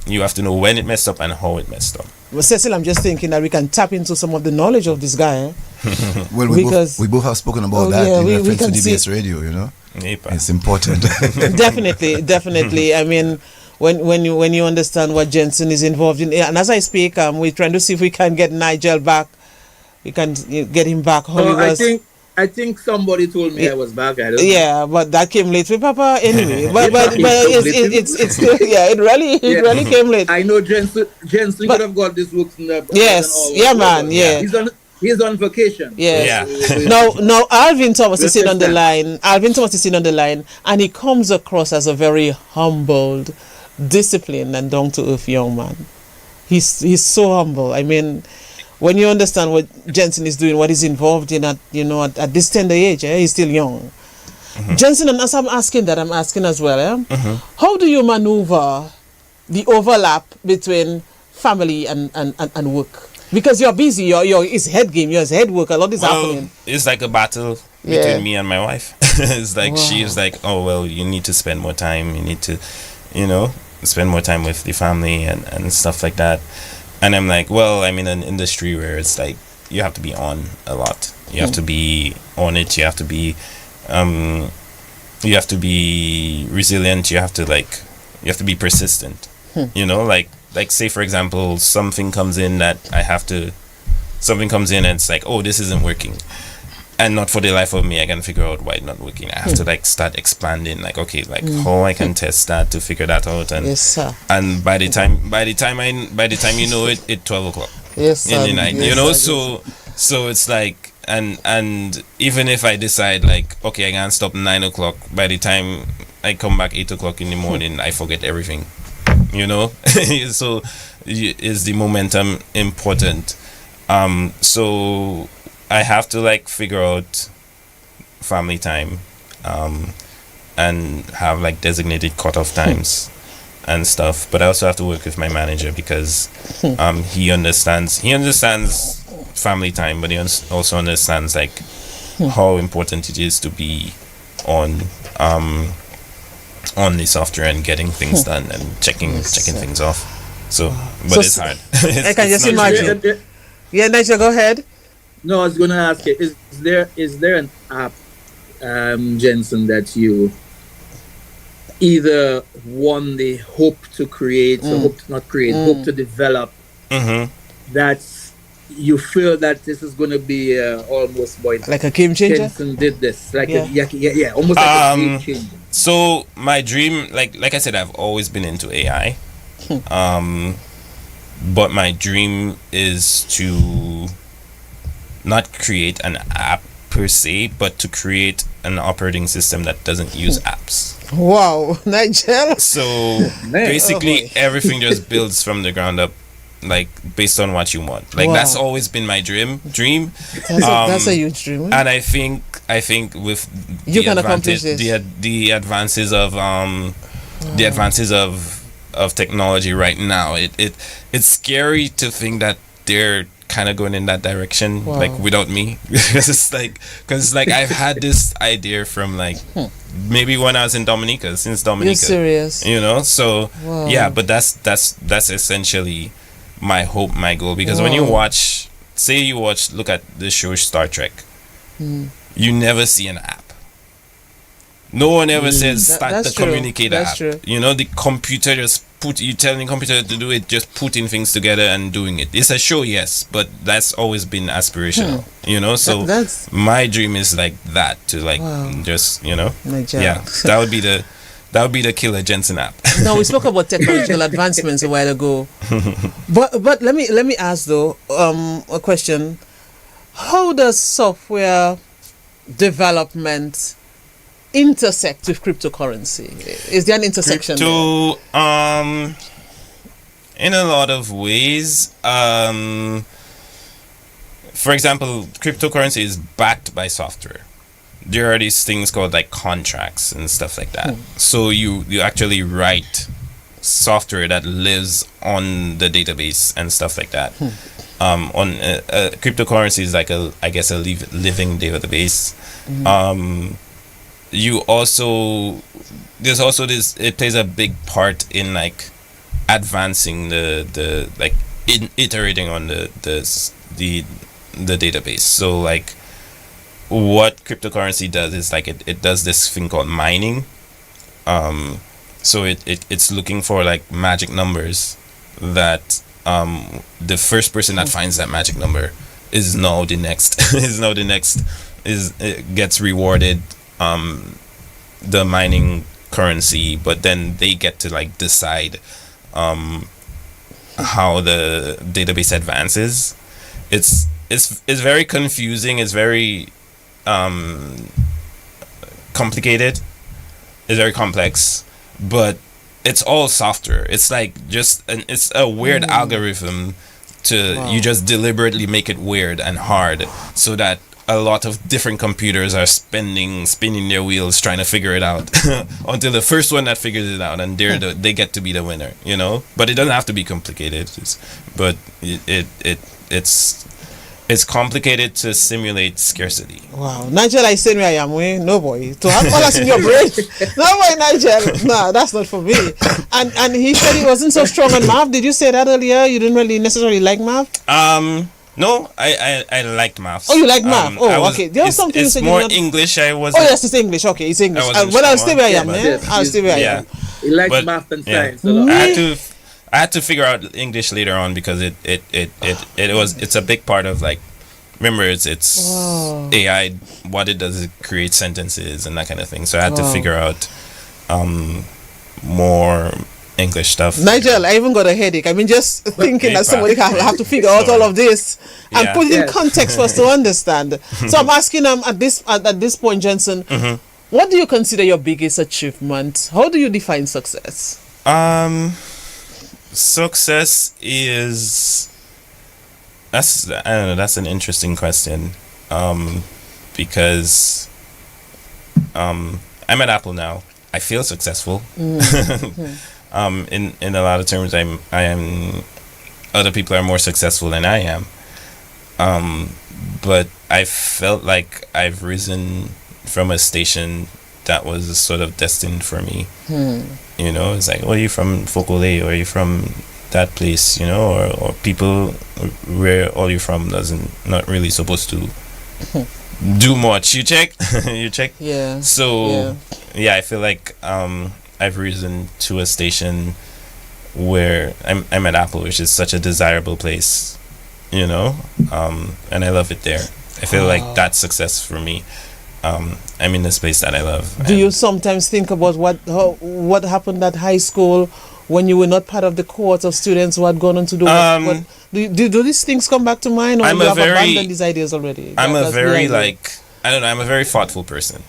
You have to know when it messed up and how it messed up. Well, Cecil, I'm just thinking that we can tap into some of the knowledge of this guy. Well, we both have spoken about that in reference to DBS radio, you know. It's important. Definitely. I mean, when you understand what Jenson is involved in, and as I speak, we're trying to see if we can get Nigel back. We can get him back. How he was. I think somebody told me I was back. I don't know. Yeah, but that came late with Papa anyway. But it's still, it really came late. I know Jenson could have got this work from the man. He's on vacation. Yeah. Now Alvin Thomas is sitting on the line. And he comes across as a very humbled, disciplined, and down to earth young man. He's so humble. I mean, when you understand what Jenson is doing, what he's involved in at this tender age, he's still young. Jenson, and as I'm asking as well, how do you maneuver the overlap between family and work? Because you're busy, you're his head game, you're his head work, a lot is happening. It's like a battle between me and my wife. It's like she is like, oh well, you need to spend more time, you need to, spend more time with the family and stuff like that. And I'm like, well, I'm in an industry where it's like you have to be on a lot. You have to be on it. You have to be resilient. You have to be persistent. Like say for example, something comes in and it's like, oh, this isn't working. And not for the life of me, I can figure out why it's not working. I have to start expanding, how I can test that to figure that out. And yes, sir. And by the time you know it, it's 12 o'clock. Yes, in the night. So it's like, and even if I decide okay, I can't stop 9 o'clock, by the time I come back 8 o'clock in the morning, I forget everything. So is the momentum important? So I have to figure out family time, and have designated cutoff times and stuff. But I also have to work with my manager because he understands family time, but he also understands how important it is to be on the software and getting things done and checking things off. But it's hard. I can just imagine. Yeah, Nigel, go ahead. No, I was gonna ask you, is there an app, Jenson, that you either hope to create or hope to develop, that you feel that this is gonna be almost like a game changer? Jenson did this, almost like a game changer. So my dream, like I said, I've always been into AI, but my dream is to not create an app per se, but to create an operating system that doesn't use apps. Wow, Nigel. So basically everything just builds from the ground up, based on what you want. That's always been my dream. That's a huge dream. And I think with you can accomplish this. The advances of technology right now, it's scary to think that they're kind of going in that direction, without me. because I've had this idea from maybe when I was in Dominica, since Dominica. You're serious? Yeah, but that's essentially my hope, my goal, because when you watch look at the show Star Trek, you never see an app. No one ever says start the communicator app. True. The computer just you telling the computer to do it, just putting things together and doing it. It's a show, yes, but that's always been aspirational. So my dream is that to just that would be the killer Jenson app. Now we spoke about technological advancements a while ago, but let me ask though a question: how does software development intersect with cryptocurrency? Is there an intersection there? In a lot of ways. For example, cryptocurrency is backed by software. There are these things called contracts and stuff like that. So you actually write software that lives on the database and stuff like that. On cryptocurrency is like I guess a living database. You also there's also this, it plays a big part in like advancing the like iterating on the database. So like what cryptocurrency does is like it does this thing called mining. So it's looking for like magic numbers that the first person that finds that magic number is now the next gets rewarded the mining currency, but then they get to like decide how the database advances. It's very confusing, it's very complicated, it's very complex, but it's all software. It's like it's a weird algorithm to you just deliberately make it weird and hard so that a lot of different computers are spinning their wheels trying to figure it out until the first one that figures it out, and they get to be the winner, you know. But it doesn't have to be complicated. It's complicated to simulate scarcity. Wow, Nigel, I said where I am. No boy, to have all us in your brain. No boy, Nigel. No, that's not for me. And he said he wasn't so strong on math. Did you say that earlier? You didn't really necessarily like math. No, I liked maths. Oh, you like math? Okay. There was something it's more English. I was. Oh yes, it's English. Okay, it's English. Well, I'll stay where I am, man. I'll stay where I am. He likes math and science. I had to figure out English later on because it's a big part of like, remember it's AI. What it does is create sentences and that kind of thing. So I had to figure out more English stuff. Nigel, I even got a headache. I mean, just thinking that somebody have to figure out all of this and put it in context for us to understand. So I'm asking at this point, Jenson, what do you consider your biggest achievement? How do you define success? Success is that's an interesting question. Because I'm at Apple now. I feel successful. In a lot of terms, I am. Other people are more successful than I am. But I felt like I've risen from a station that was sort of destined for me. You know, it's like, oh, you from Fokole, or are you from that place? You know, or people where all you from not really supposed to do much. You check. Yeah. So yeah, I feel like I've risen to a station where I'm at Apple, which is such a desirable place, you know, and I love it there. I feel like that's success for me. I'm in the space that I love. Do you sometimes think about what happened at high school when you were not part of the cohort of students who had gone on to do what do these things come back to mind, or you have abandoned these ideas already? I'm a very thoughtful person.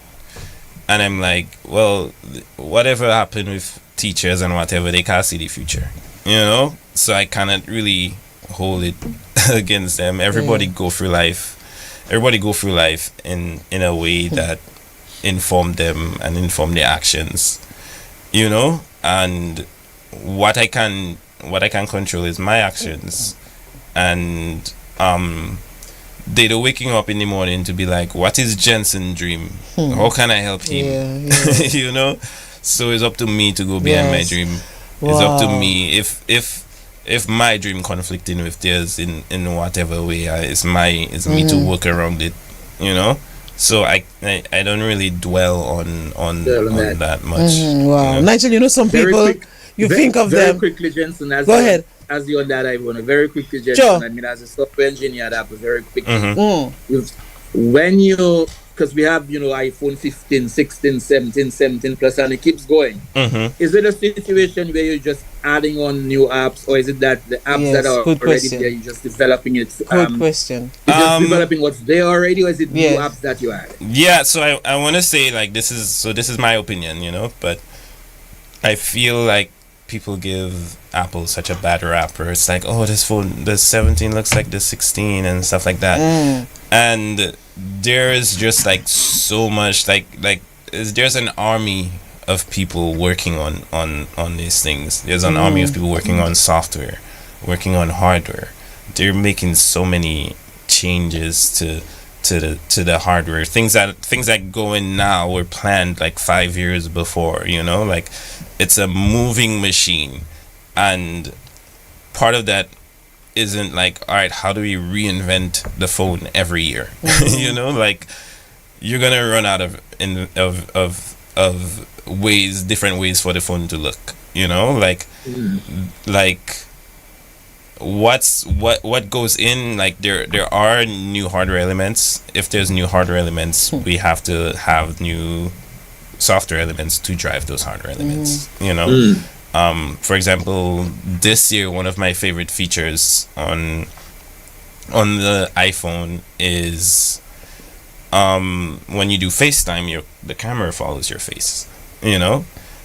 And I'm like, well, whatever happened with teachers and whatever, they can't see the future, you know? So I cannot really hold it against them. Everybody go through life in a way that inform them and inform their actions, you know? And what I can control is my actions. And they're waking up in the morning to be like, what is Jenson dream? How can I help him? You know? So it's up to me to go behind my dream. It's up to me. If my dream conflicting with theirs in whatever way, it's me to work around it, you know? So I don't really dwell on that much. Wow. You know? Nigel, you know, some people think of them. Very quickly, Jenson. Go ahead. As your dad, I want to very quickly, Jenson. Sure. I mean, as a software engineer, that was very quickly. When because we have, iPhone 15, 16, 17 plus, and it keeps going. Is it a situation where you're just adding on new apps, or is it that the apps that are already there, you're just developing it? Good question. You're just developing what's there already, or is it new apps that you add? Yeah, so I want to say, like, this is my opinion, but I feel like people give Apple such a bad rap, where it's like, oh, this phone, the 17 looks like the 16 and stuff like that. And there is just like so much, there's an army of people working on these things. There's an army of people working on software, working on hardware. They're making so many changes to the hardware. Things that go in now were planned like 5 years before. Like it's a moving machine, and part of that isn't like, all right, how do we reinvent the phone every year? Like you're gonna run out of ways, different ways for the phone to look. Like what goes in, like there are new hardware elements. If there's new hardware elements, we have to have new software elements to drive those hardware elements. For example, this year one of my favorite features on the iPhone is when you do FaceTime, the camera follows your face.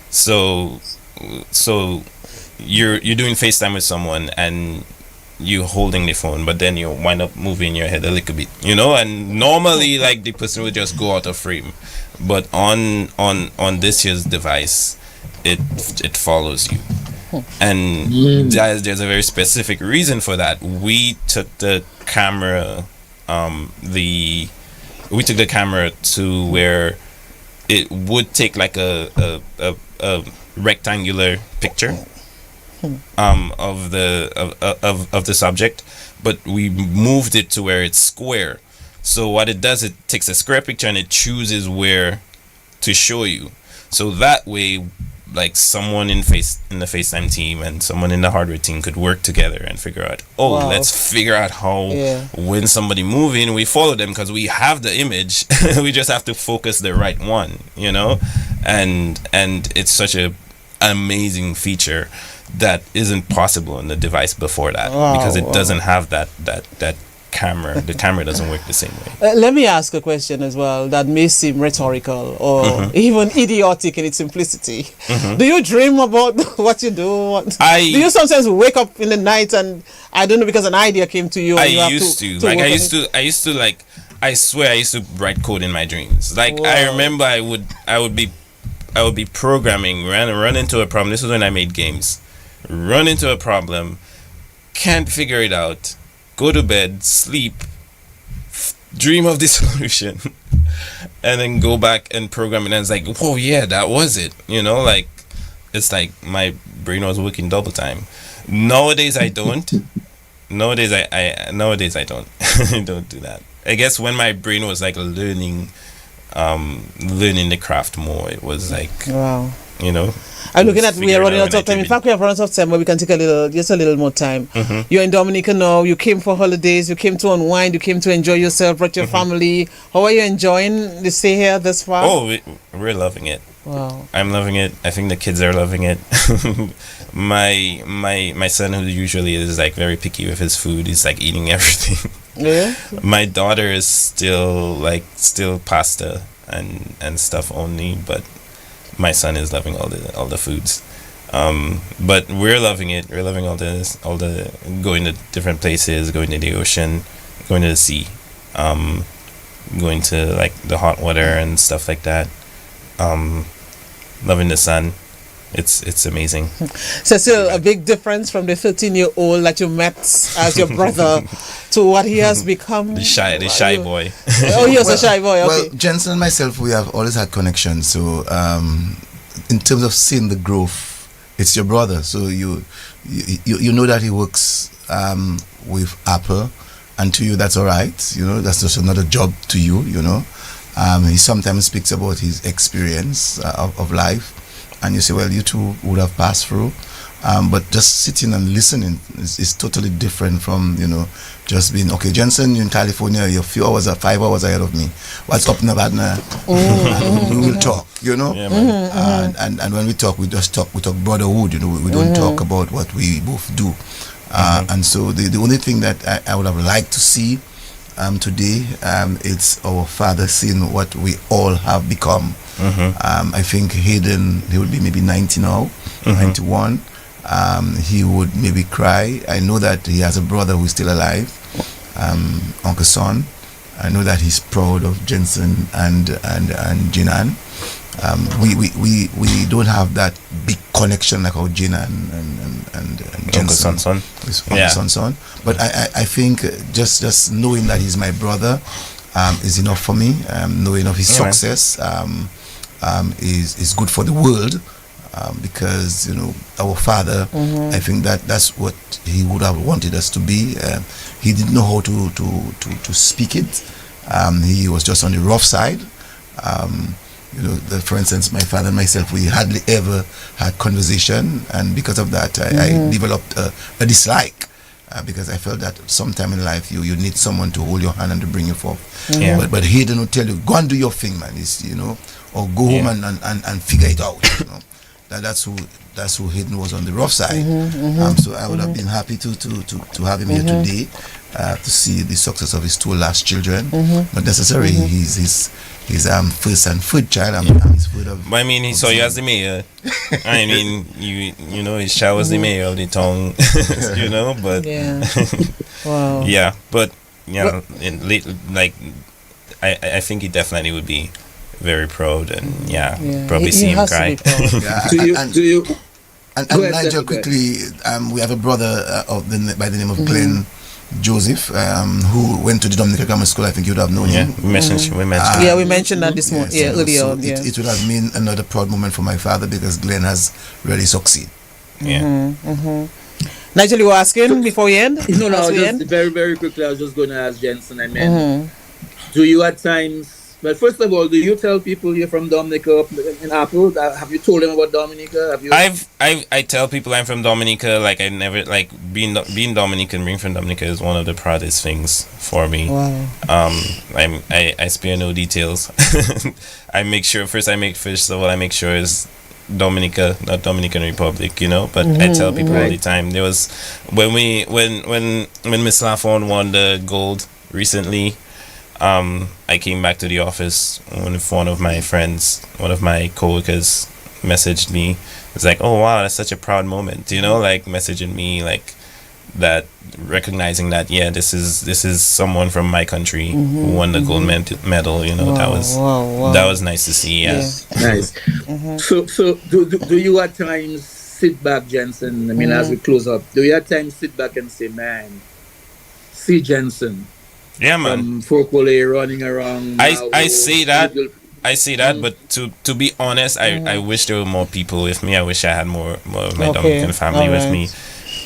So you're doing FaceTime with someone and you holding the phone, but then you wind up moving your head a little bit, and normally like the person would just go out of frame, but on this year's device it follows you. And there's a very specific reason for that. We took the camera to where it would take like a rectangular picture of the subject, but we moved it to where it's square. So what it does, it takes a square picture and it chooses where to show you. So that way, like someone in the FaceTime team and someone in the hardware team could work together and figure out, let's figure out how when somebody moving, we follow them because we have the image. We just have to focus the right one, and it's such a amazing feature that isn't possible in the device before that, because it doesn't have that camera. The camera doesn't work the same way. Let me ask a question as well that may seem rhetorical or even idiotic in its simplicity. Do you dream about what you do? Do you sometimes wake up in the night and I don't know, because an idea came to you? I used to like, I swear I used to write code in my dreams. Like I remember I would be programming, run into a problem. This is when I made games. Run into a problem, can't figure it out, go to bed, sleep, dream of the solution, and then go back and program it. And it's like, whoa, yeah, that was it. Like it's like my brain was working double time. Nowadays I don't. Nowadays I don't. I don't do that. I guess when my brain was like learning the craft more, it was like, wow. I'm looking at, we are running out of time. In fact, we have run out of time, but we can take a little more time. You're in Dominica now. You came for holidays. You came to unwind. You came to enjoy yourself, brought your family. How are you enjoying the stay here this far? Oh, we're loving it. Wow. I'm loving it. I think the kids are loving it. my son, who usually is like very picky with his food, is like eating everything. Yeah. My daughter is still pasta and stuff only, but my son is loving all the foods. But we're loving it. We're loving all the going to different places, going to the ocean, going to the sea, going to like the hot water and stuff like that. Loving the sun. It's amazing. So still a big difference from the 13-year-old that you met as your brother to what he has become. The shy boy. Oh, he was a shy boy. Okay. Well, Jenson and myself, we have always had connections. So in terms of seeing the growth, it's your brother. So you know that he works with Apple, and to you that's all right. That's just another job to you. He sometimes speaks about his experience of life. And you say, well, you two would have passed through. But just sitting and listening is totally different from, just being, okay, Jenson, you're in California, you're 5 hours ahead of me. What's up in Nevada? We will talk, Yeah, man. And when we talk, we talk brotherhood, we don't talk about what we both do. And so the only thing that I would have liked to see today, it's our father seeing what we all have become. I think Hayden, he would be maybe 90 now, 91. He would maybe cry. I know that he has a brother who's still alive, Uncle Son. I know that he's proud of Jenson and Jinan. we don't have that big connection like how Gina and Jenson, Son. Son. But I think just knowing that he's my brother is enough for me. Knowing of his success is good for the world. Because our father, I think that's what he would have wanted us to be. He didn't know how to speak it. He was just on the rough side. For instance, my father and myself, we hardly ever had conversation, and because of that, I developed a dislike. Because I felt that sometime in life you need someone to hold your hand and to bring you forth. But he didn't tell you, go and do your thing, man. Or go home and figure it out. That's who Hayden was on the rough side. So I would have been happy to have him here today to see the success of his two last children. But necessarily he's first and third child. I'm his third of. But I mean, he saw you as the mayor. I mean, you know, his child was the mayor of the town. But wow. Yeah, but I think he definitely would be very proud, and probably see him cry. And Nigel, quickly, we have a brother by the name of Glenn Joseph, who went to the Dominica Grammar School. I think you would have known him. We mentioned we mentioned that this morning. Earlier on. It would have been another proud moment for my father because Glenn has really succeeded. Nigel, you were asking before we end? No, just very, very quickly, I was just going to ask Jenson, do you at times, well, first of all, do you tell people you're from Dominica in Apple? Have you told them about Dominica? I tell people I'm from Dominica. Like, I never, like, being Dominican, being from Dominica is one of the proudest things for me. Wow. I spare no details. I make sure it's Dominica, not Dominican Republic, but I tell people all the time. There was when Miss Lafon won the gold recently, I came back to the office when one of my friends, one of my coworkers messaged me. It's like, oh wow, that's such a proud moment, like messaging me like that, recognizing that this is someone from my country who won the gold medal. That was nice to see. Nice. So do you at times sit back, Jenson? I mean, as we close up, do you at times sit back and say, man, see Jenson? Yeah, man. Folklore running around. I say that, but to be honest, I wish there were more people with me. I wish I had more of my Dominican family with me.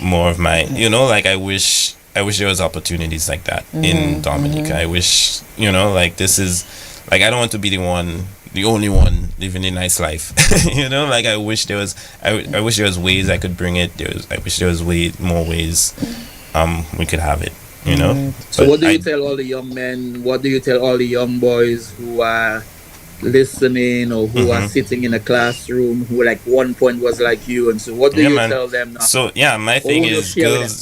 More of my, I wish there was opportunities like that in Dominica. I wish, this is, I don't want to be the only one living a nice life. I wish there was ways I could bring it. I wish there was more ways we could have it. So what do you tell all the young men? What do you tell all the young boys who are listening or who are sitting in a classroom who like one point was like you, and so what do you tell them now? So my thing is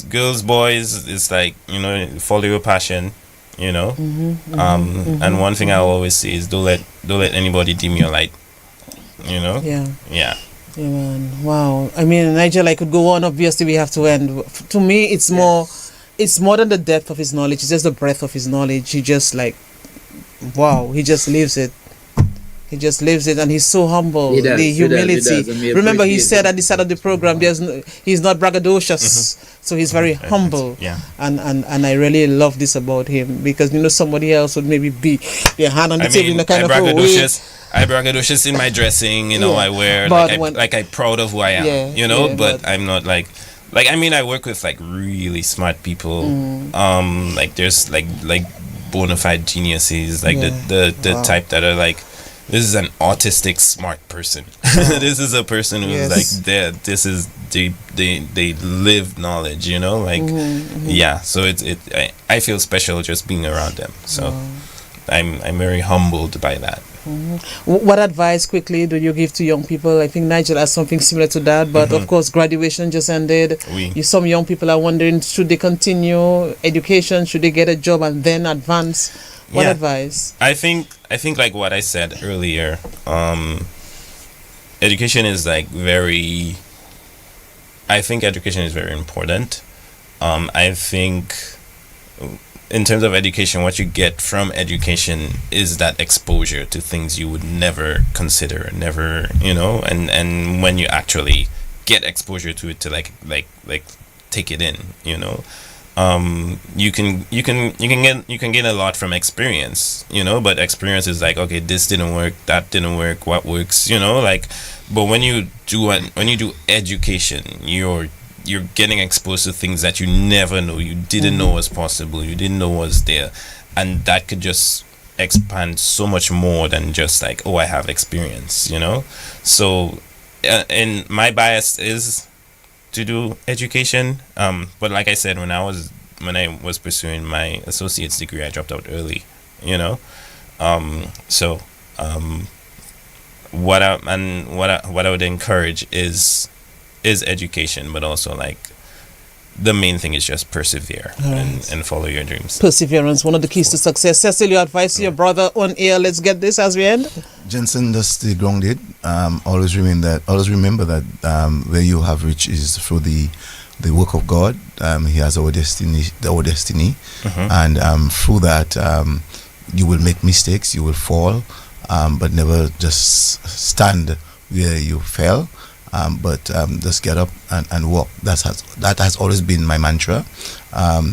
girls, boys, it's like, follow your passion, and one thing I always say is don't let anybody dim your light, Yeah, man. Wow. I mean, Nigel, I could go on. Obviously, we have to end. To me, it's more than the depth of his knowledge. It's just the breadth of his knowledge. He just he just lives it. He just lives it, and he's so humble. He does, the humility. He does. Remember, he said at the start of the program, he's not braggadocious, so he's very humble. Yeah. And I really love this about him, because somebody else would maybe be their hand on the table in a kind of way. I braggadocious in my dressing. I wear I'm proud of who I am. But I'm not like I work with like really smart people. There's like bona fide geniuses, like the type that are like, this is an autistic smart person. This is a person who's like this is they live knowledge, So I feel special just being around them. So I'm very humbled by that. What advice quickly do you give to young people? I think Nigel has something similar to that, but of course graduation just ended. Some young people are wondering, should they continue education, should they get a job and then advance? What advice? I think like what I said earlier, education is education is very important. I think in terms of education, what you get from education is that exposure to things you would never consider, never, and when you actually get exposure to it, to like take it in, you can get a lot from experience, but experience is like, okay, this didn't work, that didn't work, what works, but when you do education, you're getting exposed to things that you never know, you didn't know was possible, you didn't know was there, and that could just expand so much more than just like, oh, I have experience, so and my bias is to do education, but like I said, when I was pursuing my associate's degree, I dropped out early, what I would encourage is education, but also like the main thing is just persevere and follow your dreams. Perseverance, one of the keys to success. Cecil, your advice to your brother on air. Let's get this as we end. Jenson, just stay grounded. Always remember that where you have reached is through the work of God. He has our destiny, and through that, you will make mistakes, you will fall, but never just stand where you fell. But just get up and walk. That has always been my mantra.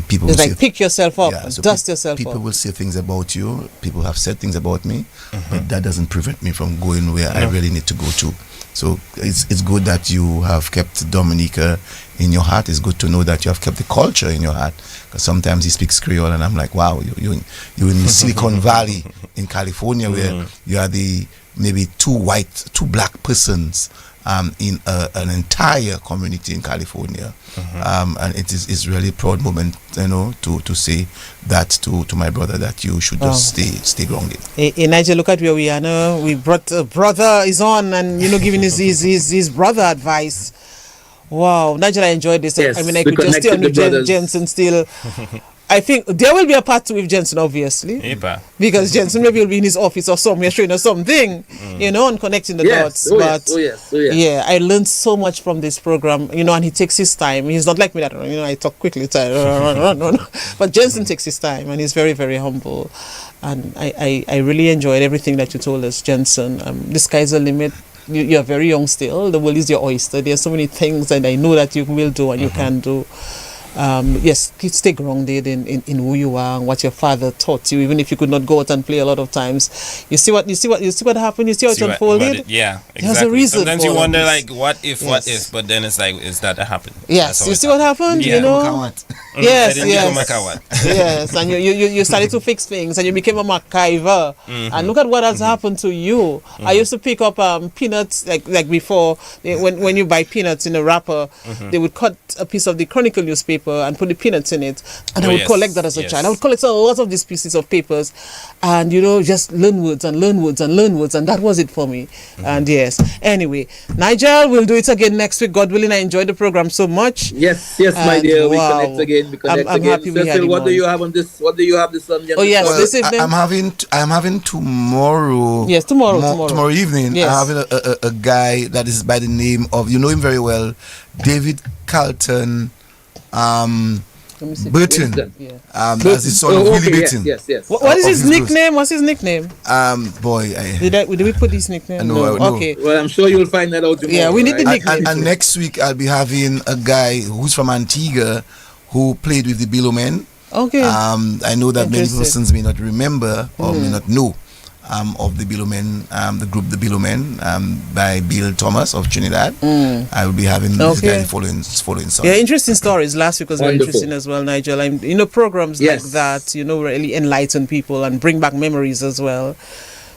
People it's will like pick yourself up, so dust yourself people up. will say things about you. People have said things about me, but that doesn't prevent me from going where I really need to go to. So it's good that you have kept Dominica in your heart. It's good to know that you have kept the culture in your heart. Because sometimes he speaks Creole, and I'm like, wow, you're in the Silicon Valley in California, where you are the maybe two black persons in an entire community in California, and it's really a proud moment, to say that to my brother, that you should just stay grounded. Hey, Nigel, look at where we are now. We brought brother is on, and giving his brother advice. Wow, Nigel, I enjoyed this. Yes, I mean, I could just stay on with Jenson still. I think there will be a part 2 with Jenson, obviously. Epa. Because Jenson maybe will be in his office or somewhere showing us something, and connecting the dots. Yeah, I learned so much from this program, and he takes his time. He's not like me that, I talk quickly. But Jenson takes his time, and he's very, very humble. And I really enjoyed everything that you told us, Jenson. The sky's the limit. You're very young still. The world is your oyster. There's so many things that I know that you will do and you can do. Yes, stay grounded in who you are and what your father taught you, even if you could not go out and play a lot of times. You see what happened. You see how it unfolded. Yeah, exactly. There's a reason. Sometimes you wonder like, what if, but then it's like, is that happened? Yes, you see what happened. Yeah. Yes, yes, and you started to fix things, and you became a MacGyver. And look at what has happened to you. I used to pick up peanuts like before. When you buy peanuts in a wrapper, they would cut a piece of the Chronicle newspaper and put the peanuts in it, and I would collect that as a child. I would collect a lot of these pieces of papers, and just learn words, and that was it for me. And yes, anyway, Nigel, we'll do it again next week, God willing. I enjoyed the program so much. Yes, my dear. We connect again. I'm happy we had Cecil, what do you have on this? What do you have this Sunday? Oh yes, this evening. I'm having tomorrow. Yes, tomorrow evening. Yes. I'm having a guy that is by the name of, you know him very well, David Carlton. Burton. That's his son, Willie Burton. Yes. What is his nickname? What's his nickname? Did we put his nickname? No. Okay. Well, I'm sure you'll find that out tomorrow. Yeah, we need the nickname. And next week I'll be having a guy who's from Antigua who played with the Billowmen. Okay. I know that many persons may not remember or may not know of the Billowmen, the group The Billowmen, by Bill Thomas of Trinidad. I will be having this guy following son. Yeah, interesting stories. Last week was very interesting as well, Nigel. Programs like that, really enlighten people and bring back memories as well.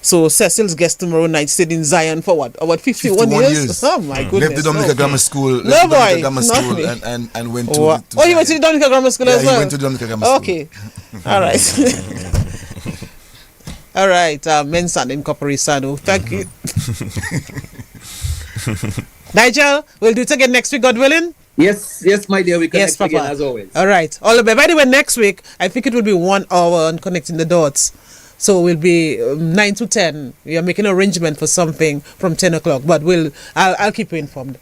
So Cecil's guest tomorrow night stayed in Zion for what? About 51 years? Oh my goodness. Left the Dominica Grammar School. And went to you went to the Dominica Grammar School as well? Yeah, he went to the Dominica Grammar School. Okay. All right. All right, Mensan Incorporation. Thank you. Nigel, we'll do it again next week, God willing. Yes, my dear. We connect again as always. All right. By the way, next week, I think it will be 1 hour on connecting the dots. So we'll be 9 to 10. We are making an arrangement for something from 10 o'clock, but I'll keep you informed.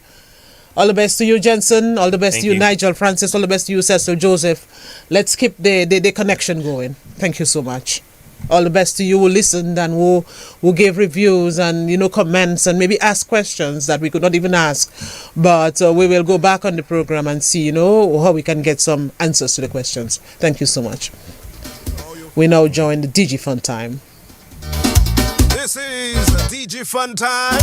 All the best to you, Jenson. All the best Thank to you, you. Nigel Francis. All the best to you, Cecil Joseph. Let's keep the connection going. Thank you so much. All the best to you who listened and who gave reviews and, comments and maybe ask questions that we could not even ask. But we will go back on the program and see, how we can get some answers to the questions. Thank you so much. We now join the DG Fun Time. This is the DG Fun Time.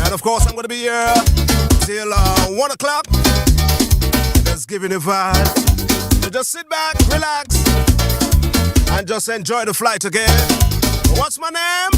And of course, I'm going to be here till 1 o'clock. Just giving you vibe. So just sit back, relax, and just enjoy the flight again. What's my name?